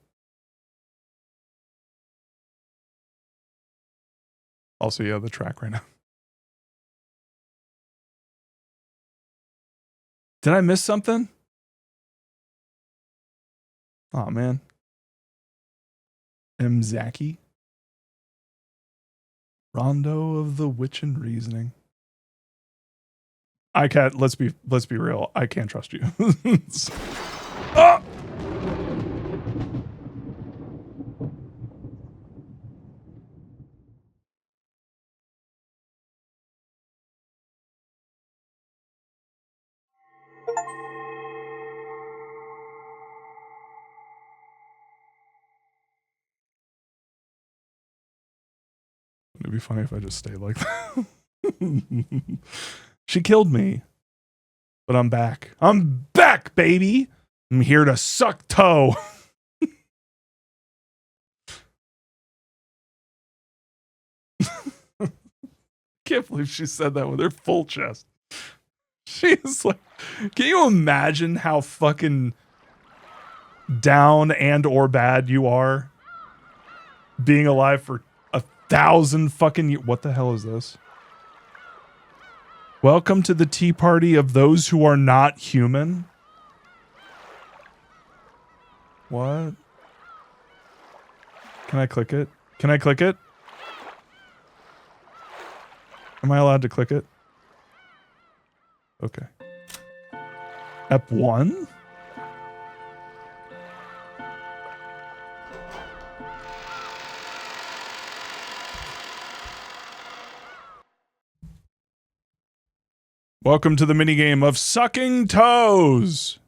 Also, yeah, the track right now. Did I miss something? Oh man. M. Zaki. Rondo of the Witch and Reasoning. I can't, let's be real. I can't trust you. Ah! It'd be funny if I just stayed like that. She killed me. But I'm back. I'm back, baby. I'm here to suck toe. Can't believe she said that with her full chest. She is like, can you imagine how fucking down and or bad you are being alive for 1,000 fucking years? What the hell is this? Welcome to the tea party of those who are not human. What? Can I click it? Can I click it? Am I allowed to click it? Okay. Ep 1? Welcome to the minigame of sucking toes.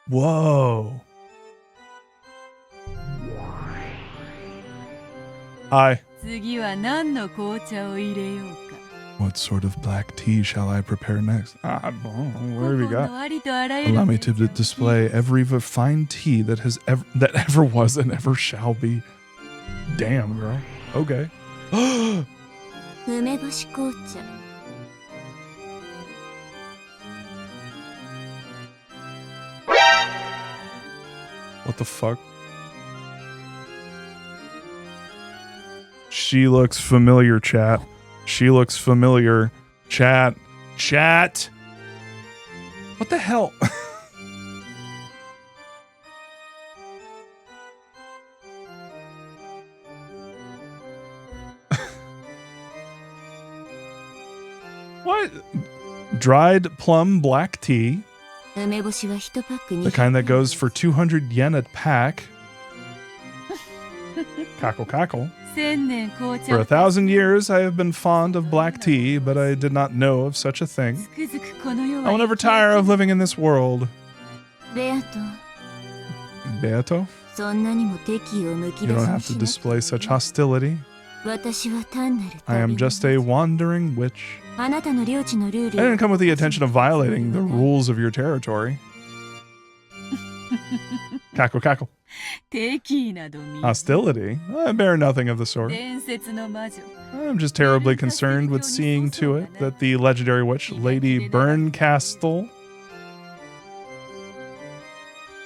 Whoa. Hi. What sort of black tea shall I prepare next? What have you got? Allow me to display every fine tea that has ever was and ever shall be. Damn, girl. Okay. What the fuck? She looks familiar, chat. She looks familiar. Chat. Chat. What the hell? What? Dried plum black tea. The kind that goes for 200 yen a pack. Cackle, cackle. For 1,000 years, I have been fond of black tea, but I did not know of such a thing. I will never tire of living in this world. Beato? You don't have to display such hostility. I am just a wandering witch. I didn't come with the intention of violating the rules of your territory. Cackle, cackle. Hostility? I bear nothing of the sort. I'm just terribly concerned with seeing to it that the legendary witch, Lady Burncastle.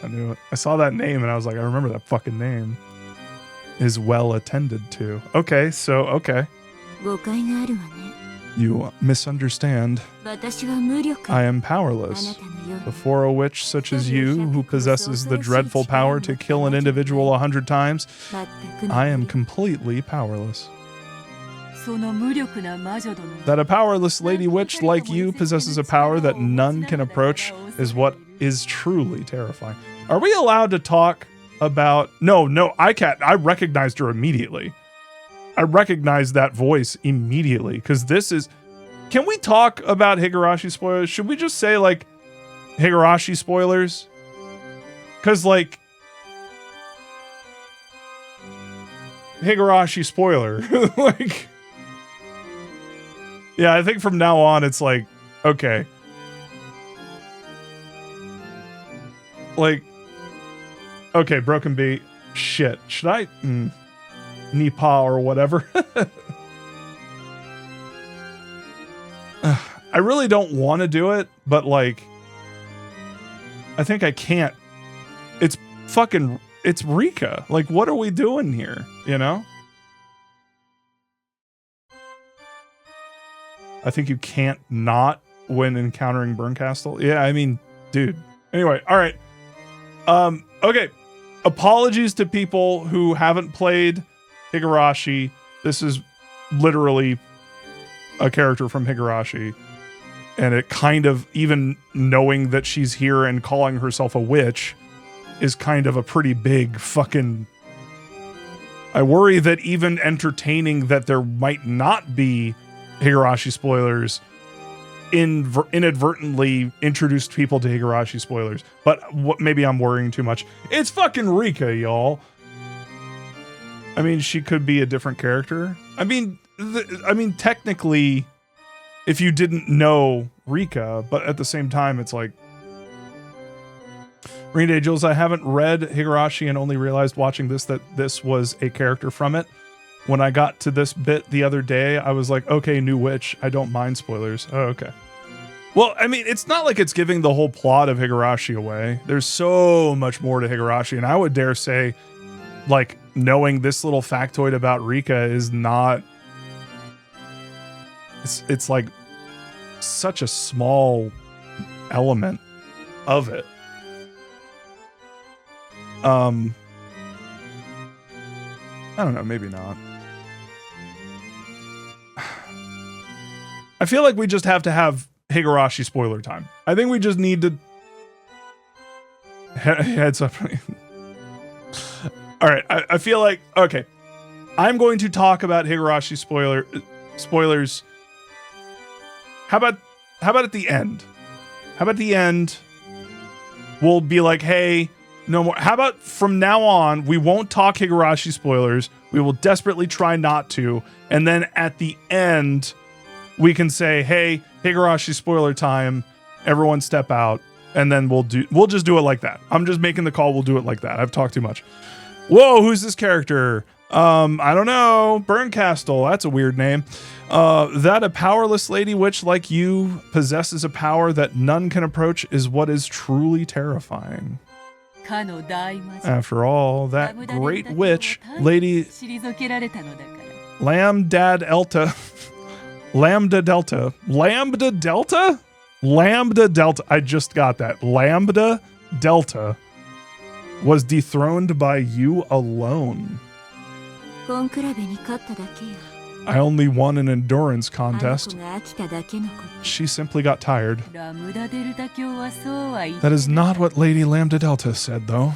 I knew it. I saw that name and I was like, I remember that fucking name. Is well attended to. Okay, so, okay. You misunderstand. I am powerless. Before a witch such as you, who possesses the dreadful power to kill an individual 100 times, I am completely powerless. That a powerless lady witch like you possesses a power that none can approach is what is truly terrifying. Are we allowed to talk about... No, I can't. I recognized her immediately. I recognized that voice immediately, because this is... Can we talk about Higurashi spoilers? Should we just say, like, Higurashi spoilers? Because, like... Higurashi spoiler. Like... Yeah, I think from now on, it's like, okay. Like... Okay, Broken Beat. Shit. Should I... Nipa or whatever. I really don't want to do it, but like I think I can't. It's Rika. Like, what are we doing here? You know? I think you can't not when encountering Burncastle. Yeah, I mean, dude. Anyway, all right. Okay. Apologies to people who haven't played Higurashi. This is literally a character from Higurashi. And it kind of, even knowing that she's here and calling herself a witch is kind of a pretty big fucking... I worry that even entertaining that there might not be Higurashi spoilers inadvertently introduced people to Higurashi spoilers. But maybe I'm worrying too much. It's fucking Rika, y'all. I mean, she could be a different character. I mean, technically, if you didn't know Rika, but at the same time, it's like... Rain Angels, I haven't read Higurashi and only realized watching this that this was a character from it. When I got to this bit the other day, I was like, okay, new witch. I don't mind spoilers. Oh, okay. Well, I mean, it's not like it's giving the whole plot of Higurashi away. There's so much more to Higurashi, and I would dare say, like, knowing this little factoid about Rika is not... It's like such a small element of it. I don't know, maybe not. I feel like we just have to have Higurashi spoiler time. I think we just need to heads up. All right, I feel like, okay, I'm going to talk about Higurashi spoilers. How about at the end? How about the end? We'll be like, hey, no more. How about from now on, we won't talk Higurashi spoilers. We will desperately try not to. And then at the end, we can say, hey, Higurashi spoiler time. Everyone step out. And then we'll just do it like that. I'm just making the call. We'll do it like that. I've talked too much. Whoa, who's this character? I don't know. Burncastle. That's a weird name. That a powerless lady witch like you possesses a power that none can approach is what is truly terrifying. After all, that great witch, Lady Lambda Delta, I just got that. Lambda Delta was dethroned by you alone. I only won an endurance contest. She simply got tired. That is not what Lady Lambda Delta said, though.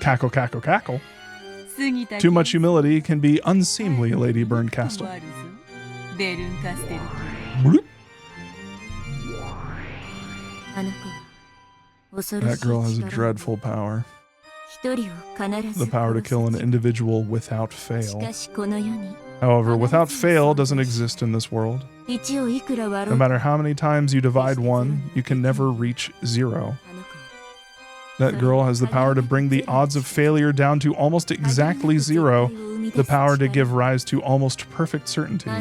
Cackle, cackle, cackle. Too much humility can be unseemly, Lady Burncastle. Bloop. That girl has a dreadful power. The power to kill an individual without fail. However, without fail doesn't exist in this world. No matter how many times you divide one, you can never reach zero. That girl has the power to bring the odds of failure down to almost exactly zero, the power to give rise to almost perfect certainty. I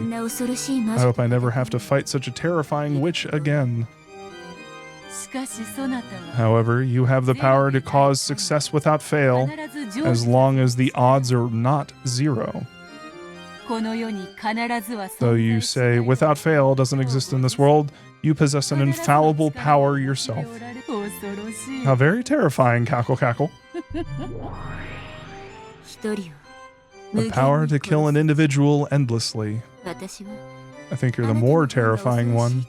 hope I never have to fight such a terrifying witch again. However, you have the power to cause success without fail, as long as the odds are not zero. Though you say without fail doesn't exist in this world, you possess an infallible power yourself. How very terrifying, cackle cackle. The power to kill an individual endlessly. I think you're the more terrifying one.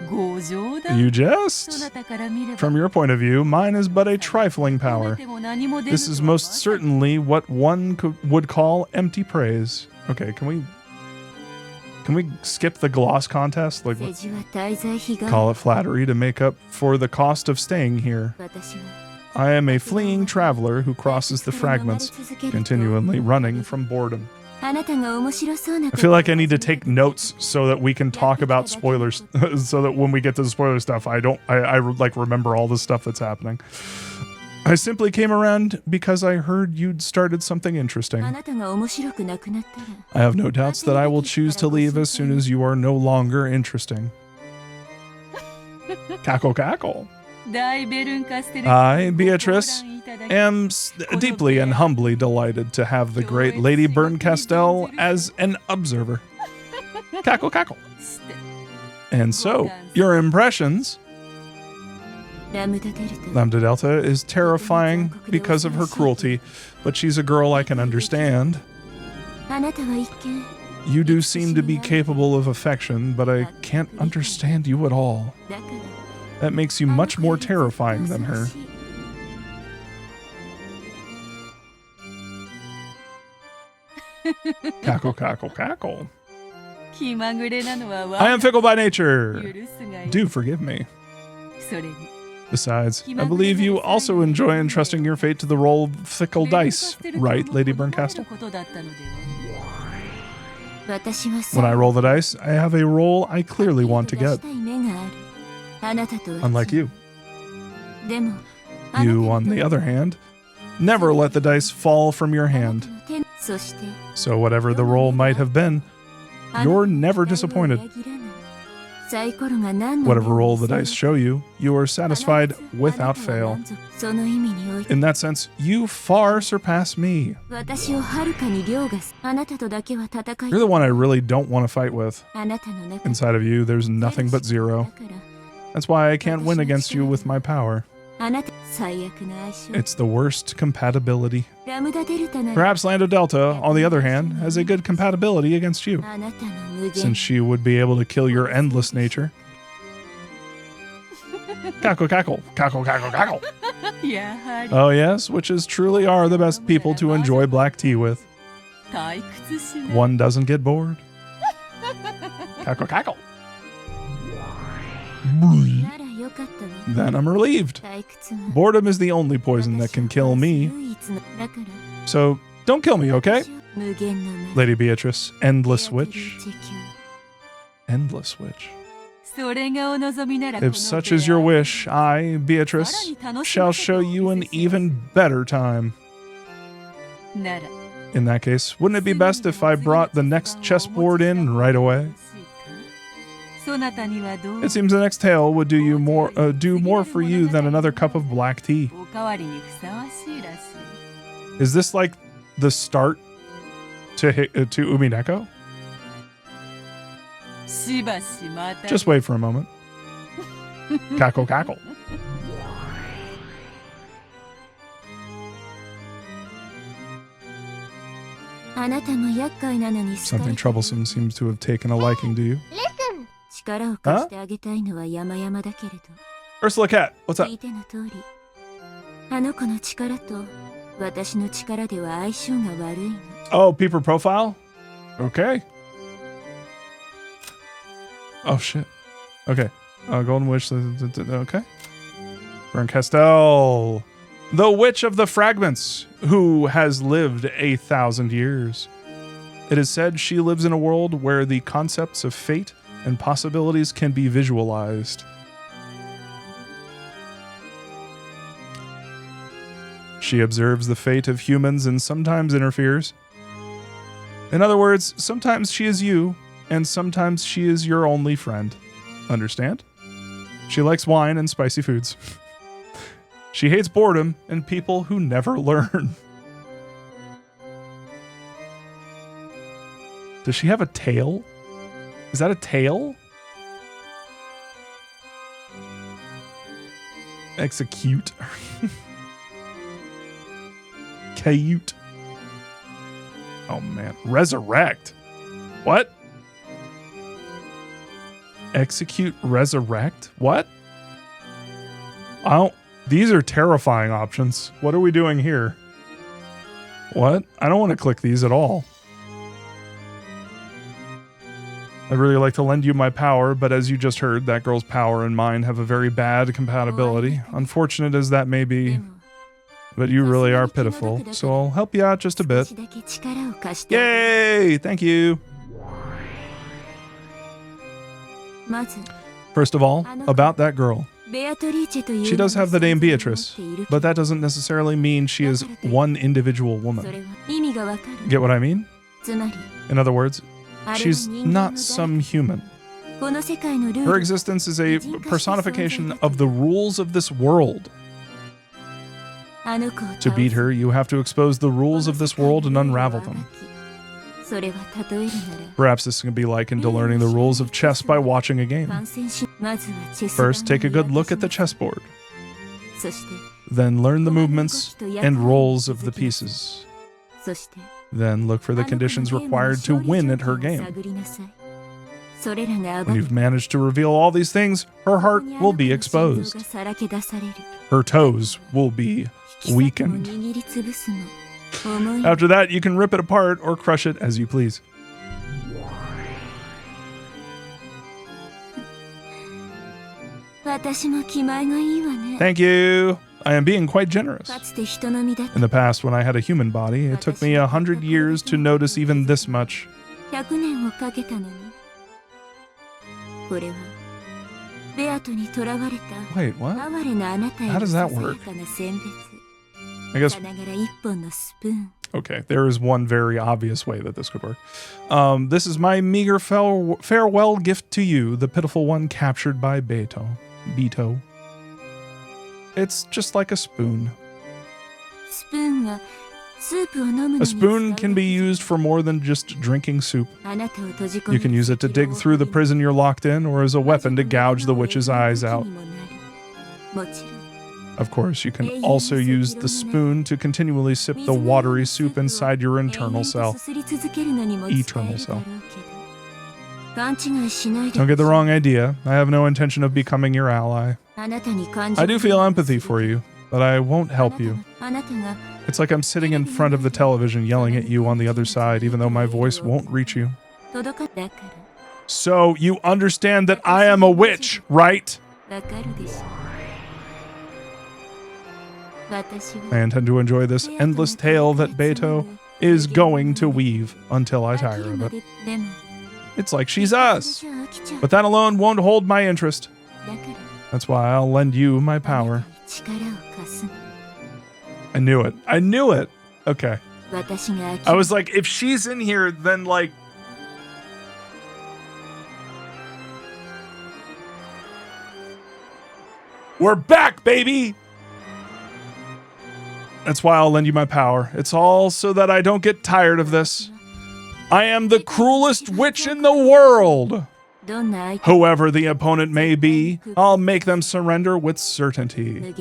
You jest? From your point of view, mine is but a trifling power. This is most certainly what one would call empty praise. Okay, can we skip the gloss contest? Like, call it flattery to make up for the cost of staying here. I am a fleeing traveler who crosses the fragments, continually running from boredom. I feel like I need to take notes so that we can talk about spoilers, so that when we get to the spoiler stuff, I like remember all the stuff that's happening. I simply came around because I heard you'd started something interesting. I have no doubts that I will choose to leave as soon as you are no longer interesting. Cackle, cackle. 大ベルンカステル I, Beatrice, am deeply and humbly delighted to have the great Lady Berncastel as an observer. Cackle, cackle. And so, your impressions? Lambda Delta is terrifying because of her cruelty, but she's a girl I can understand. You do seem to be capable of affection, but I can't understand you at all. That makes you much more terrifying than her. Cackle, cackle, cackle. I am fickle by nature. Do forgive me. Besides, I believe you also enjoy entrusting your fate to the roll of fickle dice, right, Lady Berncastel? When I roll the dice, I have a roll I clearly want to get. Unlike you. You, on the other hand, never let the dice fall from your hand. So whatever the roll might have been, you're never disappointed. Whatever roll the dice show you, you are satisfied without fail. In that sense, you far surpass me. You're the one I really don't want to fight with. Inside of you, there's nothing but zero. That's why I can't win against you with my power. It's the worst compatibility. Perhaps Lambda Delta, on the other hand, has a good compatibility against you, since she would be able to kill your endless nature. Cackle, cackle, cackle, cackle, cackle. Oh yes, witches truly are the best people to enjoy black tea with. One doesn't get bored. Cackle, cackle. Then I'm relieved. Boredom is the only poison that can kill me. So, don't kill me, okay? Lady Beatrice, endless witch. Endless witch. If such is your wish, I, Beatrice, shall show you an even better time. In that case, wouldn't it be best if I brought the next chessboard in right away? It seems the next tale would do more for you than another cup of black tea. Is this like the start to Umineko? Just wait for a moment. Cackle, cackle. Something troublesome seems to have taken a liking to you. Huh? Ursula Cat, what's up? Oh, peeper profile? Okay. Oh, shit. Okay. Golden Witch. Okay. Berncastel. The Witch of the Fragments, who has lived 1,000 years. It is said she lives in a world where the concepts of fate and possibilities can be visualized. She observes the fate of humans and sometimes interferes. In other words, sometimes she is you, and sometimes she is your only friend. Understand? She likes wine and spicy foods. She hates boredom and people who never learn. Does she have a tail? Is that a tail? Execute. Cute. Oh man. Resurrect. What? Execute, resurrect? What? These are terrifying options. What are we doing here? What? I don't want to click these at all. I'd really like to lend you my power, but as you just heard, that girl's power and mine have a very bad compatibility. Unfortunate as that may be, but you really are pitiful, so I'll help you out just a bit. Yay! Thank you! First of all, about that girl. She does have the name Beatrice, but that doesn't necessarily mean she is one individual woman. Get what I mean? In other words, she's not some human. Her existence is a personification of the rules of this world. To beat her, you have to expose the rules of this world and unravel them. Perhaps this can be likened to learning the rules of chess by watching a game. First, take a good look at the chessboard. Then learn the movements and roles of the pieces. Then look for the conditions required to win at her game. When you've managed to reveal all these things, her heart will be exposed. Her toes will be weakened. After that, you can rip it apart or crush it as you please. Thank you. I am being quite generous. In the past, when I had a human body, it took me 100 years to notice even this much. Wait, what? How does that work? I guess... Okay, there is one very obvious way that this could work. This is my meager farewell gift to you, the pitiful one captured by Beto. It's just like a spoon. A spoon can be used for more than just drinking soup. You can use it to dig through the prison you're locked in, or as a weapon to gouge the witch's eyes out. Of course, you can also use the spoon to continually sip the watery soup inside your eternal self. Don't get the wrong idea. I have no intention of becoming your ally. I do feel empathy for you, but I won't help you. It's like I'm sitting in front of the television yelling at you on the other side, even though my voice won't reach you. So you understand that I am a witch, right? I intend to enjoy this endless tale that Beto is going to weave until I tire of it. It's like she's us, but that alone won't hold my interest. That's why I'll lend you my power. I knew it. I knew it. Okay. I was like, if she's in here, then like... We're back, baby! That's why I'll lend you my power. It's all so that I don't get tired of this. I am the cruelest witch in the world. Whoever the opponent may be, I'll make them surrender with certainty.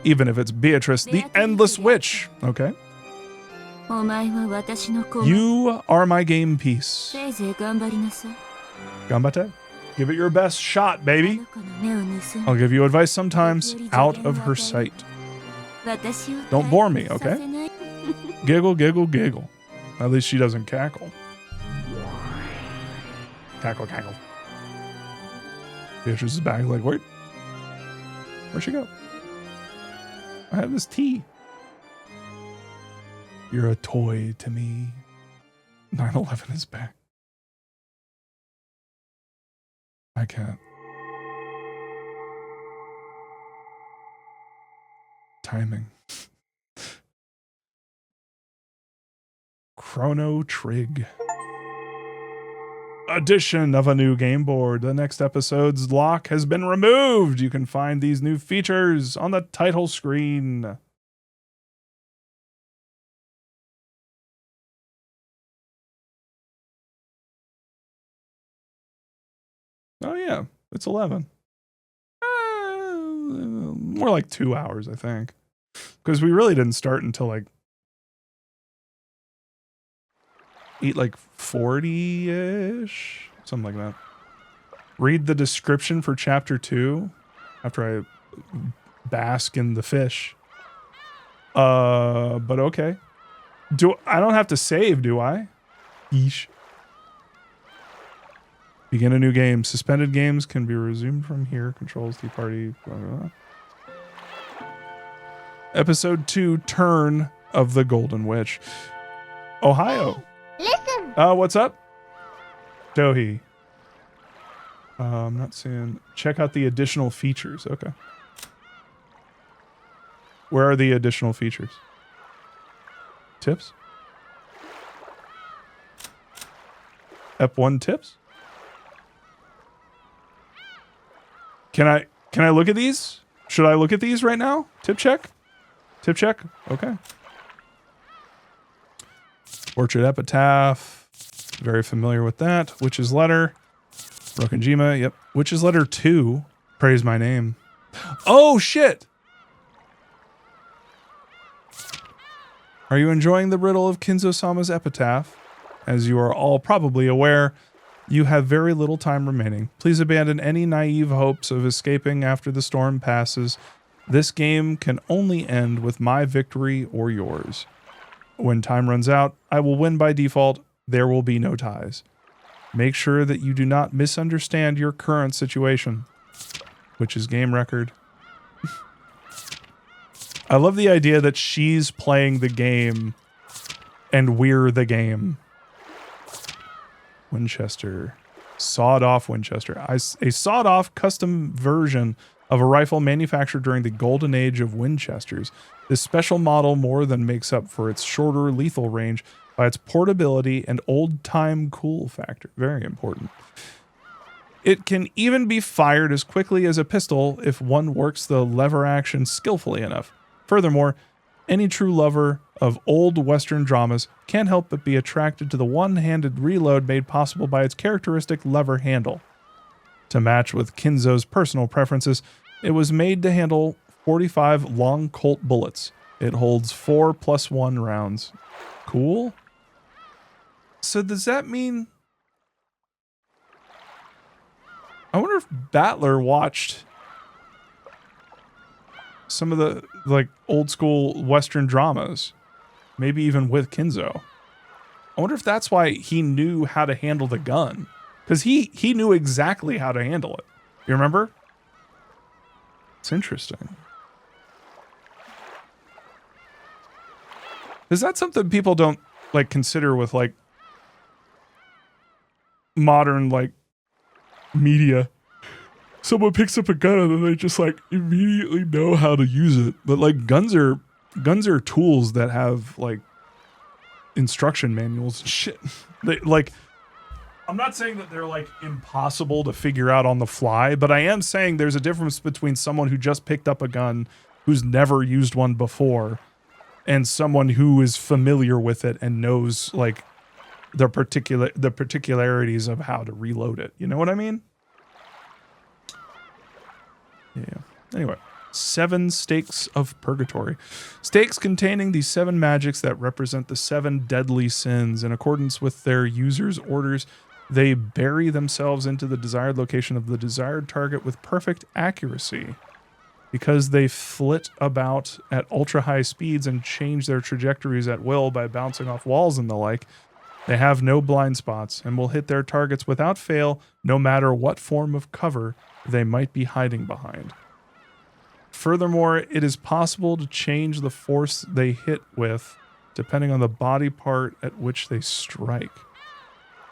Even if it's Beatrice, the endless witch. Okay? You are my game piece. Gambate. Give it your best shot, baby. I'll give you advice sometimes out of her sight. Don't bore me, okay? Giggle, giggle, giggle. At least she doesn't cackle. Cackle, cackle. Beatrice is back like, wait. Where'd she go? I have this tea. You're a toy to me. 9/11 is back. I can't. Timing. Chrono Trig. Addition of a new game board. The next episode's lock has been removed. You can find these new features on the title screen. Oh yeah, it's 11. More like 2 hours, I think. Because we really didn't start until like 40-ish, something like that. Read the description for chapter 2 after I bask in the fish. But okay. I don't have to save, do I? Yeesh. Begin a new game. Suspended games can be resumed from here. Controls, Tea Party, blah, blah, blah. Episode 2, Turn of the Golden Witch. Ohio. Listen. What's up? Dohi. I'm not seeing... Check out the additional features. Okay. Where are the additional features? Tips? F1 tips? Can I look at these? Should I look at these right now? Tip check? Tip check? Okay. Orchard Epitaph. Very familiar with that. Witch's Letter. Rokanjima. Yep. Witch's Letter 2. Praise my name. Oh, shit! Are you enjoying the riddle of Kinzo-sama's epitaph? As you are all probably aware, you have very little time remaining. Please abandon any naive hopes of escaping after the storm passes. This game can only end with my victory or yours. When time runs out, I will win by default. There will be no ties. Make sure that you do not misunderstand your current situation, which is game record. I love the idea that she's playing the game and we're the game. Winchester. Sawed-off Winchester. A sawed-off custom version of a rifle manufactured during the golden age of Winchesters. This special model more than makes up for its shorter lethal range by its portability and old-time cool factor. Very important. It can even be fired as quickly as a pistol if one works the lever action skillfully enough. Furthermore, any true lover of old Western dramas can't help but be attracted to the one-handed reload made possible by its characteristic lever handle. To match with Kinzo's personal preferences, it was made to handle 45 long Colt bullets. It holds 4+1 rounds. Cool. So does that mean... I wonder if Battler watched some of the like old school Western dramas, maybe even with Kinzo. I wonder if that's why he knew how to handle the gun, because he knew exactly how to handle it. You remember? It's interesting. Is that something people don't like consider with like modern like media? Someone picks up a gun and then they just like immediately know how to use it. But like guns are tools that have like instruction manuals and shit. They, like, I'm not saying that they're like impossible to figure out on the fly, but I am saying there's a difference between someone who just picked up a gun who's never used one before and someone who is familiar with it and knows like the particularities of how to reload it. You know what I mean? Yeah. Anyway, 7 stakes of purgatory. Stakes containing the 7 magics that represent the 7 deadly sins. In accordance with their users' orders, they bury themselves into the desired location of the desired target with perfect accuracy. Because they flit about at ultra-high speeds and change their trajectories at will by bouncing off walls and the like, they have no blind spots and will hit their targets without fail, no matter what form of cover they might be hiding behind. Furthermore, it is possible to change the force they hit with depending on the body part at which they strike.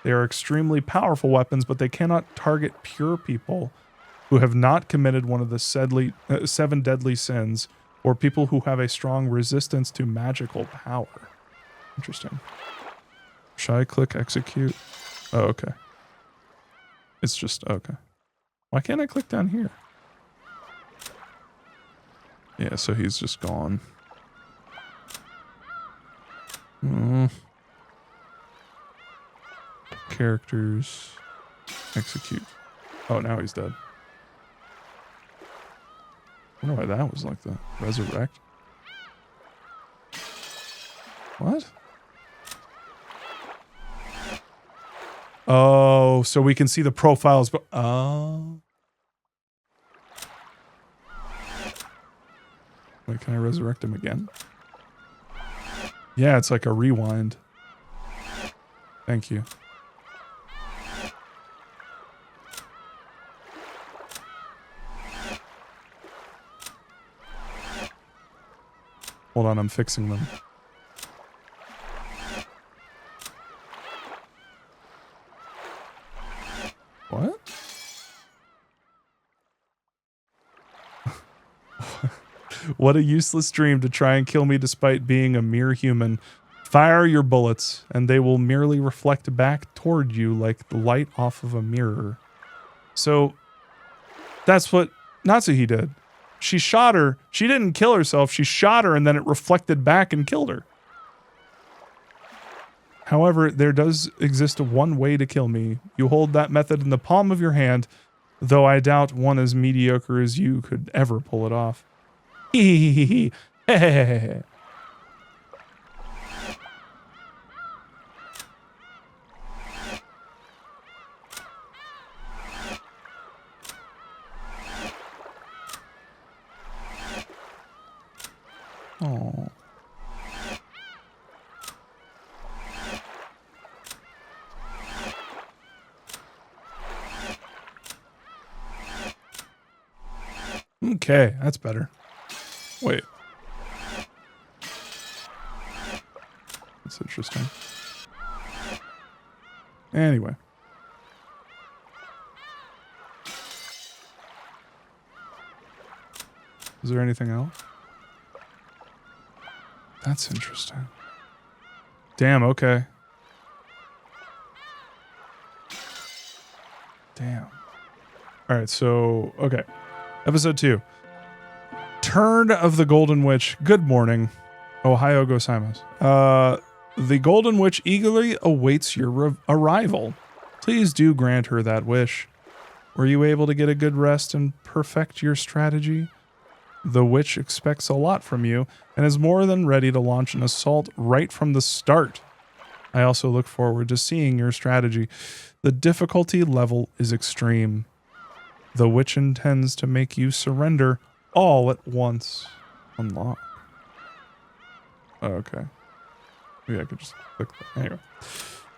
They are extremely powerful weapons, but they cannot target pure people who have not committed one of the 7 deadly sins, or people who have a strong resistance to magical power. Interesting. Should I click execute? Oh, okay. It's just, okay. Why can't I click down here? Yeah, so he's just gone. Characters. Execute. Oh, now he's dead. I wonder why that was like that. Resurrect? What? Oh, so we can see the profiles, but oh. Wait, can I resurrect him again? Yeah, it's like a rewind. Thank you. Hold on, I'm fixing them. What? What a useless dream to try and kill me despite being a mere human. Fire your bullets, and they will merely reflect back toward you like the light off of a mirror. So, That's what Natsuhi did. She shot her. She didn't kill herself. She shot her, and then it reflected back and killed her. However, there does exist one way to kill me. You hold that method in the palm of your hand, though I doubt one as mediocre as you could ever pull it off. Hee hee hee hee. Oh. Okay, that's better. Wait. That's interesting. Anyway. Is there anything else? That's interesting. Damn, okay. Damn. All right, so, okay. Episode 2. Turn of the Golden Witch. Good morning. Ohio gozaimasu. The Golden Witch eagerly awaits your arrival. Please do grant her that wish. Were you able to get a good rest and perfect your strategy? The witch expects a lot from you and is more than ready to launch an assault right from the start. I also look forward to seeing your strategy. The difficulty level is extreme. The witch intends to make you surrender all at once. Unlock. Oh, okay. Maybe I could just click that. Anyway.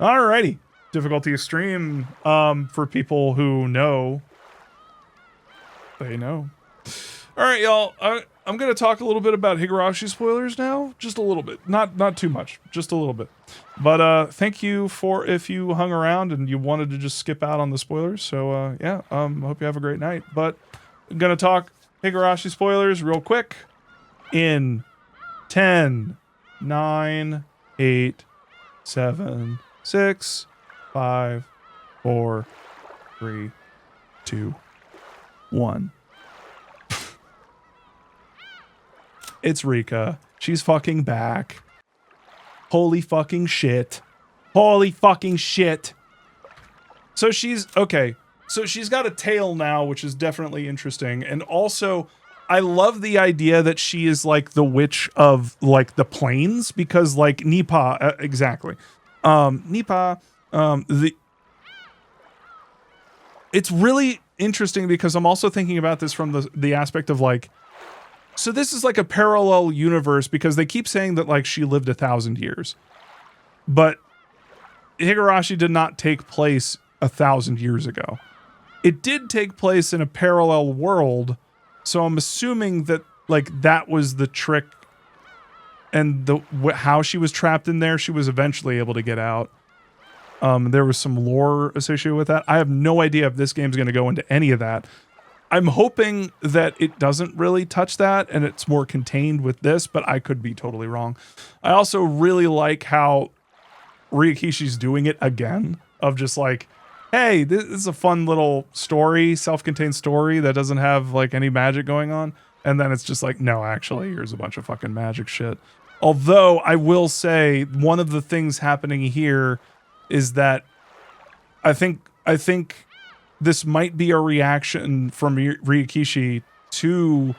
Alrighty. Difficulty extreme. For people who know, they know. Alright, y'all. I'm going to talk a little bit about Higurashi spoilers now. Just a little bit. Not too much. Just a little bit. But thank you for if you hung around and you wanted to just skip out on the spoilers. So, yeah. Hope you have a great night. But I'm going to talk Higurashi spoilers real quick. In 10, 9, 8, 7, 6, 5, 4, 3, 2, 1. It's Rika. She's fucking back. Holy fucking shit. Holy fucking shit. So she's, okay. So she's got a tail now, which is definitely interesting. And also, I love the idea that she is like the witch of like the plains, because like Nipa, exactly. Nipa, it's really interesting because I'm also thinking about this from the aspect of like, so this is like a parallel universe because they keep saying that like she lived 1,000 years, but Higurashi did not take place 1,000 years ago. It did take place in a parallel world. So I'm assuming that like that was the trick, and how she was trapped in there, she was eventually able to get out. There was some lore associated with that. I have no idea if this game's going to go into any of that. I'm hoping that it doesn't really touch that and it's more contained with this, but I could be totally wrong. I also really like how Ryukishi's doing it again, of just like, hey, this is a fun little story, self-contained story that doesn't have like any magic going on. And then it's just like, no, actually, here's a bunch of fucking magic shit. Although I will say one of the things happening here is that I think this might be a reaction from Ryukishi to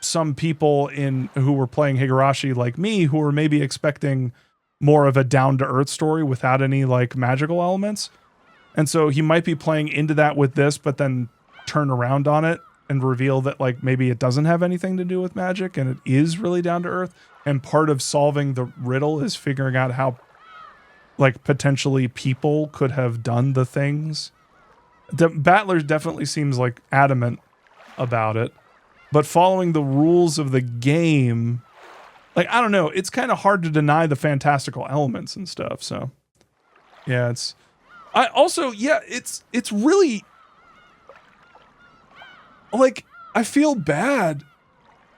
some people who were playing Higurashi like me, who were maybe expecting more of a down-to-earth story without any like magical elements. And so he might be playing into that with this, but then turn around on it and reveal that like maybe it doesn't have anything to do with magic and it is really down to earth. And part of solving the riddle is figuring out how like potentially people could have done the things. The Battler definitely seems like adamant about it, but following the rules of the game, like, I don't know, it's kind of hard to deny the fantastical elements and stuff. So yeah, it's really like, I feel bad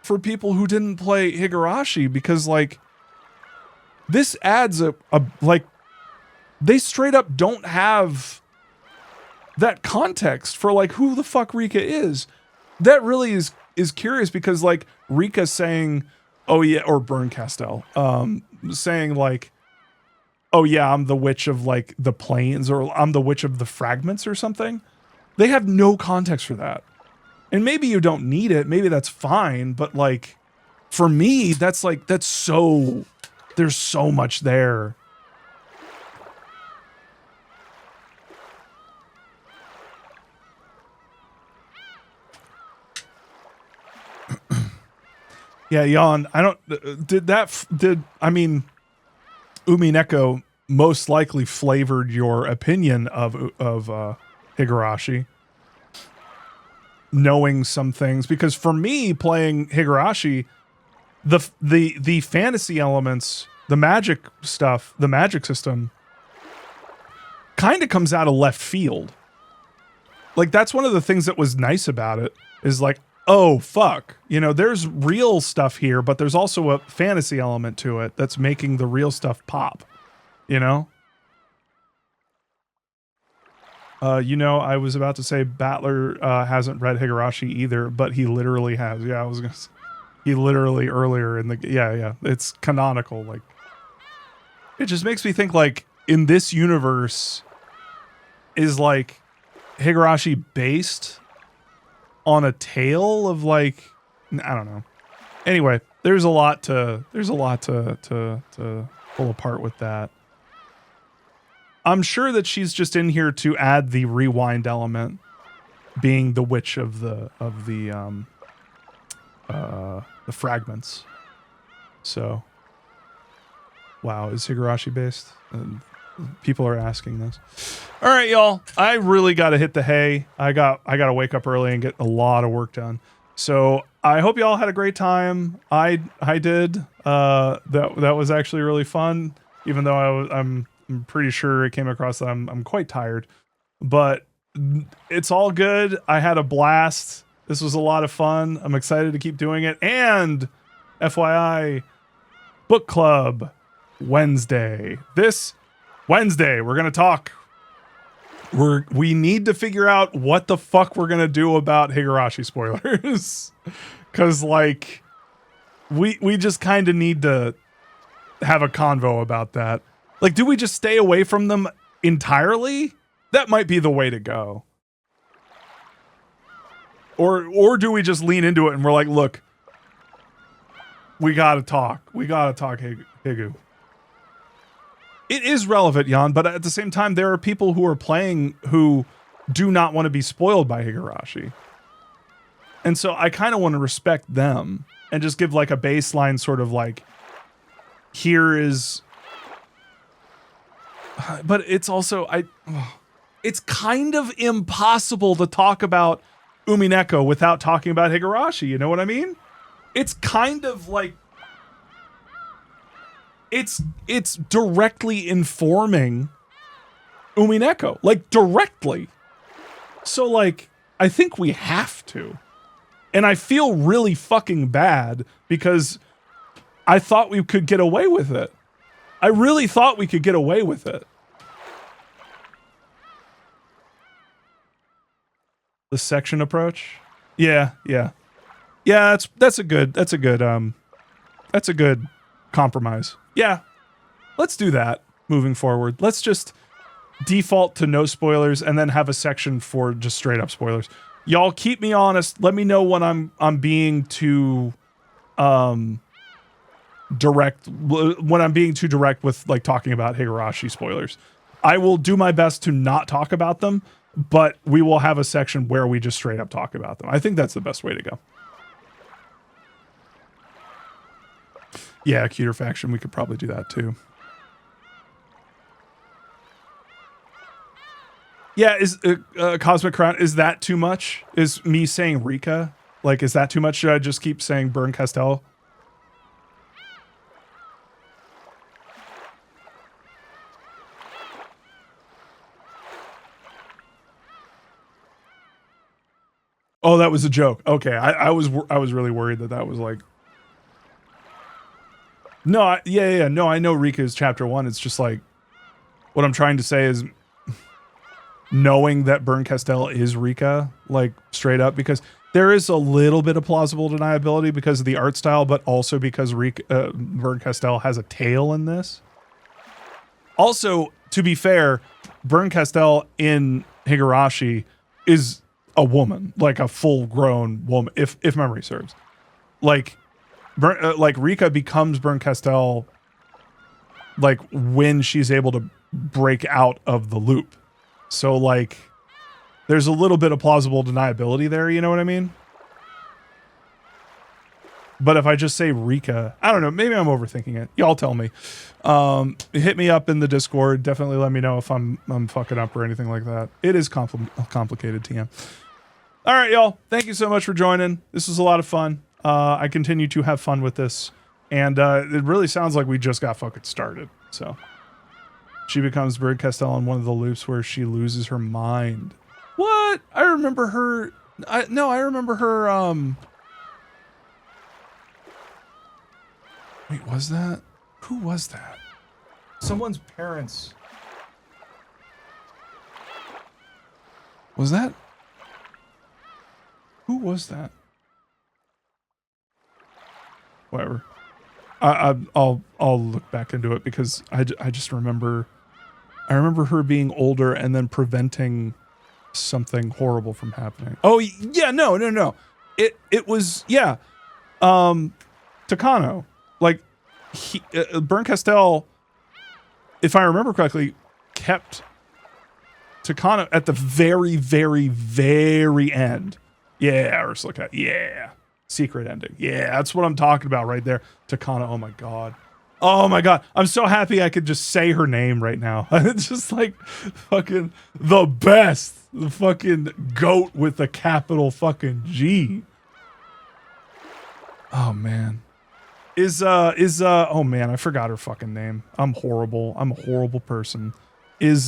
for people who didn't play Higurashi because like this adds a like, they straight up don't have that context for like who the fuck Rika is. that really is curious because like Rika saying, oh yeah, or Burn Castell, saying like, oh yeah, I'm the witch of like the plains, or I'm the witch of the fragments or something. They have no context for that. And maybe you don't need it. Maybe that's fine. But like, for me, that's so, there's so much there. Yeah, Jan, I mean, Umineko most likely flavored your opinion of Higurashi, knowing some things, because for me playing Higurashi, the fantasy elements, the magic stuff, the magic system kind of comes out of left field. Like that's one of the things that was nice about it, is like, oh fuck, you know, there's real stuff here, but there's also a fantasy element to it that's making the real stuff pop, you know? You know, I was about to say Battler hasn't read Higurashi either, but he literally has. Yeah, I was gonna say, he literally earlier in the, yeah, it's canonical. Like, it just makes me think like in this universe is like Higurashi based on a tale of like, I don't know. Anyway, there's a lot to pull apart with that. I'm sure that she's just in here to add the rewind element, being the witch of the fragments. So, wow, is Higurashi based? People are asking this. All right, y'all. I really got to hit the hay. I got to wake up early and get a lot of work done. So I hope y'all had a great time. I did. That was actually really fun. Even though I'm pretty sure it came across that I'm quite tired, but it's all good. I had a blast. This was a lot of fun. I'm excited to keep doing it. And FYI, book club Wednesday. This Wednesday, we're going to talk. We need to figure out what the fuck we're going to do about Higurashi spoilers. Cause like we just kind of need to have a convo about that. Like, do we just stay away from them entirely? That might be the way to go. Or do we just lean into it and we're like, look, we gotta talk. We gotta talk Higu. It is relevant, Jan, but at the same time, there are people who are playing who do not want to be spoiled by Higurashi. And so I kind of want to respect them and just give like a baseline sort of like, here is... But it's also, it's kind of impossible to talk about Umineko without talking about Higurashi. You know what I mean? It's kind of like, it's directly informing Umineko, like directly. So like, I think we have to. And I feel really fucking bad because I thought we could get away with it. I really thought we could get away with it. The section approach? Yeah. Yeah, that's a good compromise. Yeah. Let's do that moving forward. Let's just default to no spoilers and then have a section for just straight up spoilers. Y'all keep me honest. Let me know when I'm being too direct, when I'm being too direct with like talking about Higurashi spoilers. I will do my best to not talk about them, but we will have a section where we just straight up talk about them. I think that's the best way to go. Yeah, cuter faction, we could probably do that too. Yeah, is Cosmic Crown, is that too much? Is me saying Rika? Like, is that too much? Should I just keep saying Burn Castell? Oh, that was a joke. Okay, I was really worried that was like... No, yeah. No, I know Rika is chapter 1. It's just like, what I'm trying to say is knowing that Burn Castell is Rika, like straight up, because there is a little bit of plausible deniability because of the art style, but also because Vern Castell has a tail in this. Also, to be fair, Vern Castell in Higurashi is a woman, like a full-grown woman, if memory serves. Like Rika becomes Vern Castell like when she's able to break out of the loop. So like there's a little bit of plausible deniability there, you know what I mean? But if I just say Rika, I don't know, maybe I'm overthinking it. Y'all tell me. Hit me up in the Discord. Definitely let me know if I'm fucking up or anything like that. It is complicated, TM. All right, y'all. Thank you so much for joining. This was a lot of fun. I continue to have fun with this. And it really sounds like we just got fucking started. So she becomes Bird Castell in one of the loops where she loses her mind. What? I remember her. I remember her. Wait, was that? Who was that? Someone's parents. Was that? Who was that? Whatever. I'll look back into it because I just remember. I remember her being older and then preventing something horrible from happening. Oh yeah, no. It was Takano. Like Vern Castell, if I remember correctly, kept Takano at the very, very, very end. Yeah, Ursula Cat. Yeah. Secret ending. Yeah, that's what I'm talking about right there. Takano, oh my god. Oh my god. I'm so happy I could just say her name right now. It's just like fucking the best. The fucking goat with a capital fucking G. Oh man. Oh man, I forgot her fucking name. I'm horrible. I'm a horrible person. Higurashi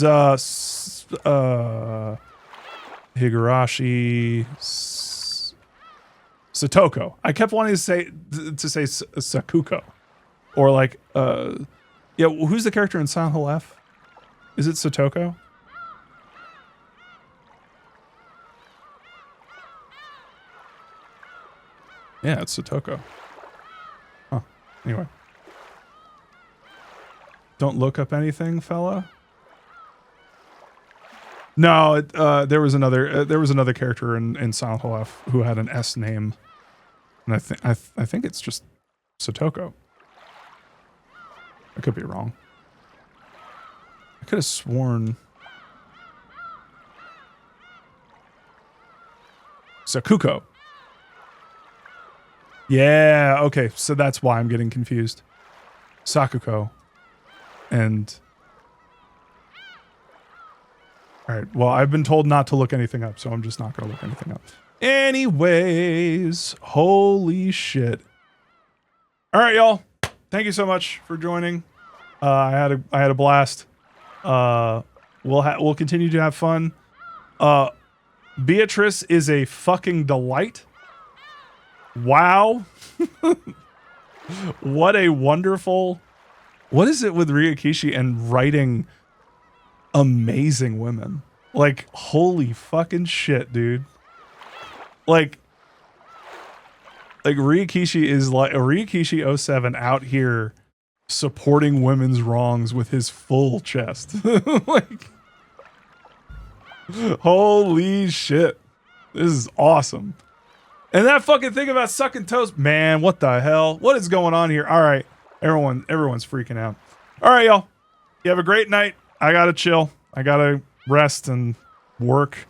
Satoko. I kept wanting to say Sakuko. Or like who's the character in Silent Hill F? Is it Satoko? Yeah, it's Satoko. Huh. Anyway. Don't look up anything, fella. No, there was another character in Silent Hill F who had an S name, and I think it's just Satoko. I could be wrong. I could have sworn Sakuko. Yeah, okay, so that's why I'm getting confused. Sakuko. And all right, well, I've been told not to look anything up, so I'm just not going to look anything up. Anyways, holy shit. All right, y'all. Thank you so much for joining. I had a blast. We'll continue to have fun. Beatrice is a fucking delight. Wow. What a wonderful... What is it with Ryokishi and writing amazing women? Like, holy fucking shit, dude. Like Ryokishi is like Ryokishi 07 out here supporting women's wrongs with his full chest. Like, holy shit. This is awesome. And that fucking thing about sucking toes, man, what the hell? What is going on here? All right. Everyone's freaking out. All right, y'all. You have a great night. I gotta chill. I gotta rest and work.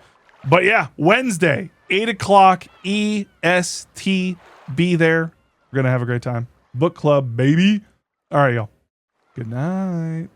But yeah, Wednesday, 8 o'clock EST. Be there. We're gonna have a great time. Book club, baby. All right, y'all. Good night.